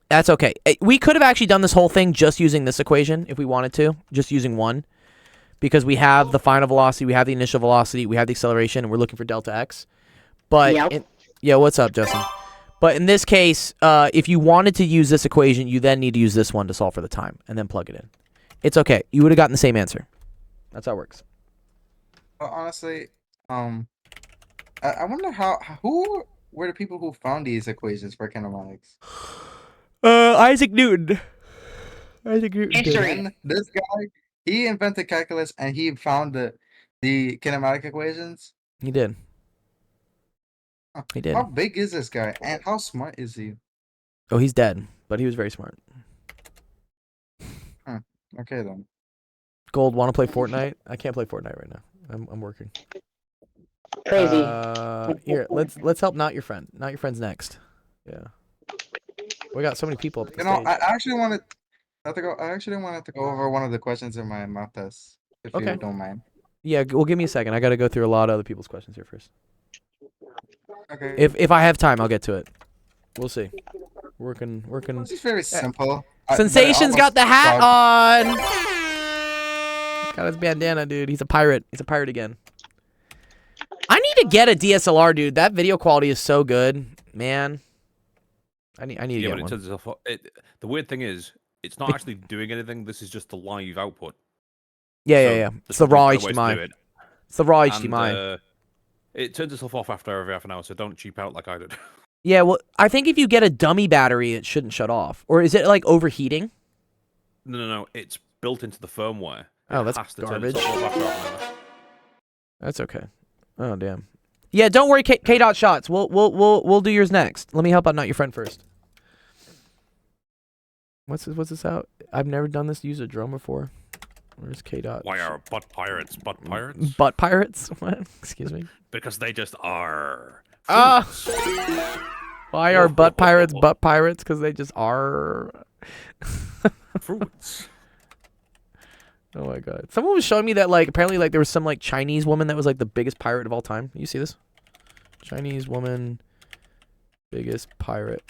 that's okay. We could have actually done this whole thing just using this equation if we wanted to, just using one. Because we have the final velocity, we have the initial velocity, we have the acceleration, and we're looking for delta x. But yeah, what's up, Justin? But in this case, if you wanted to use this equation, you then need to use this one to solve for the time, and then plug it in. It's okay. You would have gotten the same answer. That's how it works. Well, honestly, I wonder who were the people who found these equations for kinematics? Isaac Newton. Isaac Newton. History. And this guy, he invented calculus and he found the kinematic equations. He did. Huh. He did. How big is this guy and how smart is he? Oh, he's dead, but he was very smart. Okay then. Gold, want to play Fortnite? I can't play Fortnite right now. I'm working. Crazy. Here, let's help Not Your Friend. Not Your Friend's next. Yeah. We got so many people up at the You know, stage. I actually wanted to go over one of the questions in my math test, if Okay. you don't mind. Yeah, well, give me a second. I got to go through a lot of other people's questions here first. Okay. If I have time, I'll get to it. We'll see. Working. This is very simple. Sensation's got the hat on. He's got his bandana, dude. He's a pirate. He's a pirate again. I need to get a DSLR, dude. That video quality is so good, man. I need to Yeah, get but one. it turns itself. The weird thing is, it's not actually doing anything. This is just the live output. Yeah. It's the raw there's no way to do HDMI. it. It's the raw And, HDMI. it turns itself off after every half an hour, so don't cheap out like I did. Yeah, well, I think if you get a dummy battery, it shouldn't shut off. Or is it like overheating? No. It's built into the firmware. Oh, It that's has to turn garbage. itself off after half an hour. That's okay. Oh damn. Yeah, don't worry, K dot shots. We'll do yours next. Let me help out Not Your Friend first. What's this out? I've never done this. Use a drone before. Where's K dot? Why are butt pirates butt pirates? Butt pirates? What? Excuse me. Because they just are. Ah! Fools. Why are butt pirates butt pirates? Because they just are. Fruits. Oh my god. Someone was showing me that like apparently like there was some like Chinese woman that was like the biggest pirate of all time. You see this? Chinese woman, biggest pirate.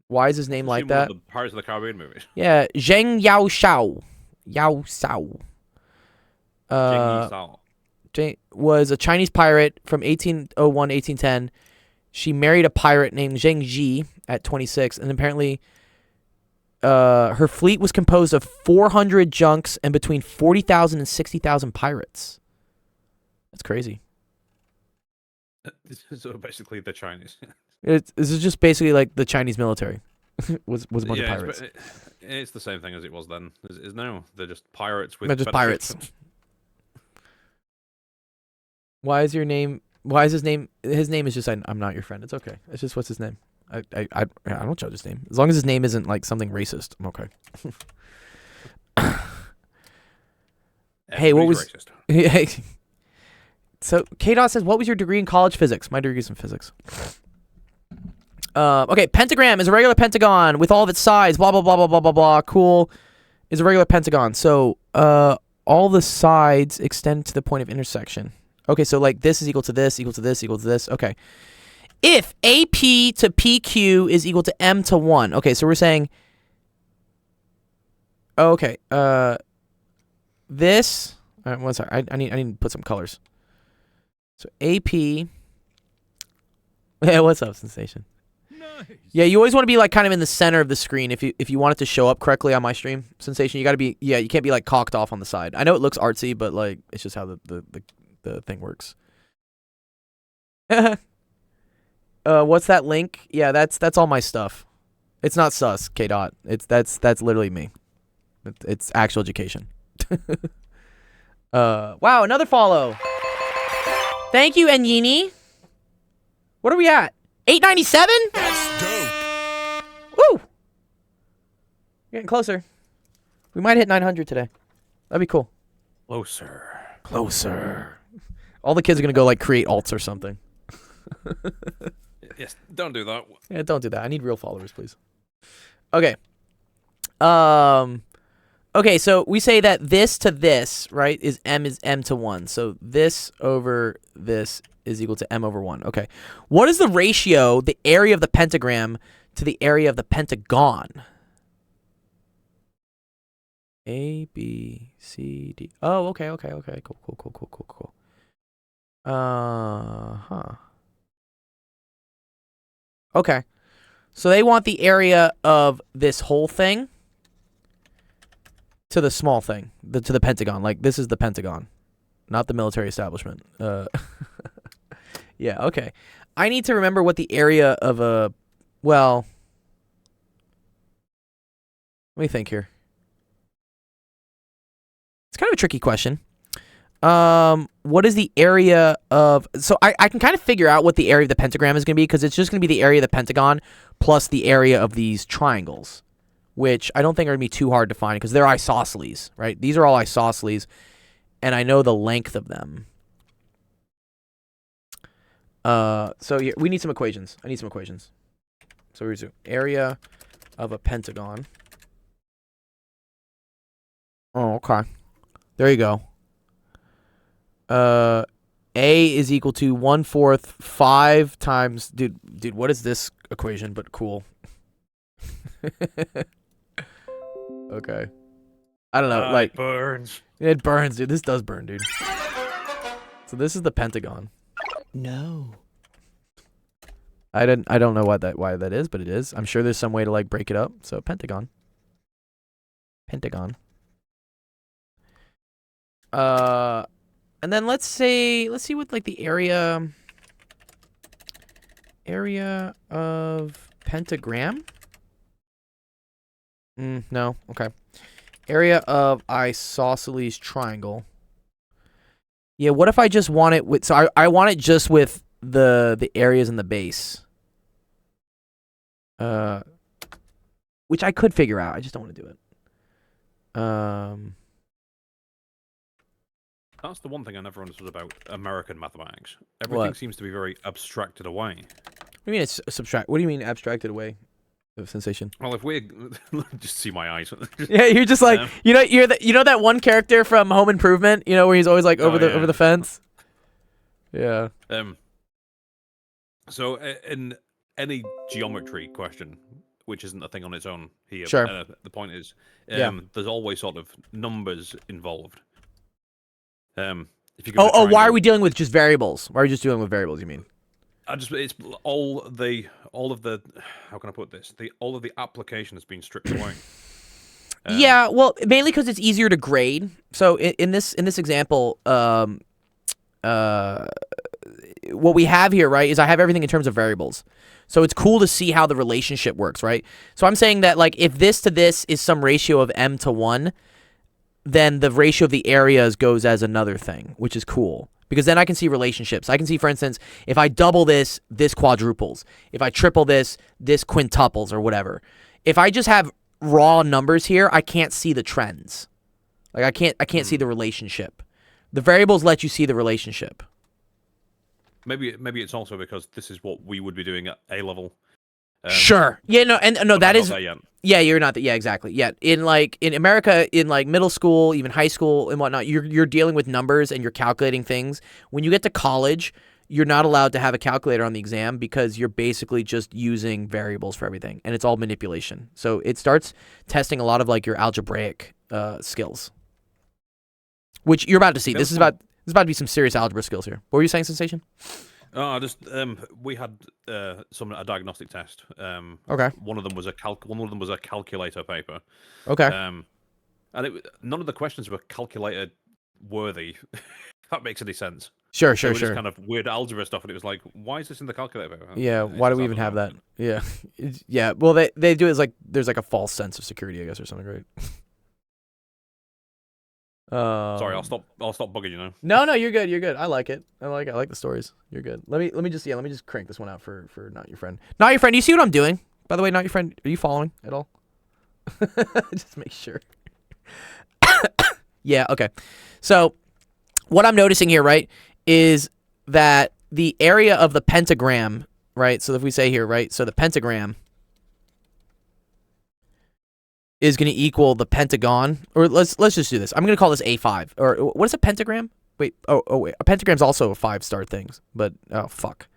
Why is his name like Seen one of that? The Pirates of the Caribbean movies. Yeah, Zheng Yao Shao. Yao Sao. Jing Yi Sao. Was a Chinese pirate from 1801 to 1810. She married a pirate named Zheng Ji at 26, and apparently her fleet was composed of 400 junks and between 40,000 and 60,000 pirates. That's crazy. So basically, the Chinese. This is just basically like the Chinese military was a bunch of pirates. It's the same thing as it was then. Is now they're just pirates with. They're just better pirates. ships. Why is your name? Why is his name? His name is just I'm Not Your Friend. It's okay. It's just what's his name. I don't judge his name as long as his name isn't like something racist. I'm okay. Hey, what was? Racist. So K-Dot says, what was your degree in college physics? My degree is in physics. Okay, pentagram is a regular pentagon with all of its sides. Blah blah blah blah blah blah blah. Cool, is a regular pentagon. So all the sides extend to the point of intersection. Okay, so like this is equal to this, equal to this, equal to this. Okay. If AP to PQ is equal to M to 1. Okay, so we're saying... Okay, this... All right, one second. I need to put some colors. So AP... Yeah, what's up, Sensation? Nice. Yeah, you always want to be like kind of in the center of the screen if you want it to show up correctly on my stream. Sensation, you got to be... Yeah, you can't be like cocked off on the side. I know it looks artsy, but like it's just how the thing works. What's that link? Yeah, that's all my stuff. It's not sus, K dot. That's literally me. It's actual education. Wow, another follow. Thank you, Enyini. What are we at? 897? That's dope. Woo! Getting closer. We might hit 900 today. That'd be cool. Closer. All the kids are gonna go like create alts or something. Yes, don't do that. Yeah, don't do that. I need real followers, please. Okay. Okay, so we say that this to this, right, is M to 1. So this over this is equal to M over 1. Okay. What is the ratio, the area of the pentagram to the area of the pentagon? A, B, C, D. Oh, okay. Cool. Huh. Okay. So they want the area of this whole thing to the small thing, to the pentagon. Like, this is the pentagon, not the military establishment. Yeah, okay. I need to remember what the area of a... Well... Let me think here. It's kind of a tricky question. What is the area of... So I can kind of figure out what the area of the pentagram is going to be, because it's just going to be the area of the pentagon plus the area of these triangles, which I don't think are going to be too hard to find because they're isosceles, right? These are all isosceles, and I know the length of them. So yeah, we need some equations. I need some equations. So here's the area of a pentagon. Oh, okay. There you go. A is equal to 1/4 5 times... Dude, what is this equation? But cool. Okay. I don't know, like... burns. It burns, dude. This does burn, dude. So this is the pentagon. No. I don't know why that is, but it is. I'm sure there's some way to like break it up. So pentagon. Pentagon. And then let's see what like the area of pentagram. No, okay. Area of isosceles triangle. Yeah, what if I just want it with... So I want it just with the areas in the base. Which I could figure out. I just don't want to do it. That's the one thing I never understood about American mathematics. Everything seems to be very abstracted away. What do you mean it's subtract? What do you mean abstracted away of sensation? Well, if we just see my eyes. Yeah, you're just like you know that one character from Home Improvement, you know, where he's always like over the fence. Yeah. So in any geometry question, which isn't a thing on its own here, sure. The point is, there's always sort of numbers involved. If you why are we dealing with just variables? Why are we just dealing with variables? You mean? It's all of the how can I put this? All of the application has been stripped away. Yeah, well, mainly because it's easier to grade. So in this example, what we have here, right, is I have everything in terms of variables. So it's cool to see how the relationship works, right? So I'm saying that like if this to this is some ratio of m to 1, then the ratio of the areas goes as another thing, which is cool. Because then I can see relationships. I can see, for instance, if I double this, this quadruples. If I triple this, this quintuples or whatever. If I just have raw numbers here, I can't see the trends. Like I can't see the relationship. The variables let you see the relationship. Maybe it's also because this is what we would be doing at A level. Sure. Yeah. No. And no. That is. Yeah, you're not. Yeah. Exactly. Yeah. In America, in like middle school, even high school and whatnot, you're dealing with numbers and you're calculating things. When you get to college, you're not allowed to have a calculator on the exam because you're basically just using variables for everything, and it's all manipulation. So it starts testing a lot of like your algebraic skills, which you're about to see. This is about to be some serious algebra skills here. What were you saying, Sensation? Oh, we had a diagnostic test. Okay. One of them was a calculator paper. Okay. And none of the questions were calculator worthy. If that makes any sense. Sure. Just kind of weird algebra stuff, and it was like, why is this in the calculator paper? Yeah. Why do we even have that? Yeah. Yeah. Well, they do it as like there's like a false sense of security, I guess, or something, right? Sorry, I'll stop bugging you now. No, you're good. I like it. I like the stories. You're good. Let me just crank this one out for Not Your Friend. Not Your Friend, do you see what I'm doing? By the way, Not Your Friend, are you following at all? Just make sure. Yeah, okay. So what I'm noticing here, right, is that the area of the pentagram, right? So if we say here, right, so the pentagram is going to equal the pentagon, or let's just do this. I'm going to call this A5, or what is a pentagram? Wait, wait, a pentagram's also a 5-star thing, but oh fuck.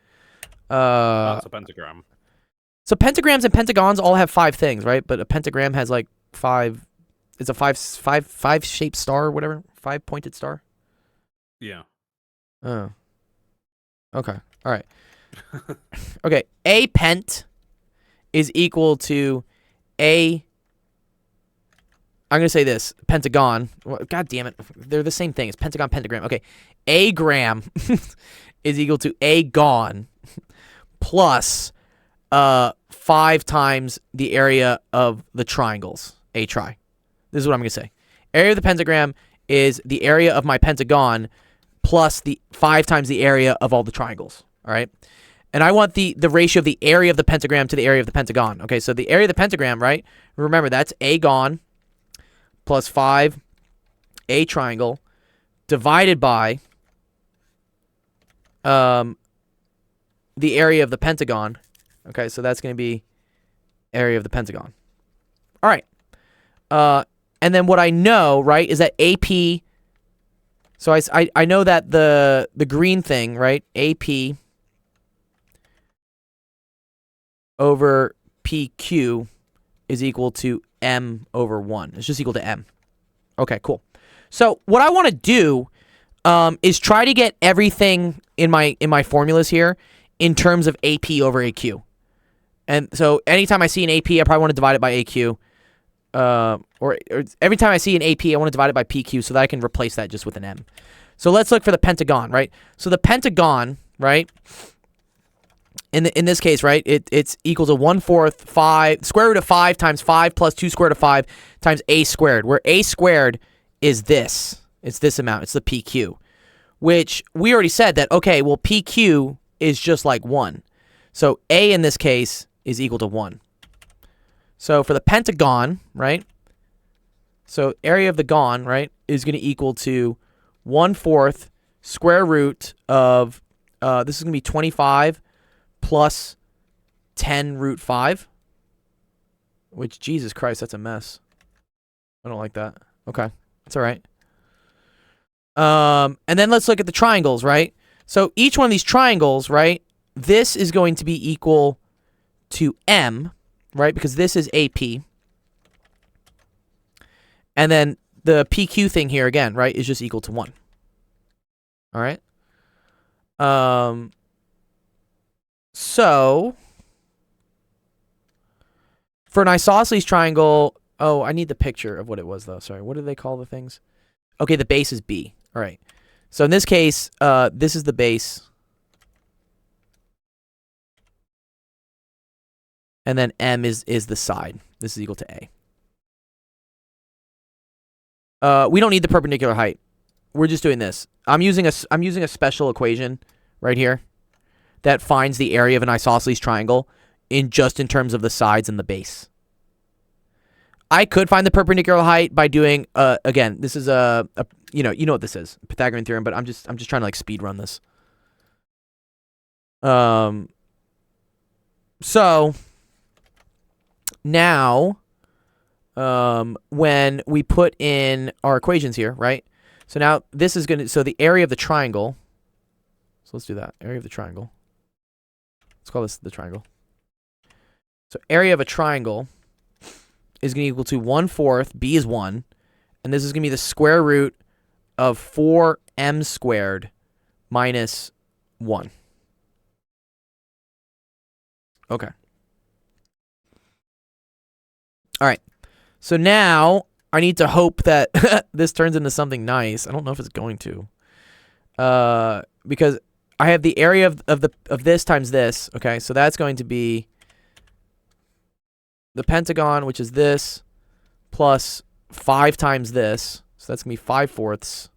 That's a pentagram. So pentagrams and pentagons all have 5 things, right? But a pentagram has like 5. It's a 5 shaped star, or whatever, 5 pointed star. Yeah. Oh. Okay. All right. Okay. A pent is equal to a. I'm going to say this. Pentagon. Well, God damn it. They're the same thing. It's pentagon, pentagram. Okay. A gram is equal to a gon plus 5 times the area of the triangles. A tri. This is what I'm going to say. Area of the pentagram is the area of my pentagon plus the 5 times the area of all the triangles. All right. And I want the ratio of the area of the pentagram to the area of the pentagon. Okay, so the area of the pentagram, right? Remember, that's agon plus 5 A triangle divided by the area of the pentagon. Okay, so that's going to be area of the pentagon. All right. And then what I know, right, is that AP. So I know that the green thing, right, AP over PQ is equal to M over 1. It's just equal to M. Okay, cool. So what I want to do is try to get everything in my formulas here in terms of AP over AQ. And so anytime I see an AP, I probably want to divide it by AQ. Or every time I see an AP, I want to divide it by PQ so that I can replace that just with an M. So let's look for the pentagon, right? So the pentagon, right, in this case, right, it's equal to 1/4 5 square root of 5 times 5 plus 2 square root of 5 times A squared, where A squared is this. It's this amount. It's the PQ, which we already said that, okay, well, PQ is just like 1. So A in this case is equal to 1. So for the pentagon, right, so area of the gon, right, is going to equal to 1/4 square root of, this is going to be 25 plus 10 root 5, which, Jesus Christ, that's a mess. I don't like that. Okay, that's all right. And then let's look at the triangles, right? So each one of these triangles, right, this is going to be equal to M, right, because this is AP. And then the PQ thing here, again, right, is just equal to 1. All right? So for an isosceles triangle, oh, I need the picture of what it was, though. Sorry, what do they call the things? Okay, the base is B. All right. So in this case, this is the base. And then M is the side. This is equal to A. We don't need the perpendicular height. We're just doing this. I'm using a special equation right here that finds the area of an isosceles triangle in terms of the sides and the base. I could find the perpendicular height by doing again, this is you know what this is, Pythagorean theorem, but I'm just trying to like speed run this. So now when we put in our equations here, right? So now this is so the area of the triangle, so let's do that. Area of the triangle. Let's call this the triangle. So area of a triangle is going to equal to 1/4, B is 1, and this is going to be the square root of 4M squared minus 1. Okay. All right. So now I need to hope that this turns into something nice. I don't know if it's going to. Because I have the area of this times this. Okay, so that's going to be the pentagon, which is this, plus 5 times this. So that's going to be 5/4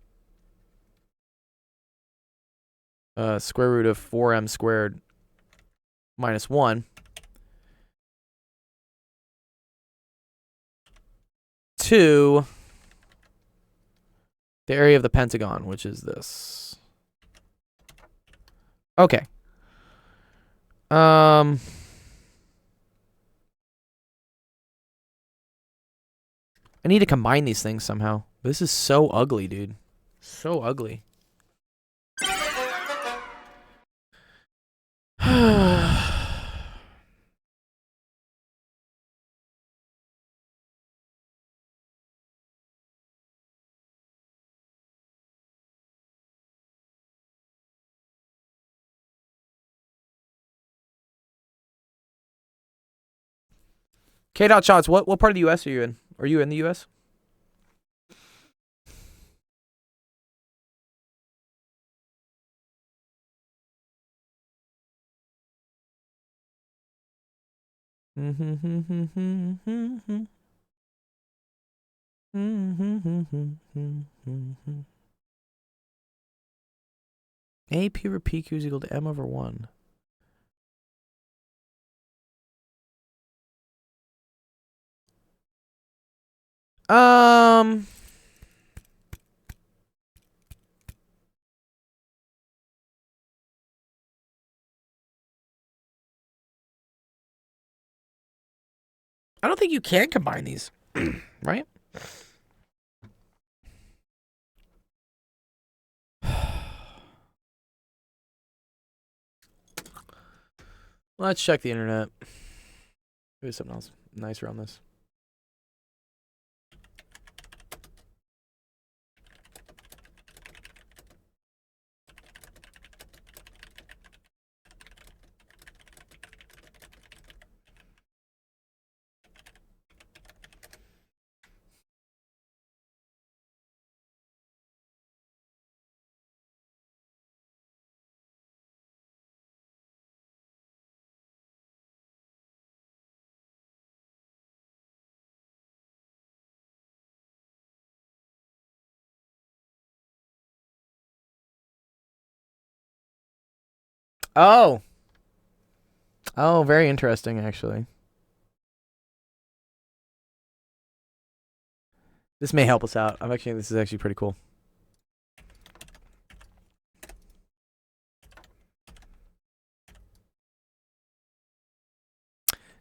square root of 4M squared minus 1. To the area of the pentagon, which is this. Okay. I need to combine these things somehow. This is so ugly, dude. So ugly. K-Dot Shots, what part of the US are you in? Are you in the US? A P over PQ is equal to M over 1. I don't think you can combine these, right? Let's check the internet. Maybe something else nicer on this. Oh. Oh, very interesting, actually. This may help us out. This is actually pretty cool.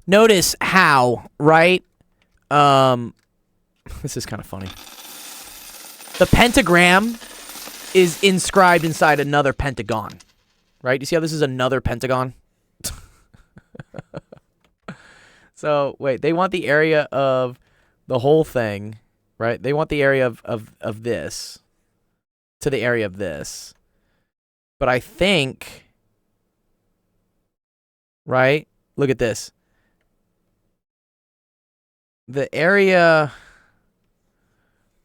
Notice how, right? This is kind of funny. The pentagram is inscribed inside another pentagon. Right? You see how this is another pentagon? So, wait, they want the area of the whole thing, right? They want the area of this to the area of this. But I think, right? Look at this. The area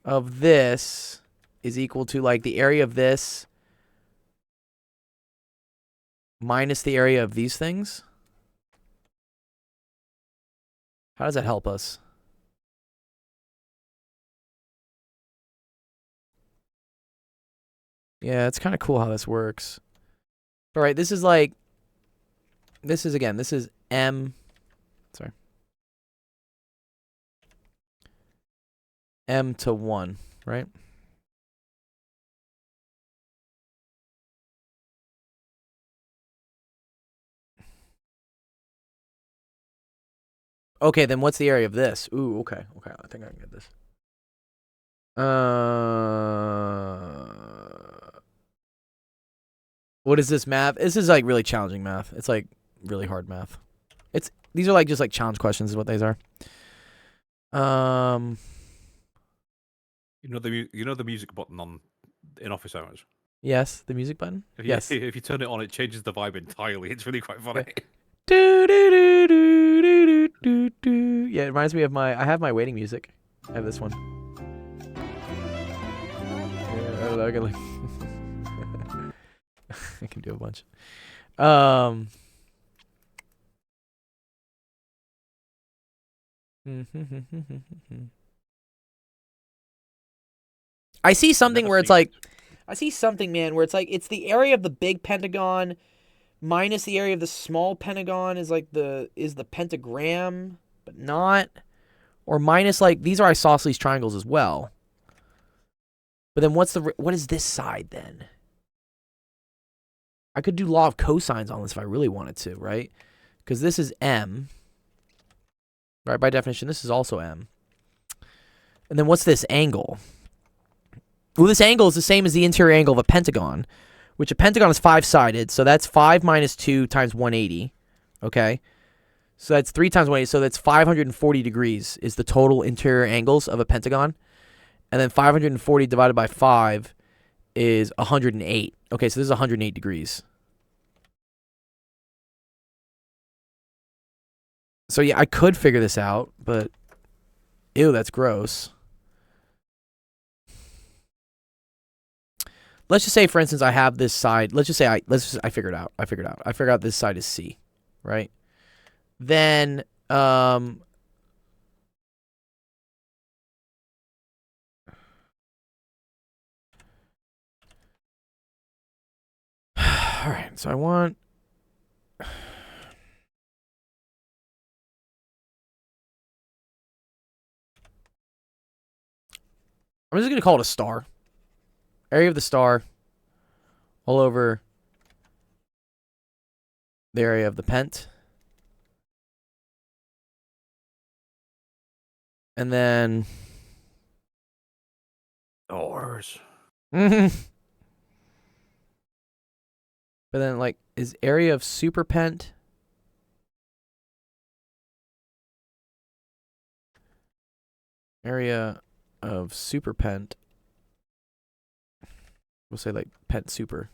of this is equal to, like, the area of this minus the area of these things. How does that help us? Yeah, it's kind of cool how this works. All right, this is like, this is M, sorry. M to 1, right? Okay, then what's the area of this? Ooh, okay. Okay, I think I can get this. What is this math? This is like really challenging math. It's like really hard math. These are like just like challenge questions is what these are. You know the music button in office hours? Yes, the music button? Yes. If you turn it on, it changes the vibe entirely. It's really quite funny. Do, do, do, do, do, do, do. Yeah, it reminds me of I have my waiting music. I have this one. Yeah, I can like I can do a bunch. I see something where it's like, I see something, man, where it's like, it's the area of the big pentagon minus the area of the small pentagon is like the pentagram, but not, or minus like, these are isosceles triangles as well. But then what is this side then? I could do law of cosines on this if I really wanted to, right? Because this is M. Right, by definition, this is also M. And then what's this angle? Well, this angle is the same as the interior angle of a pentagon, which a pentagon is 5-sided, so that's 5 minus 2 times 180, okay? So that's 3 times 180, so that's 540 degrees is the total interior angles of a pentagon. And then 540 divided by 5 is 108. Okay, so this is 108 degrees. So yeah, I could figure this out, but ew, that's gross. Let's just say, for instance, I have this side. Let's just say I figured it out. I figured out this side is C, right? Then All right, so I want. I'm just gonna call it a star. Area of the star. All over the area of the pent. And then. Stars. But then, like, is area of super pent. Area of super pent. We'll say, like, pent super.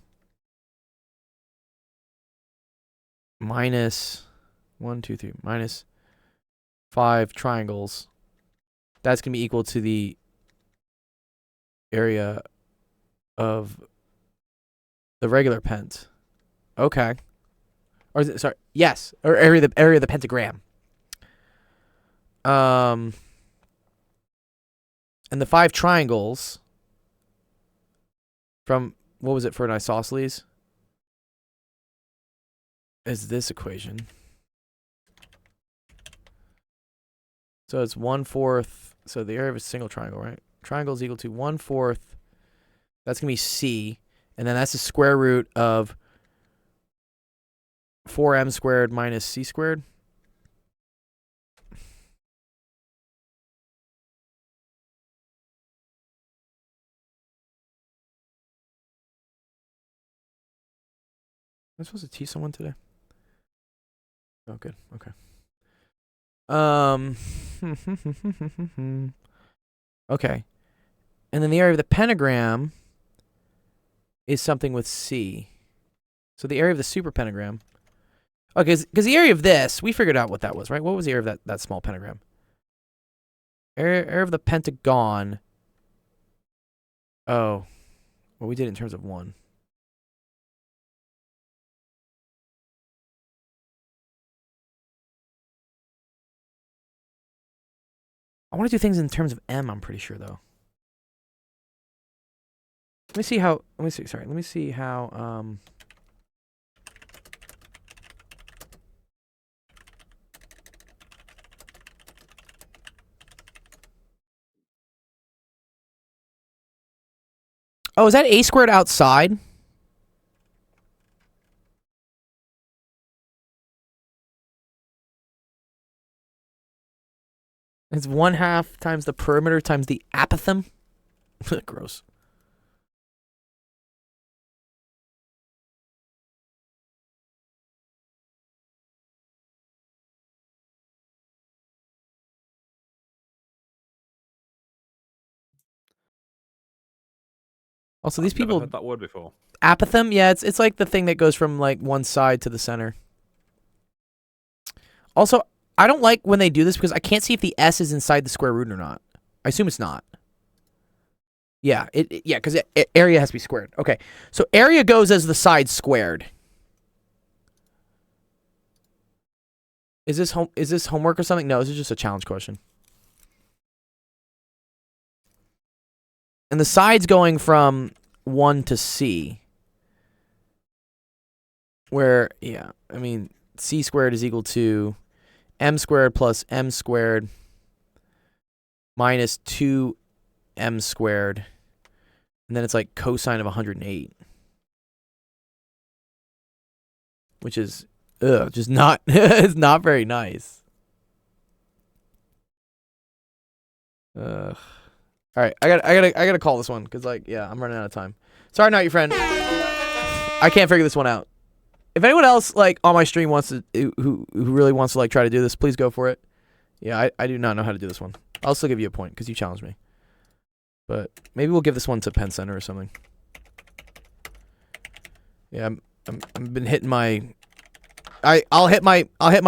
Minus 1, 2, 3. Minus 5 triangles. That's going to be equal to the area of the regular pent. Okay. Or is it, sorry, yes, or area of the pentagram. And the 5 triangles from, what was it for an isosceles? Is this equation. So it's 1/4. So the area of a single triangle, right? Triangle is equal to 1/4. That's going to be C. And then that's the square root of 4m squared minus c squared. Am I supposed to teach someone today? Oh, good. Okay. Okay. And then the area of the pentagram is something with C. So the area of the super pentagram. Okay, because the area of this, we figured out what that was, right? What was the area of that small pentagram? Area of the pentagon. Oh. Well, we did it in terms of 1. I want to do things in terms of M, I'm pretty sure, though. Let me see how, let me see how, oh, is that a squared outside? It's 1/2 times the perimeter times the apothem. Gross. Also, these I've never people. heard that word before. Apothem, yeah, it's like the thing that goes from like one side to the center. Also, I don't like when they do this because I can't see if the S is inside the square root or not. I assume it's not. Yeah, yeah, because area has to be squared. Okay, so area goes as the side squared. Is this homework or something? No, this is just a challenge question. And the side's going from 1 to C. Where, yeah, I mean, C squared is equal to M squared plus M squared minus 2M squared. And then it's like cosine of 108. Which is, just not, it's not very nice. All right, I gotta call this one because, like, yeah, I'm running out of time. Sorry, not your friend. I can't figure this one out. If anyone else, like, on my stream wants to, who really wants to, like, try to do this, please go for it. Yeah, I do not know how to do this one. I'll still give you a point because you challenged me. But maybe we'll give this one to Penn Center or something. Yeah, I've been hitting my. I'll hit my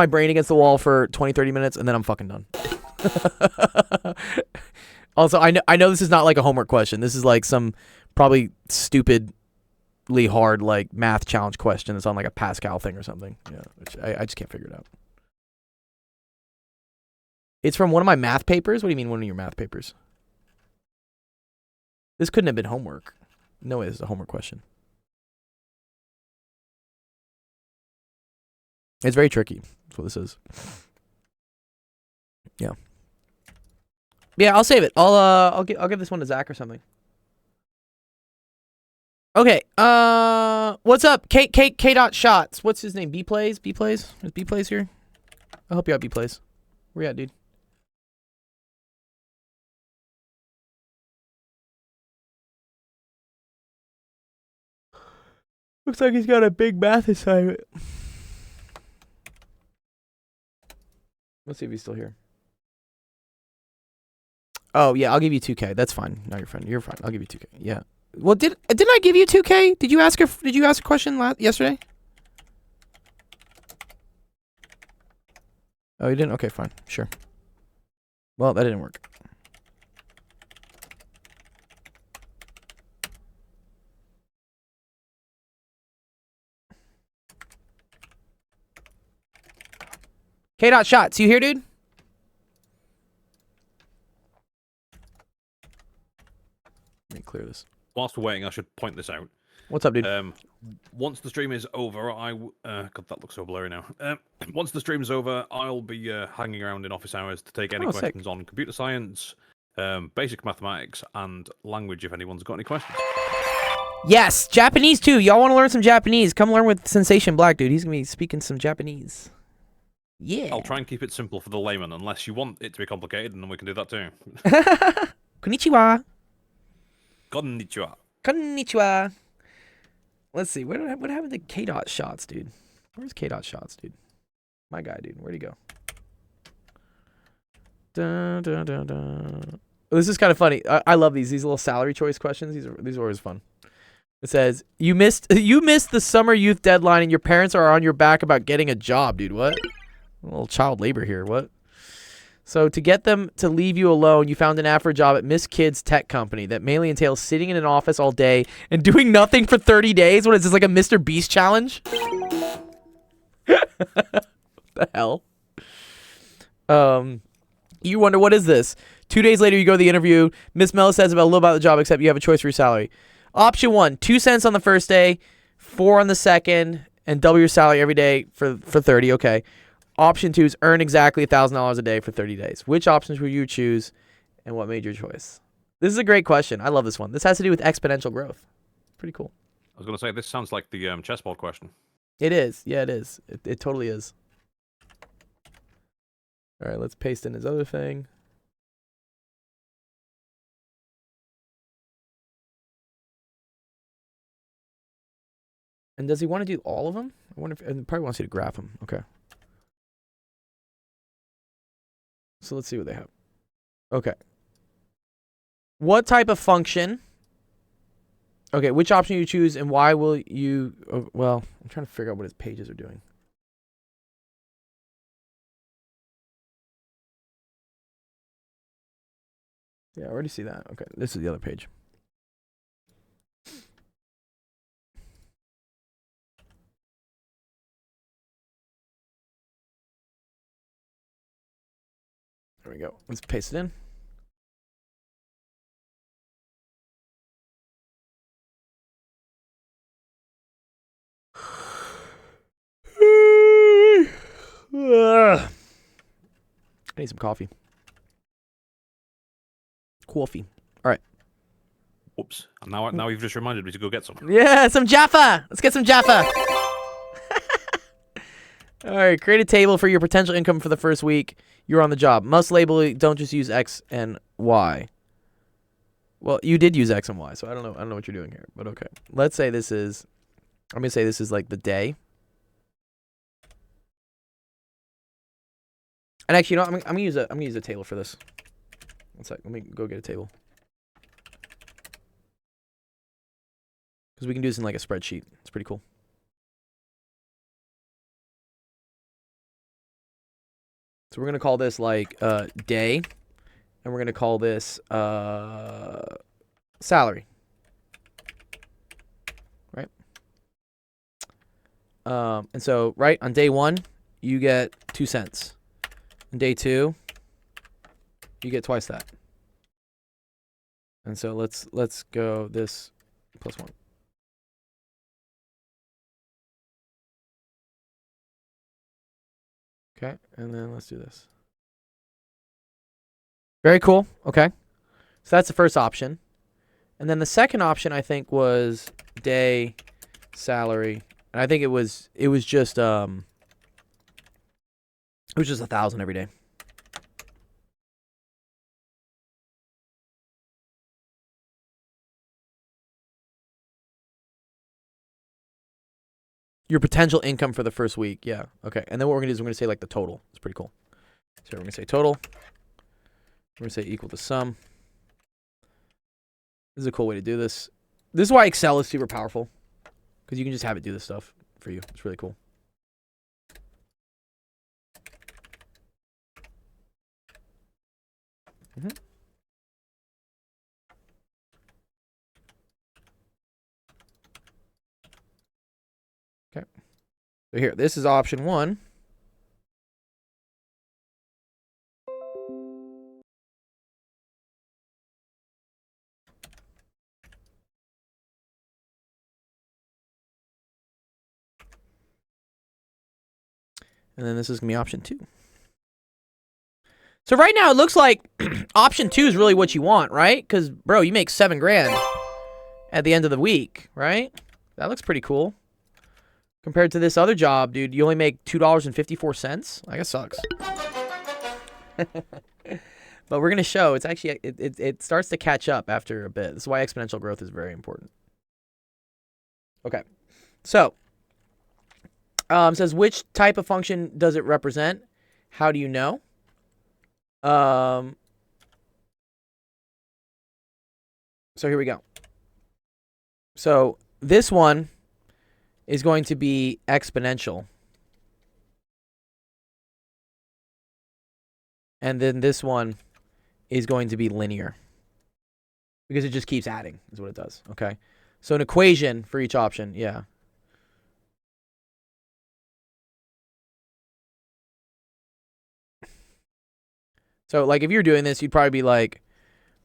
brain against the wall for 20-30 minutes and then I'm fucking done. Also, I know this is not like a homework question. This is like some probably stupidly hard like math challenge question that's on like a Pascal thing or something. Yeah, which I just can't figure it out. It's from one of my math papers? What do you mean one of your math papers? This couldn't have been homework. No way this is a homework question. It's very tricky. That's what this is. Yeah. Yeah, I'll save it. I'll give this one to Zach or something. Okay. What's up? K dot shots. What's his name? B plays. Is B plays here? I'll help you out. B plays. Where you at, dude? Looks like he's got a big math assignment. Let's see if he's still here. Oh yeah, I'll give you 2K. That's fine. No, you're fine. I'll give you 2K. Yeah. Well, didn't I give you 2K? Did you ask a question yesterday? Oh, you didn't? Okay, fine. Sure. Well, that didn't work. K dot shots, you here, dude? Let me clear this. Whilst we're waiting, I should point this out. What's up, dude? Once the stream is over, God, that looks so blurry now. Once the stream's over, I'll be hanging around in office hours to take any questions on computer science, basic mathematics, and language if anyone's got any questions. Yes, Japanese too. Y'all want to learn some Japanese? Come learn with Sensation Black, dude. He's gonna be speaking some Japanese. Yeah. I'll try and keep it simple for the layman, unless you want it to be complicated, and then we can do that too. Konnichiwa. Konnichiwa. Konnichiwa. Let's see. What happened to K dot shots, dude? Where's K dot shots, dude? My guy, dude. Where'd he go? Dun, dun, dun, dun. This is kind of funny. I love these little salary choice questions. These are always fun. It says you missed the summer youth deadline and your parents are on your back about getting a job, dude. What? A little child labor here. What? So to get them to leave you alone, you found an ad for a job at Miss Kids Tech Company that mainly entails sitting in an office all day and doing nothing for 30 days. What is this, like a Mr. Beast challenge? What the hell? You wonder, what is this? 2 days later, you go to the interview. Miss Mello says a little about the job, except you have a choice for your salary. Option 1, 2 cents on the first day, 4 on the second, and double your salary every day for 30. Okay. Option 2 is earn exactly $1,000 a day for 30 days. Which options would you choose, and what made your choice? This is a great question. I love this one. This has to do with exponential growth. Pretty cool. I was going to say, this sounds like the chessboard question. It is. Yeah, it is. It totally is. All right, let's paste in his other thing. And does he want to do all of them? I wonder if he probably wants you to graph them. Okay. So let's see what they have. Okay. What type of function? Okay, which option you choose and why will you... well, I'm trying to figure out what his pages are doing. Yeah, I already see that. Okay, this is the other page. There we go. Let's paste it in. I need some coffee. Coffee. All right. Whoops. Now you've just reminded me to go get some. Yeah, some Jaffa. Let's get some Jaffa. All right, create a table for your potential income for the first week you're on the job. Must label it. Don't just use X and Y. Well, you did use X and Y, so I don't know what you're doing here, but okay. Let's say this is, I'm gonna say this is like the day. And actually, you know, I'm gonna use a table for this. One sec. Let me go get a table. Because we can do this in like a spreadsheet. It's pretty cool. So we're going to call this like day. And we're going to call this salary. Right? And so, right, on day 1, you get 2 cents. On day 2, you get twice that. And so let's go this plus 1. Okay, and then let's do this. Very cool. Okay. So that's the first option. And then the second option I think was day salary. And I think it was just 1,000 every day. Your potential income for the first week. Yeah. Okay. And then what we're going to do is we're going to say like the total. It's pretty cool. So we're going to say total. We're going to say equal to sum. This is a cool way to do this. This is why Excel is super powerful. Because you can just have it do this stuff for you. It's really cool. Mm-hmm. Okay. So here, this is option 1. And then this is going to be option 2. So right now it looks like option 2 is really what you want, right? Because, bro, you make $7,000 at the end of the week, right? That looks pretty cool. Compared to this other job, dude, you only make $2.54. I guess sucks. But we're going to show it's actually, it starts to catch up after a bit. This is why exponential growth is very important. Okay. So, says which type of function does it represent? How do you know? So here we go. So this one is going to be exponential. And then this one is going to be linear. Because it just keeps adding, is what it does. Okay. So an equation for each option, yeah. So, like, if you're doing this, you'd probably be like,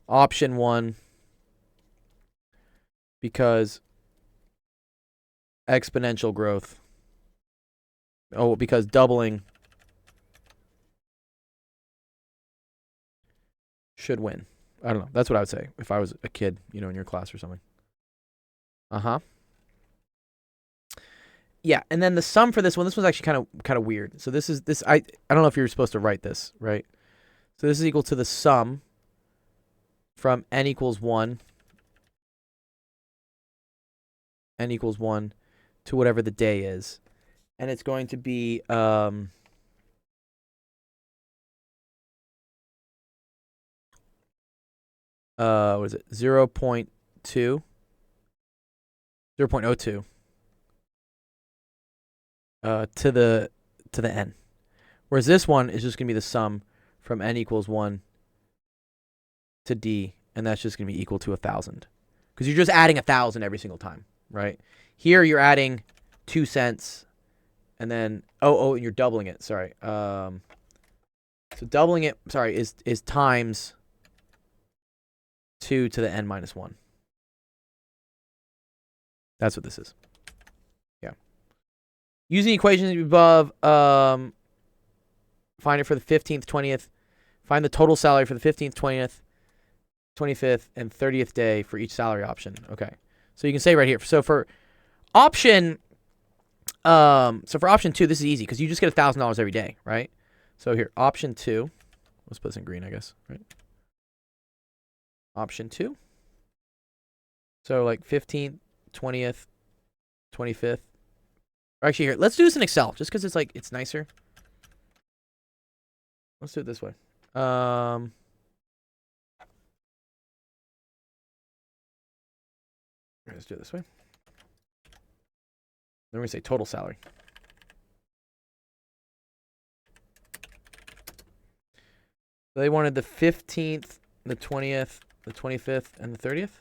option 1, because exponential growth. Oh, because doubling should win. I don't know. That's what I would say if I was a kid, you know, in your class or something. Uh-huh. Yeah, and then the sum for this one's actually kind of weird. So I don't know if you're supposed to write this, right? So this is equal to the sum from n equals 1 to whatever the day is. And it's going to be what is it? 0.2 0.02 to the n. Whereas this one is just going to be the sum from n equals 1 to d, and that's just going to be equal to 1,000. Because you're just adding 1,000 every single time, right? Here you're adding 2 cents, and then, and you're doubling it, sorry. So doubling it, sorry, is times 2 to the n minus 1. That's what this is. Yeah. Using equations above, find it for the 15th, 20th. Find the total salary for the 15th, 20th, 25th, and 30th day for each salary option. Okay. So you can say right here. So for option 2, this is easy because you just get $1,000 every day, right? So here, option 2. Let's put this in green, I guess, right? Option 2. So like 15th, 20th, 25th. Or actually here, let's do this in Excel just because it's nicer. Let's do it this way. Let's do it this way. Then we're going to say total salary. So they wanted the 15th, the 20th, the 25th, and the 30th.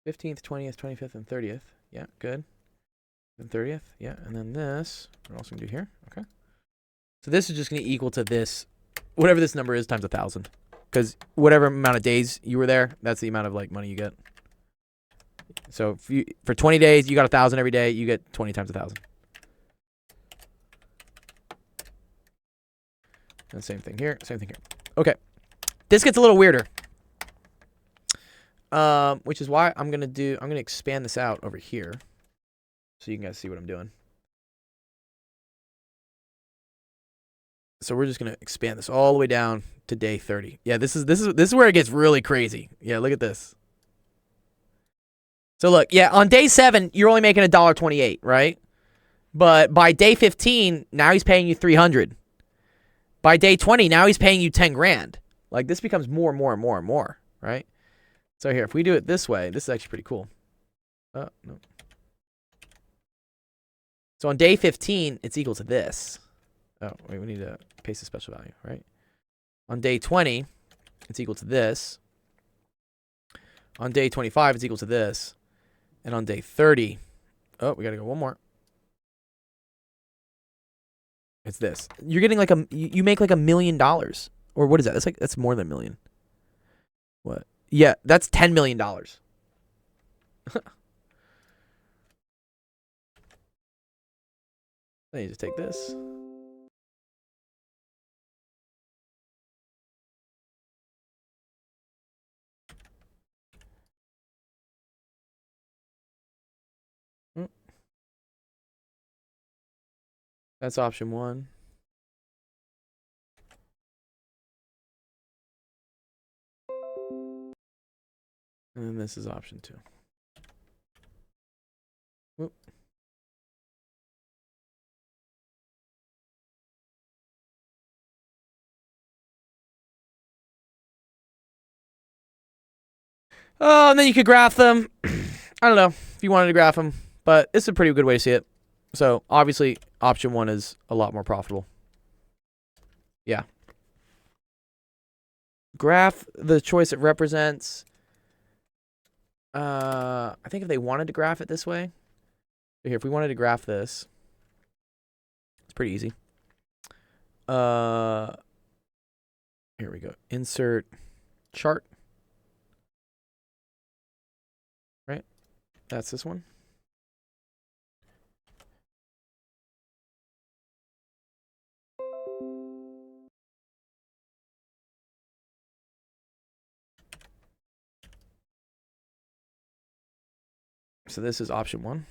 15th, 20th, 25th, and 30th. Yeah, good. And 30th. Yeah, and then this, we're also going to do here. Okay. So this is just going to equal to this, whatever this number is, times 1,000. Because whatever amount of days you were there, that's the amount of like money you get. So if for 20 days, you got 1,000 every day, you get 20 times 1,000. And same thing here. Same thing here. Okay. This gets a little weirder. Which is why I'm gonna expand this out over here, so you can guys see what I'm doing. So we're just gonna expand this all the way down to day 30. Yeah, this is where it gets really crazy. Yeah, look at this. So look, yeah, on day 7 you're only making $1.28, right? But by day 15, now he's paying you $300. By day 20, now he's paying you 10 grand. Like, this becomes more and more and more and more, right? So here, if we do it this way, this is actually pretty cool. No. So on day 15, it's equal to this. Oh, wait, we need to paste a special value, right? On day 20, it's equal to this. On day 25, it's equal to this. And on day 30, oh, we got to go one more. It's this. You're getting like you make like $1 million. Or what is that? That's more than $1 million. What? Yeah, that's $10 million. I need to take this. That's option 1. And then this is option 2. Whoop. Oh, and then you could graph them. I don't know if you wanted to graph them, but it's a pretty good way to see it. So obviously, option 1 is a lot more profitable. Yeah. Graph the choice it represents. I think if they wanted to graph it this way, here, if we wanted to graph this, it's pretty easy. Here we go. Insert chart. Right? That's this one. So this is option 1.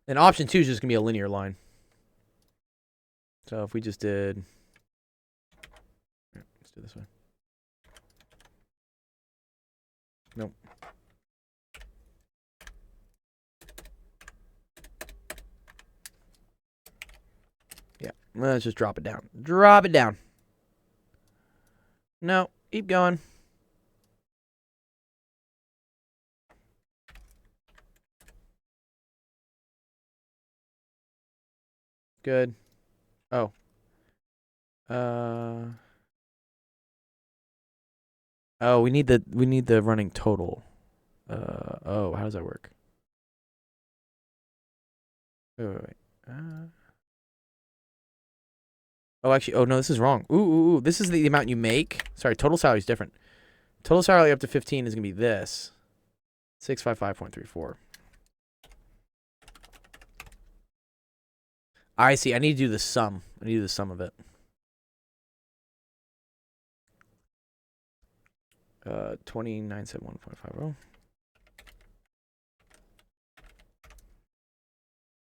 And option 2 is just going to be a linear line. So if we just did... Here, let's do it this way. Nope. Yeah, let's just drop it down. Drop it down. No, keep going. Good. Oh. Oh, we need the running total. Oh, how does that work? Wait. Oh, actually, oh no, this is wrong. Ooh. This is the amount you make. Sorry, total salary is different. Total salary up to 15 is gonna be this. 655.34. I see. I need to do the sum. I need to do the sum of it. 2971.50.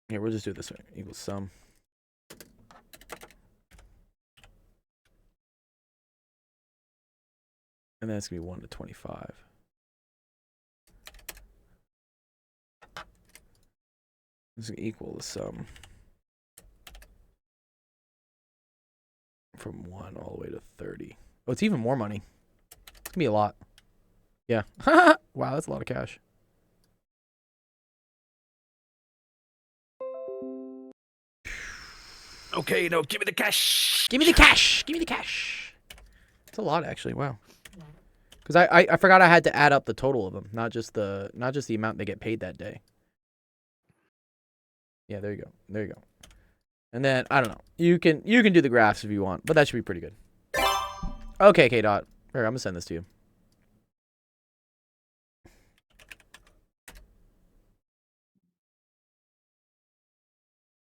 Here, we'll just do it this way. Equals sum. And then it's going to be 1 to 25. This is going to equal the sum from 1 all the way to 30. Oh, it's even more money. It's going to be a lot. Yeah. Wow, that's a lot of cash. Okay, no, give me the cash. Give me the cash. Give me the cash. It's a lot, actually. Wow. Because I forgot I had to add up the total of them, not just the amount they get paid that day. Yeah, there you go. There you go. And then I don't know. You can do the graphs if you want, but that should be pretty good. Okay, K-Dot. Here, I'm going to send this to you.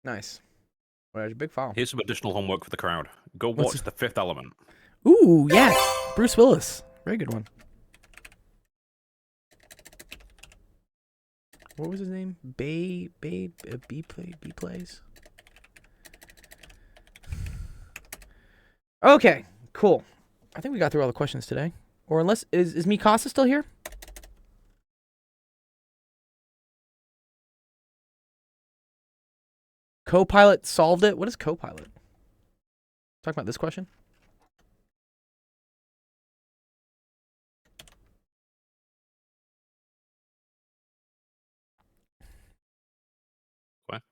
Nice. Well, there's a big file. Here's some additional homework for the crowd. Go What's watch The Fifth Element. Ooh, yes. Bruce Willis. Very good one. What was his name? B plays. Okay, cool. I think we got through all the questions today. Or unless is Mikasa still here? Copilot solved it. What is Copilot? Talking about this question? What?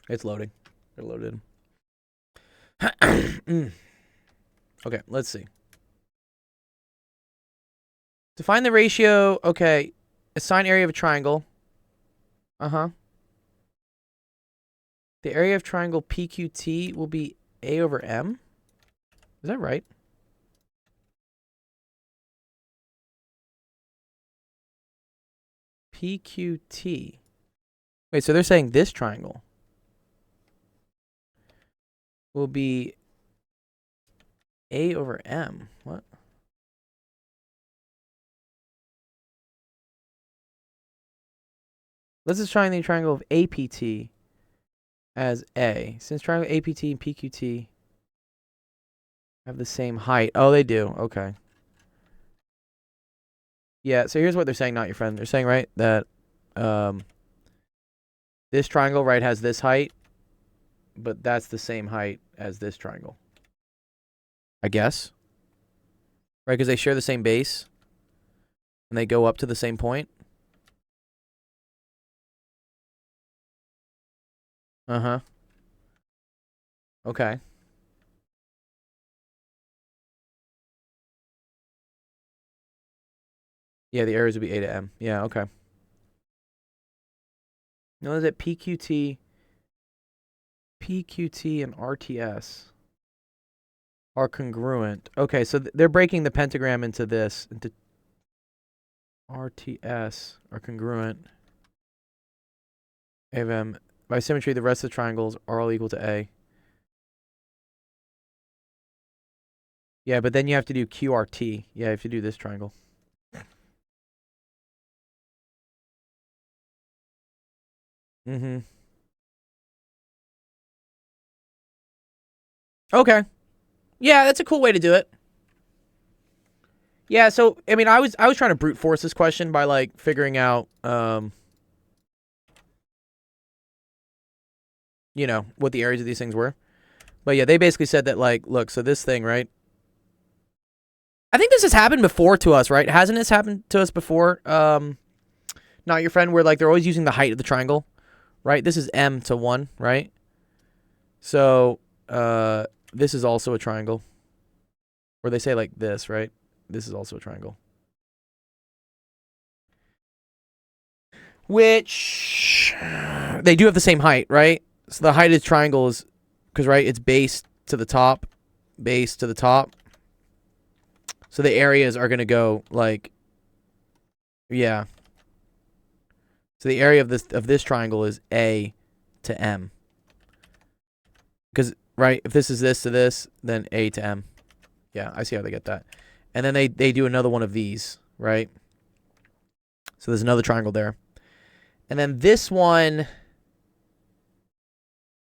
It's loading. They're loaded. Okay, let's see. Define the ratio. Okay. Assign area of a triangle. Uh-huh. The area of triangle PQT will be A over M. Is that right? PQT. Wait, so they're saying this triangle will be A over M. What? Let's just try the triangle of APT as A. Since triangle APT and PQT have the same height. Oh, they do. Okay. Yeah, so here's what they're saying, not your friend. They're saying, right, that this triangle, right, has this height, but that's the same height as this triangle. I guess. Right, because they share the same base, and they go up to the same point. Uh-huh. Okay. Yeah, the areas would be A to M. Yeah, okay. Notice that PQT and RTS are congruent. Okay, so they're breaking the pentagram into this. Into RTS are congruent. A of M. By symmetry, the rest of the triangles are all equal to A. Yeah, but then you have to do QRT. Yeah, you have to do this triangle. Mm-hmm. Okay. Yeah, that's a cool way to do it. Yeah, so I mean I was trying to brute force this question by like figuring out you know, what the areas of these things were. But yeah, they basically said that like, look, so this thing, right? I think this has happened before to us, right? Hasn't this happened to us before? Not your friend, where like they're always using the height of the triangle, right? This is M to 1, right? So this is also a triangle. Or they say like this, right? This is also a triangle. Which they do have the same height, right? So the height of the triangle is, because right, it's base to the top, base to the top. So the areas are going to go like, yeah. So the area of this triangle is A to M. Because, right, if this is this to this, then A to M. Yeah, I see how they get that. And then they do another one of these, right? So there's another triangle there. And then this one,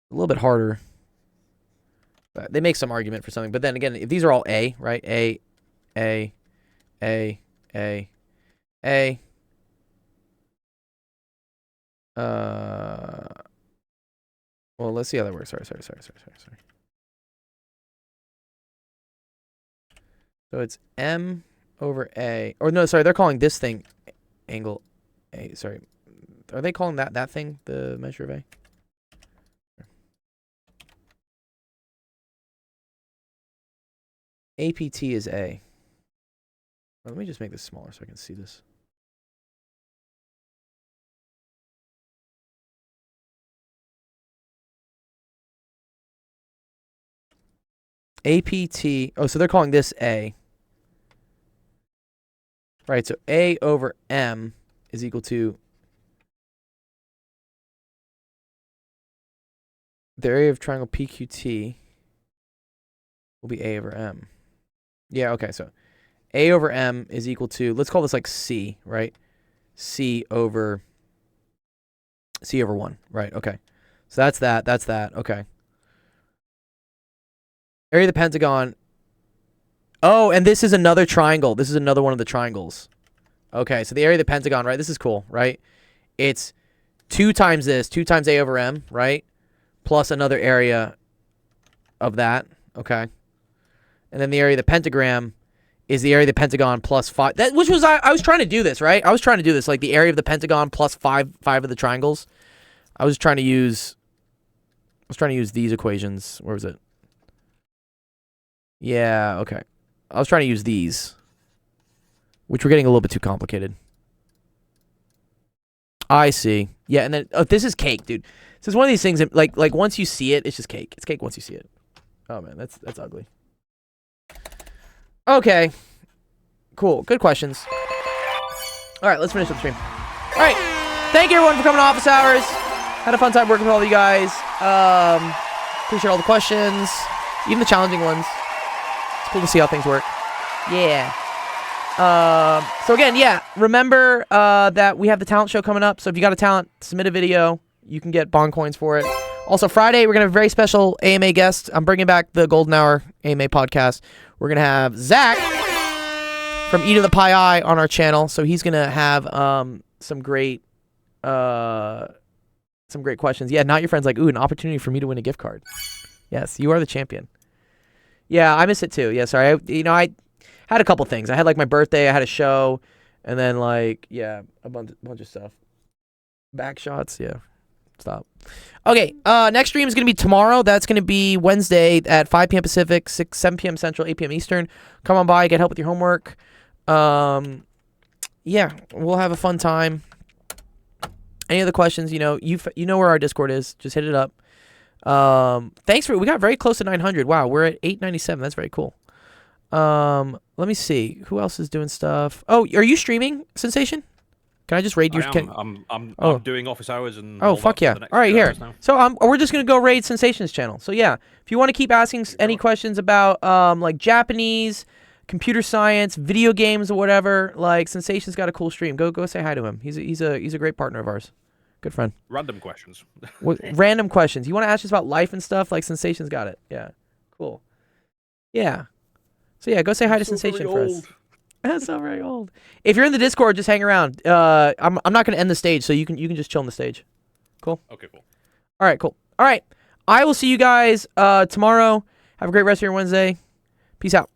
a little bit harder. But they make some argument for something. But then again, if these are all A, right? A. Well, let's see how that works. Sorry. So it's M over A. Or no, sorry, they're calling this thing angle A. Sorry. Are they calling that thing the measure of A? APT is A. Well, let me just make this smaller so I can see this. APT. Oh, so they're calling this A. Right, so A over M is equal to the area of triangle PQT will be A over M. Yeah, okay, so A over M is equal to, let's call this like C, right? C over 1, right? Okay. So that's that, okay. Area of the pentagon. Oh, and this is another triangle. This is another one of the triangles. Okay, so the area of the pentagon, right? This is cool, right? It's 2 times this, 2 times A over M, right? Plus another area of that, okay? And then the area of the pentagram is the area of the pentagon plus 5. That, which was, I was trying to do this, right? I was trying to do this, like the area of the pentagon plus 5 of the triangles. I was trying to use these equations. Where was it? Yeah, okay. I was trying to use these, which were getting a little bit too complicated. I see. Yeah, and then this is cake, dude. This is one of these things that, like once you see it, it's just cake. It's cake once you see it. Oh man, that's ugly. Okay. Cool. Good questions. All right, let's finish up the stream. All right. Thank you everyone for coming to Office Hours. Had a fun time working with all of you guys. Appreciate all the questions, even the challenging ones. It's cool to see how things work. Yeah. So again, yeah, remember that we have the talent show coming up. So if you got a talent, submit a video. You can get bond coins for it. Also, Friday, we're going to have a very special AMA guest. I'm bringing back the Golden Hour AMA podcast. We're going to have Zach from E to the Pi I on our channel. So he's going to have some great questions. Yeah, not your friends like, ooh, an opportunity for me to win a gift card. Yes, you are the champion. Yeah, I miss it too. Yeah, sorry. I had a couple things. I had like my birthday, I had a show, and then like, yeah, a bunch of stuff. Back shots, yeah. Stop. Okay, next stream is going to be tomorrow. That's going to be Wednesday at 5 p.m. Pacific, 7 p.m. Central, 8 p.m. Eastern. Come on by, get help with your homework. Yeah, we'll have a fun time. Any other questions, you know where our Discord is. Just hit it up. Thanks we got very close to 900. Wow, we're at 897. That's very cool. Let me see. Who else is doing stuff? Oh, are you streaming, Sensation? Can I just raid your? I'm doing office hours and. Oh fuck yeah! All right, here. So we're just gonna go raid Sensation's channel. So yeah, if you want to keep asking any questions about like Japanese, computer science, video games, or whatever, like Sensation's got a cool stream. Go say hi to him. He's a great partner of ours. Good friend. Random questions. Random questions. You want to ask us about life and stuff? Like Sensation's got it. Yeah. Cool. Yeah. So yeah, go say hi to Sensation for us. That's so very old. If you're in the Discord, just hang around. I'm not gonna end the stage, so you can just chill on the stage. Cool. Okay, cool. All right, cool. All right, I will see you guys tomorrow. Have a great rest of your Wednesday. Peace out.